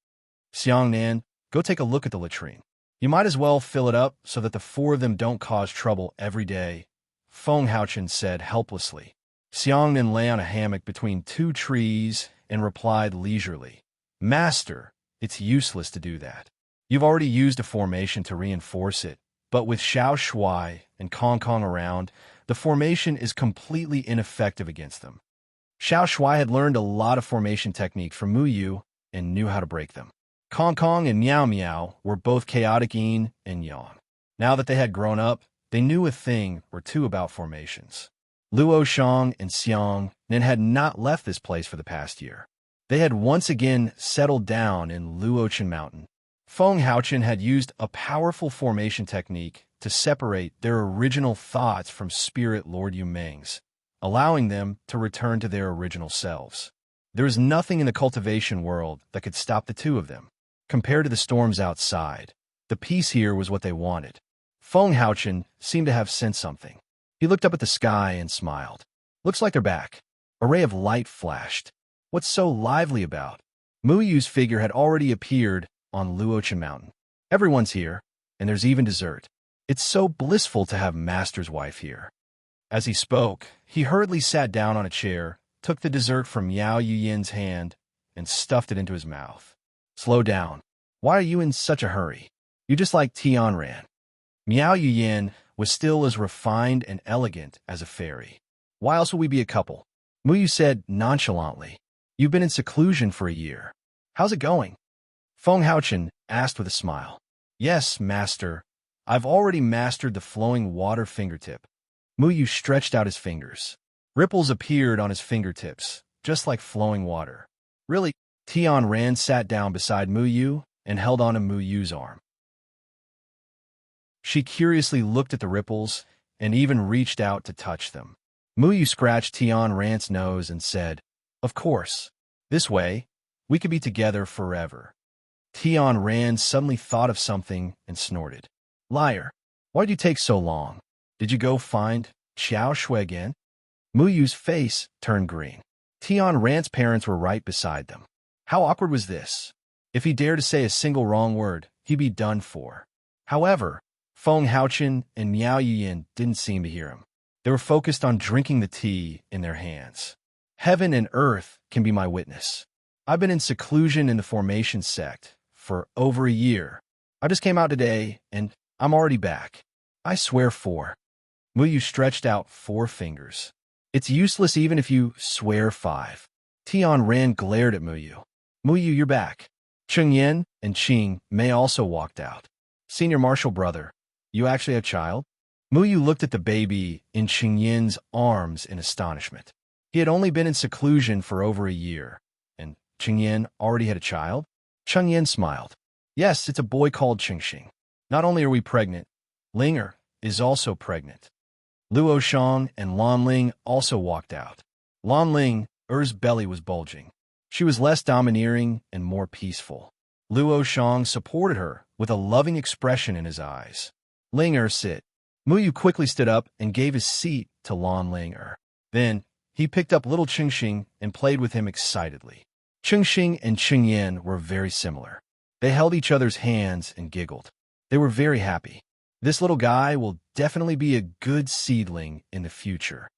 "Xiangnan, go take a look at the latrine. You might as well fill it up so that the four of them don't cause trouble every day," Feng Haochen said helplessly. Xiangnan lay on a hammock between two trees and replied leisurely, "Master, it's useless to do that. You've already used a formation to reinforce it, but with Xiao Shui and Kong Kong around, the formation is completely ineffective against them." Xiao Shui had learned a lot of formation techniques from Mu Yu and knew how to break them. Kong Kong and Meow Meow were both chaotic yin and yang. Now that they had grown up, they knew a thing or two about formations. Luo Shang and Xiang Nen had not left this place for the past year. They had once again settled down in Luochen Mountain. Feng Haochen had used a powerful formation technique to separate their original thoughts from Spirit Lord Yu Meng's, allowing them to return to their original selves. There was nothing in the cultivation world that could stop the two of them. Compared to the storms outside, the peace here was what they wanted. Feng Haochen seemed to have sensed something. He looked up at the sky and smiled. "Looks like they're back." A ray of light flashed. "What's so lively about?" Mu Yu's figure had already appeared on Luochen Mountain. "Everyone's here, and there's even dessert. It's so blissful to have Master's wife here." As he spoke, he hurriedly sat down on a chair, took the dessert from Yao Yuyin's hand, and stuffed it into his mouth. "Slow down. Why are you in such a hurry? You just like Tianran." Miao Yuyin was still as refined and elegant as a fairy. Why else would we be a couple? Mu Yu said nonchalantly. You've been in seclusion for a year. How's it going? Feng Haochen asked with a smile. Yes, master. I've already mastered the flowing water fingertip. Mu Yu stretched out his fingers. Ripples appeared on his fingertips, just like flowing water. Really? Tian Ran sat down beside Mu Yu and held onto Mu Yu's arm. She curiously looked at the ripples and even reached out to touch them. Mu Yu scratched Tian Ran's nose and said, Of course. This way, we could be together forever. Tian Ran suddenly thought of something and snorted. Liar. Why'd you take so long? Did you go find Xiao Shui again? Mu Yu's face turned green. Tian Ran's parents were right beside them. How awkward was this? If he dared to say a single wrong word, he'd be done for. However, Feng Haochen and Miao Yiyin didn't seem to hear him. They were focused on drinking the tea in their hands. Heaven and earth can be my witness. I've been in seclusion in the formation sect for over a year. I just came out today, and I'm already back. I swear 4. Mu Yu stretched out 4 fingers. It's useless even if you swear 5. Tian Ran glared at Mu Yu. Mu Yu, you're back. Cheng Yin and Qing Mei also walked out. Senior Marshal brother, you actually have a child? Mu Yu looked at the baby in Cheng Yin's arms in astonishment. He had only been in seclusion for over a year, and Cheng Yin already had a child? Cheng Yin smiled. Yes, it's a boy called Qingxing. Not only are we pregnant, Linger is also pregnant. Luo Shang and Lan Ling also walked out. Lan Ling's belly was bulging. She was less domineering and more peaceful. Luo Shang supported her with a loving expression in his eyes. Linger, sit. Mu Yu quickly stood up and gave his seat to Lan Linger. Then, he picked up little Qingxing and played with him excitedly. Qingxing and Cheng Yin were very similar. They held each other's hands and giggled. They were very happy. This little guy will definitely be a good seedling in the future.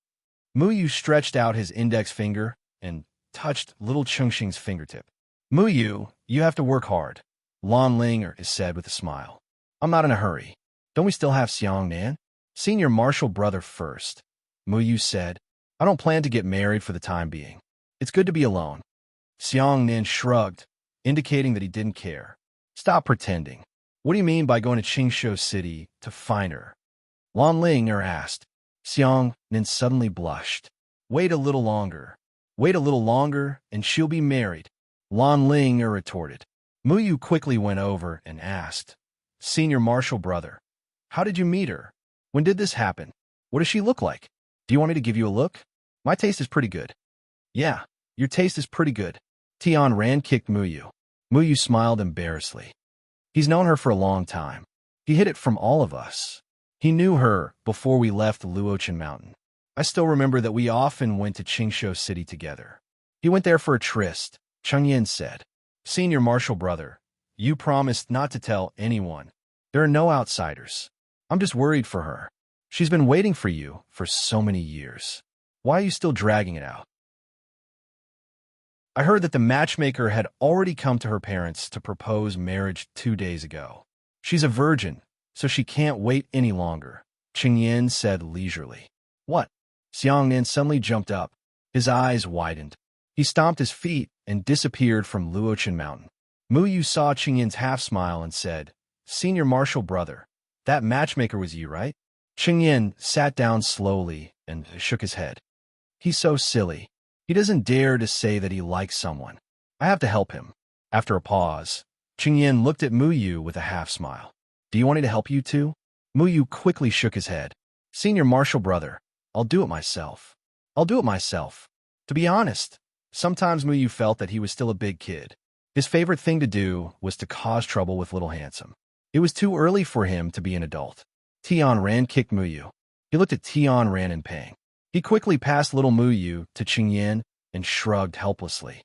Mu Yu stretched out his index finger and touched little Qingxing's fingertip. Mu Yu, you have to work hard, Lan Linger said with a smile. I'm not in a hurry. Don't we still have Xiang Nan? Senior Marshal brother first, Mu Yu said. I don't plan to get married for the time being. It's good to be alone. Xiang Nan shrugged, indicating that he didn't care. Stop pretending. What do you mean by going to Qingshou City to find her? Lan Linger asked. Xiang Nan suddenly blushed. Wait a little longer. Wait a little longer, and she'll be married, Lan Linger retorted. Mu Yu quickly went over and asked, Senior Marshal brother, how did you meet her? When did this happen? What does she look like? Do you want me to give you a look? My taste is pretty good. Yeah, your taste is pretty good. Tian Ran kicked Mu Yu. Mu Yu smiled embarrassedly. He's known her for a long time. He hid it from all of us. He knew her before we left the Luochen Mountain. I still remember that we often went to Qingshou City together. He went there for a tryst, Cheng Yin said. Senior Marshal brother, you promised not to tell anyone. There are no outsiders. I'm just worried for her. She's been waiting for you for so many years. Why are you still dragging it out? I heard that the matchmaker had already come to her parents to propose marriage 2 days ago. She's a virgin, so she can't wait any longer, Cheng Yin said leisurely. What? Xiang Nan suddenly jumped up. His eyes widened. He stomped his feet and disappeared from Luochen Mountain. Mu Yu saw Cheng Yin's half-smile and said, Senior Marshal brother, that matchmaker was you, right? Cheng Yin sat down slowly and shook his head. He's so silly. He doesn't dare to say that he likes someone. I have to help him. After a pause, Cheng Yin looked at Mu Yu with a half-smile. Do you want me to help you too? Mu Yu quickly shook his head. Senior Marshal brother, I'll do it myself. I'll do it myself. To be honest, sometimes Mu Yu felt that he was still a big kid. His favorite thing to do was to cause trouble with Little Handsome. It was too early for him to be an adult. Tian Ran kicked Mu Yu. He looked at Tian Ran in pain. He quickly passed little Mu Yu to Cheng Yin and shrugged helplessly.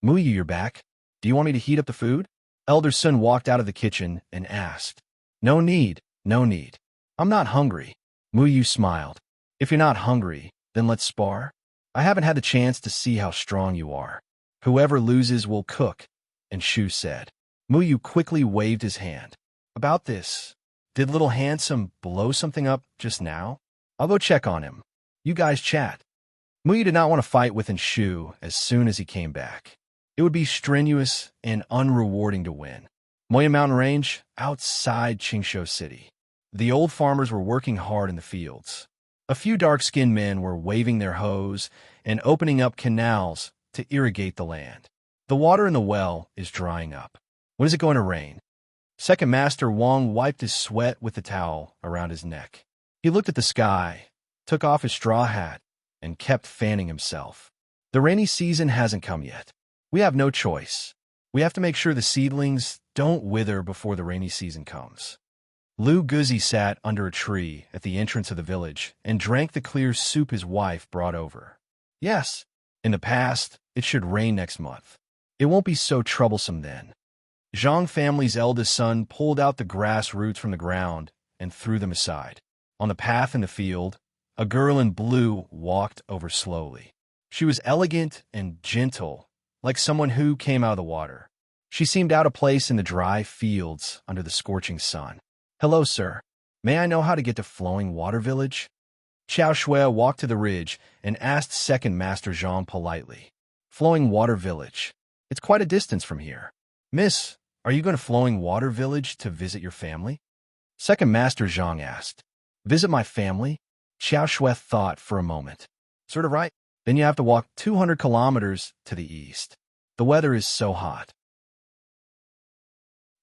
Mu Yu, you're back. Do you want me to heat up the food? Elder Sun walked out of the kitchen and asked. No need, no need. I'm not hungry. Mu Yu smiled. If you're not hungry, then let's spar. I haven't had the chance to see how strong you are. Whoever loses will cook, and Shu said. Mu Yu quickly waved his hand. About this, Did little handsome blow something up just now? I'll go check on him. You guys chat. Muyu did not want to fight with Enshu as soon as he came back. It would be strenuous and unrewarding to win. Moya Mountain Range, outside Qingshou City. The old farmers were working hard in the fields. A few dark-skinned men were waving their hoes and opening up canals to irrigate the land. The water in the well is drying up. When is it going to rain? Second Master Wang wiped his sweat with the towel around his neck. He looked at the sky, took off his straw hat, and kept fanning himself. The rainy season hasn't come yet. We have no choice. We have to make sure the seedlings don't wither before the rainy season comes. Lu Guzi sat under a tree at the entrance of the village and drank the clear soup his wife brought over. Yes, in the past, it should rain next month. It won't be so troublesome then. Zhang family's eldest son pulled out the grass roots from the ground and threw them aside. On the path in the field, a girl in blue walked over slowly. She was elegant and gentle, like someone who came out of the water. She seemed out of place in the dry fields under the scorching sun. "Hello, sir. May I know how to get to Flowing Water Village?" Xiao Shui walked to the ridge and asked Second Master Zhang politely. "Flowing Water Village. It's quite a distance from here. Miss, are you going to Flowing Water Village to visit your family?" Second Master Zhang asked. "Visit my family?" Xiao Shui thought for a moment. "Sort of right. Then you have to walk 200 kilometers to the east. The weather is so hot."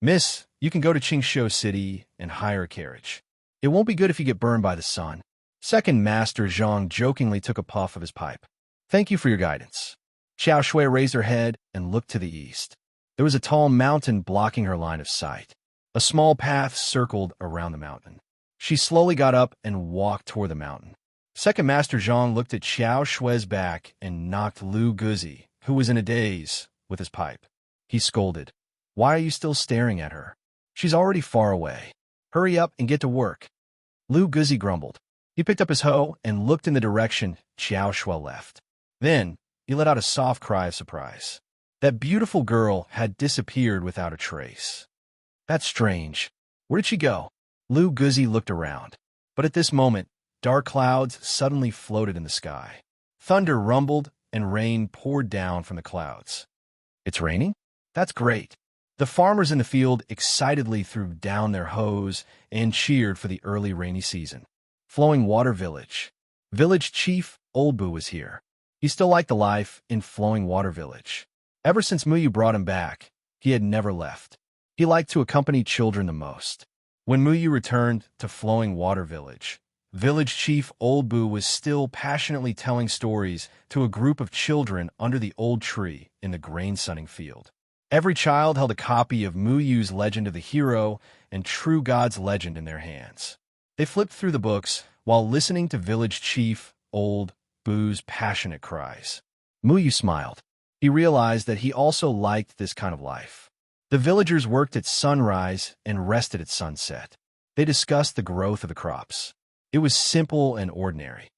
"Miss, you can go to Qingshou City and hire a carriage. It won't be good if you get burned by the sun." Second Master Zhang jokingly took a puff of his pipe. "Thank you for your guidance." Xiao Shui raised her head and looked to the east. There was a tall mountain blocking her line of sight. A small path circled around the mountain. She slowly got up and walked toward the mountain. Second Master Zhang looked at Xiao Shui's back and knocked Lu Guzi, who was in a daze, with his pipe. He scolded. "Why are you still staring at her? She's already far away. Hurry up and get to work." Lu Guzi grumbled. He picked up his hoe and looked in the direction Xiao Shui left. Then, he let out a soft cry of surprise. That beautiful girl had disappeared without a trace. "That's strange. Where did she go?" Lu Guzi looked around. But at this moment, dark clouds suddenly floated in the sky. Thunder rumbled and rain poured down from the clouds. "It's raining? That's great." The farmers in the field excitedly threw down their hoes and cheered for the early rainy season. Flowing Water Village. Village Chief Oldbu was here. He still liked the life in Flowing Water Village. Ever since Muyu brought him back, he had never left. He liked to accompany children the most. When Muyu returned to Flowing Water Village, Village Chief Oldbu was still passionately telling stories to a group of children under the old tree in the grain-sunning field. Every child held a copy of Muyu's Legend of the Hero and True God's Legend in their hands. They flipped through the books while listening to Village Chief Oldbu's passionate cries. Muyu smiled. He realized that he also liked this kind of life. The villagers worked at sunrise and rested at sunset. They discussed the growth of the crops. It was simple and ordinary.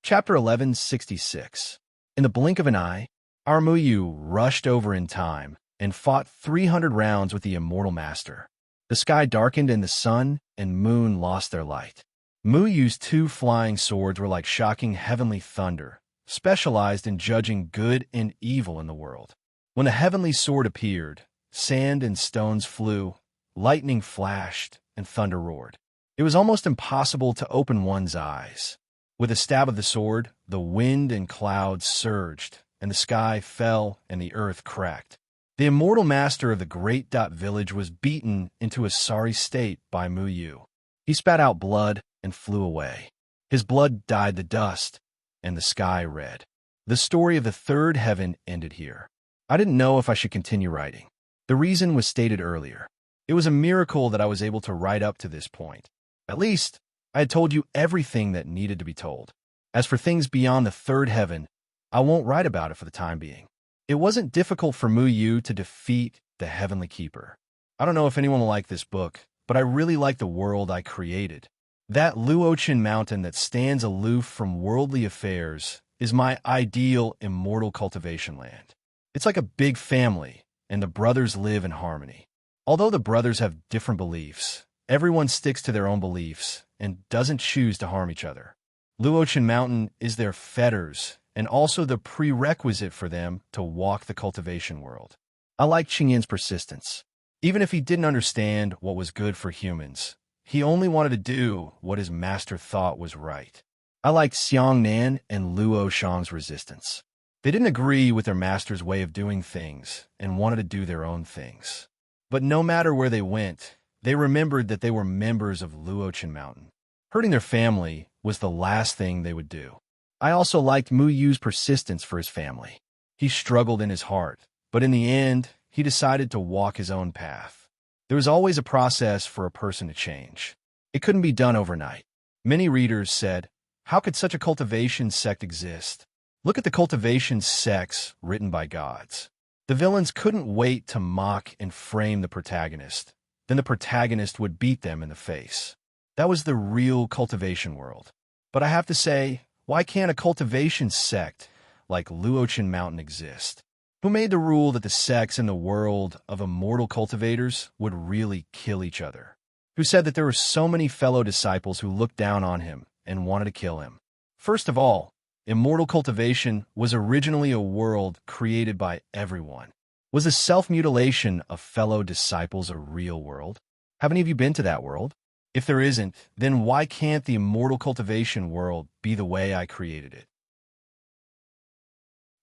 Chapter 1166. In the blink of an eye, our Muyu rushed over in time and fought 300 rounds with the immortal master. The sky darkened and the sun and moon lost their light. Muyu's 2 flying swords were like shocking heavenly thunder, specialized in judging good and evil in the world. When the heavenly sword appeared, sand and stones flew, lightning flashed, and thunder roared. It was almost impossible to open one's eyes. With a stab of the sword, the wind and clouds surged, and the sky fell and the earth cracked. The immortal master of the great village was beaten into a sorry state by Muyu. He spat out blood and flew away. His blood dyed the dust, and the sky red. The story of the third heaven ended here. I didn't know if I should continue writing. The reason was stated earlier. It was a miracle that I was able to write up to this point. At least, I had told you everything that needed to be told. As for things beyond the third heaven, I won't write about it for the time being. It wasn't difficult for Muyu to defeat the Heavenly Keeper. I don't know if anyone will like this book, but I really like the world I created. That Luochen mountain that stands aloof from worldly affairs is my ideal immortal cultivation land. It's like a big family, and the brothers live in harmony. Although the brothers have different beliefs, everyone sticks to their own beliefs and doesn't choose to harm each other. Luochen Mountain is their fetters and also the prerequisite for them to walk the cultivation world. I like Qingyin's persistence. Even if he didn't understand what was good for humans, he only wanted to do what his master thought was right. I liked Xiang Nan and Luo Shang's resistance. They didn't agree with their master's way of doing things and wanted to do their own things. But no matter where they went, they remembered that they were members of Luochen Mountain. Hurting their family was the last thing they would do. I also liked Mu Yu's persistence for his family. He struggled in his heart, but in the end, he decided to walk his own path. There was always a process for a person to change. It couldn't be done overnight. Many readers said, "How could such a cultivation sect exist? Look at the cultivation sects written by gods." The villains couldn't wait to mock and frame the protagonist. Then the protagonist would beat them in the face. That was the real cultivation world. But I have to say, why can't a cultivation sect like Luochen Mountain exist? Who made the rule that the sects in the world of immortal cultivators would really kill each other? Who said that there were so many fellow disciples who looked down on him and wanted to kill him? First of all, immortal cultivation was originally a world created by everyone. Was the self-mutilation of fellow disciples a real world? Have any of you been to that world? If there isn't, then why can't the immortal cultivation world be the way I created it?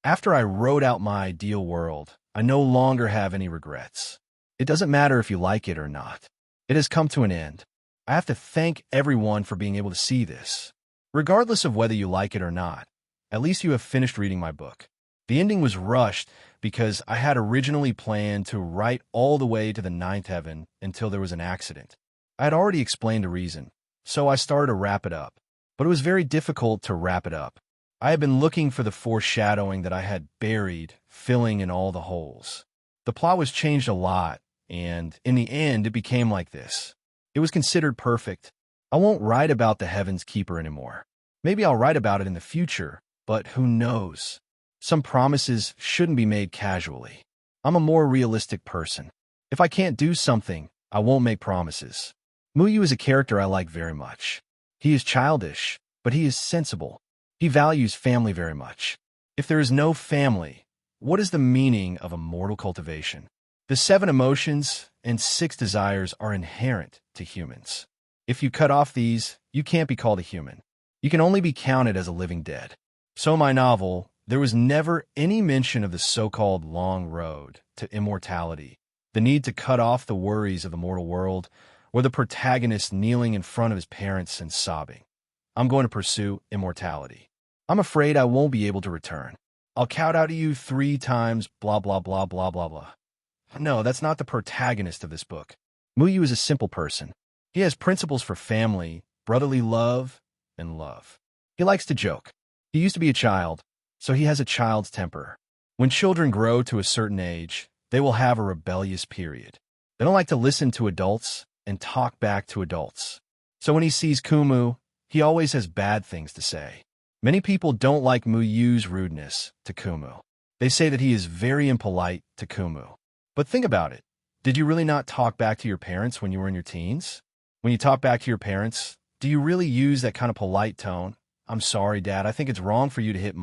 After I wrote out my ideal world, I no longer have any regrets. It doesn't matter if you like it or not. It has come to an end. I have to thank everyone for being able to see this. Regardless of whether you like it or not, at least you have finished reading my book. The ending was rushed because I had originally planned to write all the way to the 9th heaven until there was an accident. I had already explained the reason, so I started to wrap it up. But it was very difficult to wrap it up. I had been looking for the foreshadowing that I had buried, filling in all the holes. The plot was changed a lot, and in the end, it became like this. It was considered perfect. I won't write about the Heaven's Keeper anymore. Maybe I'll write about it in the future, but who knows? Some promises shouldn't be made casually. I'm a more realistic person. If I can't do something, I won't make promises. Mu Yu is a character I like very much. He is childish, but he is sensible. He values family very much. If there is no family, what is the meaning of immortal cultivation? The 7 emotions and 6 desires are inherent to humans. If you cut off these, you can't be called a human. You can only be counted as a living dead. So in my novel, there was never any mention of the so-called long road to immortality, the need to cut off the worries of the mortal world, or the protagonist kneeling in front of his parents and sobbing. I'm going to pursue immortality. I'm afraid I won't be able to return. I'll count out to you 3 times, blah, blah, blah, blah, blah, blah. No, that's not the protagonist of this book. Mu Yu is a simple person. He has principles for family, brotherly love, and love. He likes to joke. He used to be a child, so he has a child's temper. When children grow to a certain age, they will have a rebellious period. They don't like to listen to adults and talk back to adults. So when he sees Kumu, he always has bad things to say. Many people don't like Mu Yu's rudeness to Kumu. They say that he is very impolite to Kumu. But think about it. Did you really not talk back to your parents when you were in your teens? When you talk back to your parents, do you really use that kind of polite tone? I'm sorry, Dad, I think it's wrong for you to hit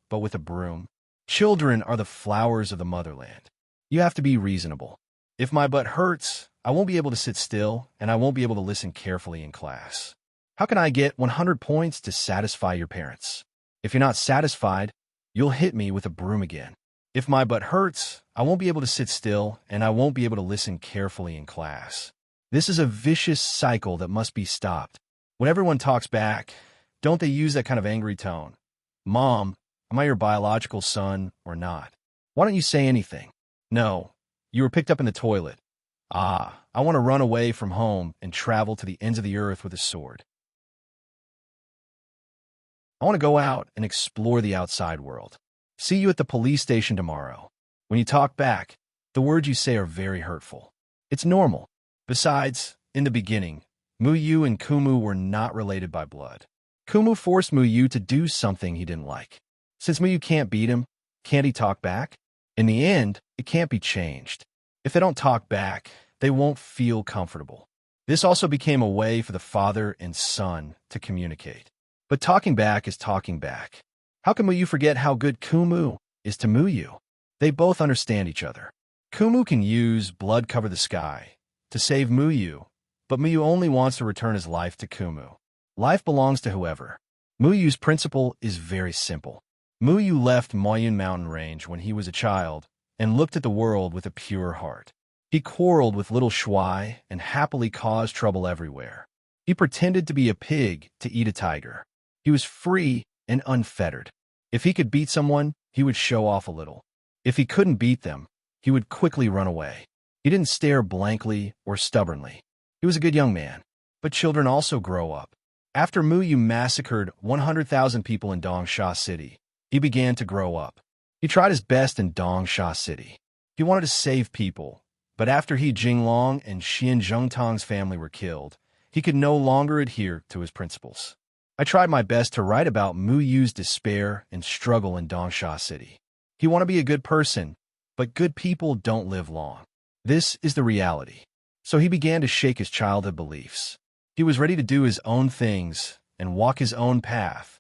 but with a broom. Children are the flowers of the motherland. You have to be reasonable. If my butt hurts, I won't be able to sit still, and I won't be able to listen carefully in class. How can I get 100 points to satisfy your parents? If you're not satisfied, you'll hit me with a broom again. If my butt hurts, I won't be able to sit still, and I won't be able to listen carefully in class. This is a vicious cycle that must be stopped. When everyone talks back, don't they use that kind of angry tone? Mom, am I your biological son or not? Why don't you say anything? No, you were picked up in the toilet. I want to run away from home and travel to the ends of the earth with a sword. I want to go out and explore the outside world. See you at the police station tomorrow. When you talk back, the words you say are very hurtful. It's normal. Besides, in the beginning, Mu Yu and Kumu were not related by blood. Kumu forced Mu Yu to do something he didn't like. Since Mu Yu can't beat him, can't he talk back? In the end, it can't be changed. If they don't talk back, they won't feel comfortable. This also became a way for the father and son to communicate. But talking back is talking back. How can Muyu forget how good Kumu is to Muyu? They both understand each other. Kumu can use blood cover the sky to save Muyu, but Muyu only wants to return his life to Kumu. Life belongs to whoever. Muyu's principle is very simple. Muyu left Moyun mountain range when he was a child and looked at the world with a pure heart. He quarreled with little Shuai and happily caused trouble everywhere. He pretended to be a pig to eat a tiger. He was free and unfettered. If he could beat someone, he would show off a little. If he couldn't beat them, he would quickly run away. He didn't stare blankly or stubbornly. He was a good young man. But children also grow up. After Muyu massacred 100,000 people in Dongsha City, he began to grow up. He tried his best in Dongsha City. He wanted to save people, but after he Jinglong and Xian Zhengtang's family were killed, he could no longer adhere to his principles. I tried my best to write about Muyu's despair and struggle in Dongsha City. He wanted to be a good person, but good people don't live long. This is the reality. So he began to shake his childhood beliefs. He was ready to do his own things and walk his own path,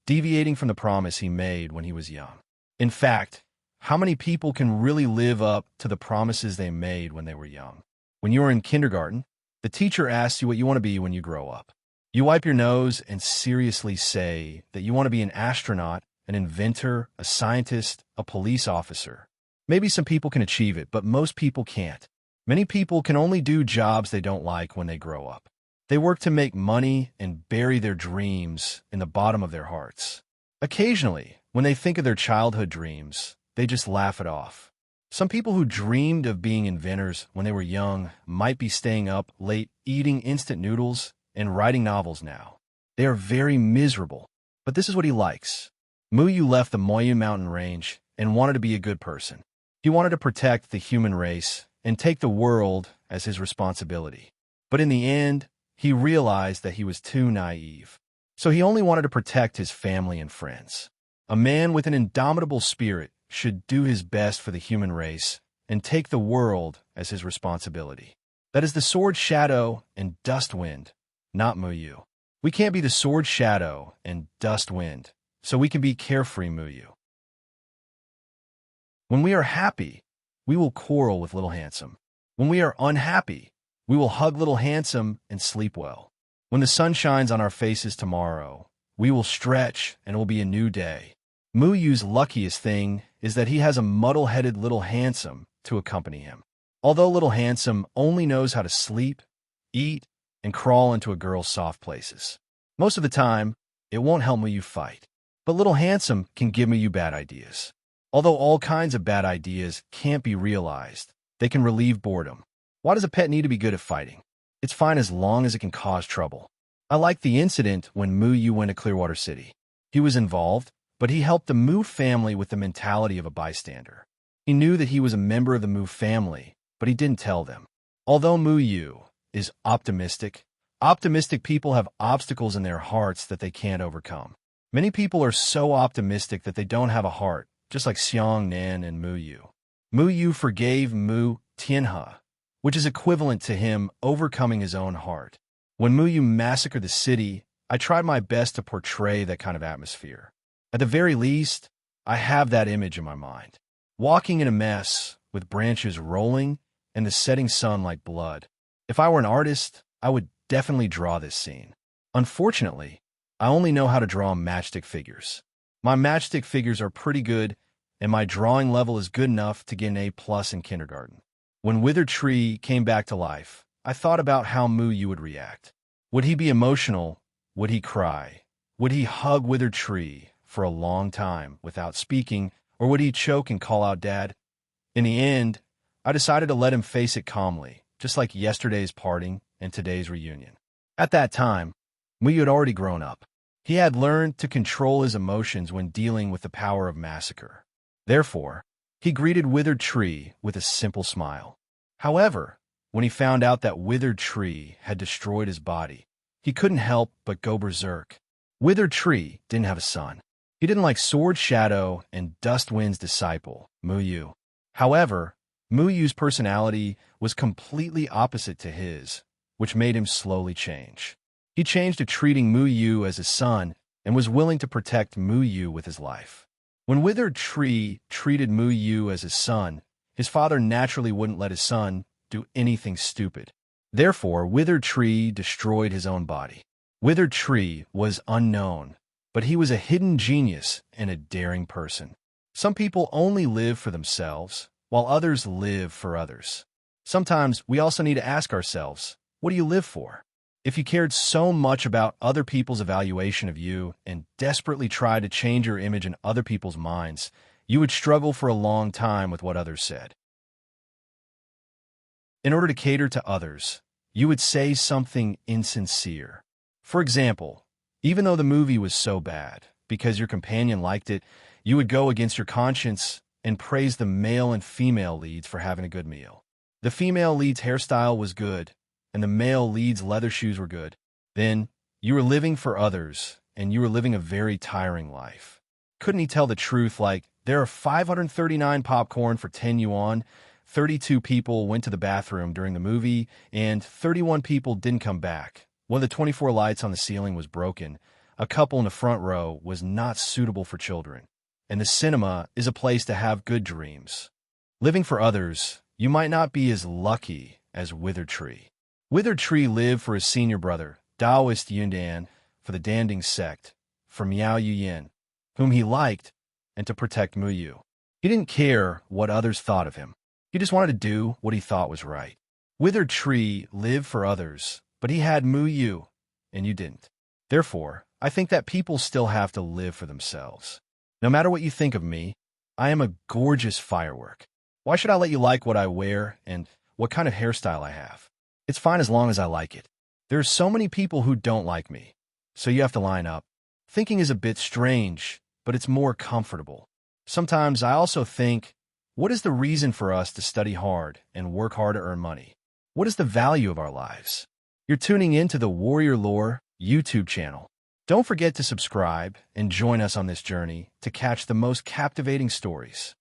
deviating from the promise he made when he was young. In fact, how many people can really live up to the promises they made when they were young? When you were in kindergarten, the teacher asks you what you want to be when you grow up. You wipe your nose and seriously say that you want to be an astronaut, an inventor, a scientist, a police officer. Maybe some people can achieve it, but most people can't. Many people can only do jobs they don't like when they grow up. They work to make money and bury their dreams in the bottom of their hearts. Occasionally, when they think of their childhood dreams, they just laugh it off. Some people who dreamed of being inventors when they were young might be staying up late eating instant noodles and writing novels now. They are very miserable, but this is what he likes. Muyu left the Moyun mountain range and wanted to be a good person. He wanted to protect the human race and take the world as his responsibility. But in the end, he realized that he was too naive. So he only wanted to protect his family and friends. A man with an indomitable spirit should do his best for the human race and take the world as his responsibility. That is the sword shadow and dust wind, not Muyu. We can't be the sword shadow and dust wind, so we can be carefree Muyu. When we are happy, we will quarrel with Little Handsome. When we are unhappy, we will hug Little Handsome and sleep well. When the sun shines on our faces tomorrow, we will stretch and it will be a new day. Muyu's luckiest thing is that he has a muddle-headed Little Handsome to accompany him. Although Little Handsome only knows how to sleep, eat, and crawl into a girl's soft places. Most of the time, it won't help Muyu fight. But Little Handsome can give Muyu bad ideas. Although all kinds of bad ideas can't be realized, they can relieve boredom. Why does a pet need to be good at fighting? It's fine as long as it can cause trouble. I like the incident when Muyu went to Clearwater City. He was involved, but he helped the Mu family with the mentality of a bystander. He knew that he was a member of the Mu family, but he didn't tell them. Although Muyu is optimistic people have obstacles in their hearts that they can't overcome. Many people are so optimistic that they don't have a heart, just like Xiang Nan and Muyu. Muyu forgave Mu Tianhe, which is equivalent to him overcoming his own heart. When Muyu massacred the city, I tried my best to portray that kind of atmosphere. At the very least, I have that image in my mind. Walking in a mess, with branches rolling, and the setting sun like blood. If I were an artist, I would definitely draw this scene. Unfortunately, I only know how to draw matchstick figures. My matchstick figures are pretty good, and my drawing level is good enough to get an A+ in kindergarten. When Withered Tree came back to life, I thought about how Muyu would react. Would he be emotional? Would he cry? Would he hug Withered Tree for a long time without speaking, or would he choke and call out Dad? In the end, I decided to let him face it calmly, just like yesterday's parting and today's reunion. At that time, Muyu had already grown up. He had learned to control his emotions when dealing with the power of massacre. Therefore, he greeted Withered Tree with a simple smile. However, when he found out that Withered Tree had destroyed his body, he couldn't help but go berserk. Withered Tree didn't have a son. He didn't like Sword Shadow and Dust Wind's disciple, Muyu. However, Mu Yu's personality was completely opposite to his, which made him slowly change. He changed to treating Mu Yu as his son and was willing to protect Mu Yu with his life. When Withered Tree treated Mu Yu as his son, his father naturally wouldn't let his son do anything stupid. Therefore, Withered Tree destroyed his own body. Withered Tree was unknown, but he was a hidden genius and a daring person. Some people only live for themselves, while others live for others. Sometimes we also need to ask ourselves, what do you live for? If you cared so much about other people's evaluation of you and desperately tried to change your image in other people's minds, you would struggle for a long time with what others said. In order to cater to others, you would say something insincere. For example, even though the movie was so bad, because your companion liked it, you would go against your conscience and praise the male and female leads for having a good meal. The female lead's hairstyle was good, and the male lead's leather shoes were good. Then, you were living for others, and you were living a very tiring life. Couldn't he tell the truth, like, there are 539 popcorn for 10 yuan, 32 people went to the bathroom during the movie, and 31 people didn't come back. One of the 24 lights on the ceiling was broken. A couple in the front row was not suitable for children. And the cinema is a place to have good dreams. Living for others, you might not be as lucky as Withered Tree. Withered Tree lived for his senior brother, Taoist Yundan, for the Danding sect, for Miao Yuyin, whom he liked, and to protect Mu Yu. He didn't care what others thought of him. He just wanted to do what he thought was right. Withered Tree lived for others, but he had Mu Yu, and you didn't. Therefore, I think that people still have to live for themselves. No matter what you think of me, I am a gorgeous firework. Why should I let you like what I wear and what kind of hairstyle I have? It's fine as long as I like it. There are so many people who don't like me, so you have to line up. Thinking is a bit strange, but it's more comfortable. Sometimes I also think, what is the reason for us to study hard and work hard to earn money? What is the value of our lives? You're tuning in to the Warrior Lore YouTube channel. Don't forget to subscribe and join us on this journey to catch the most captivating stories.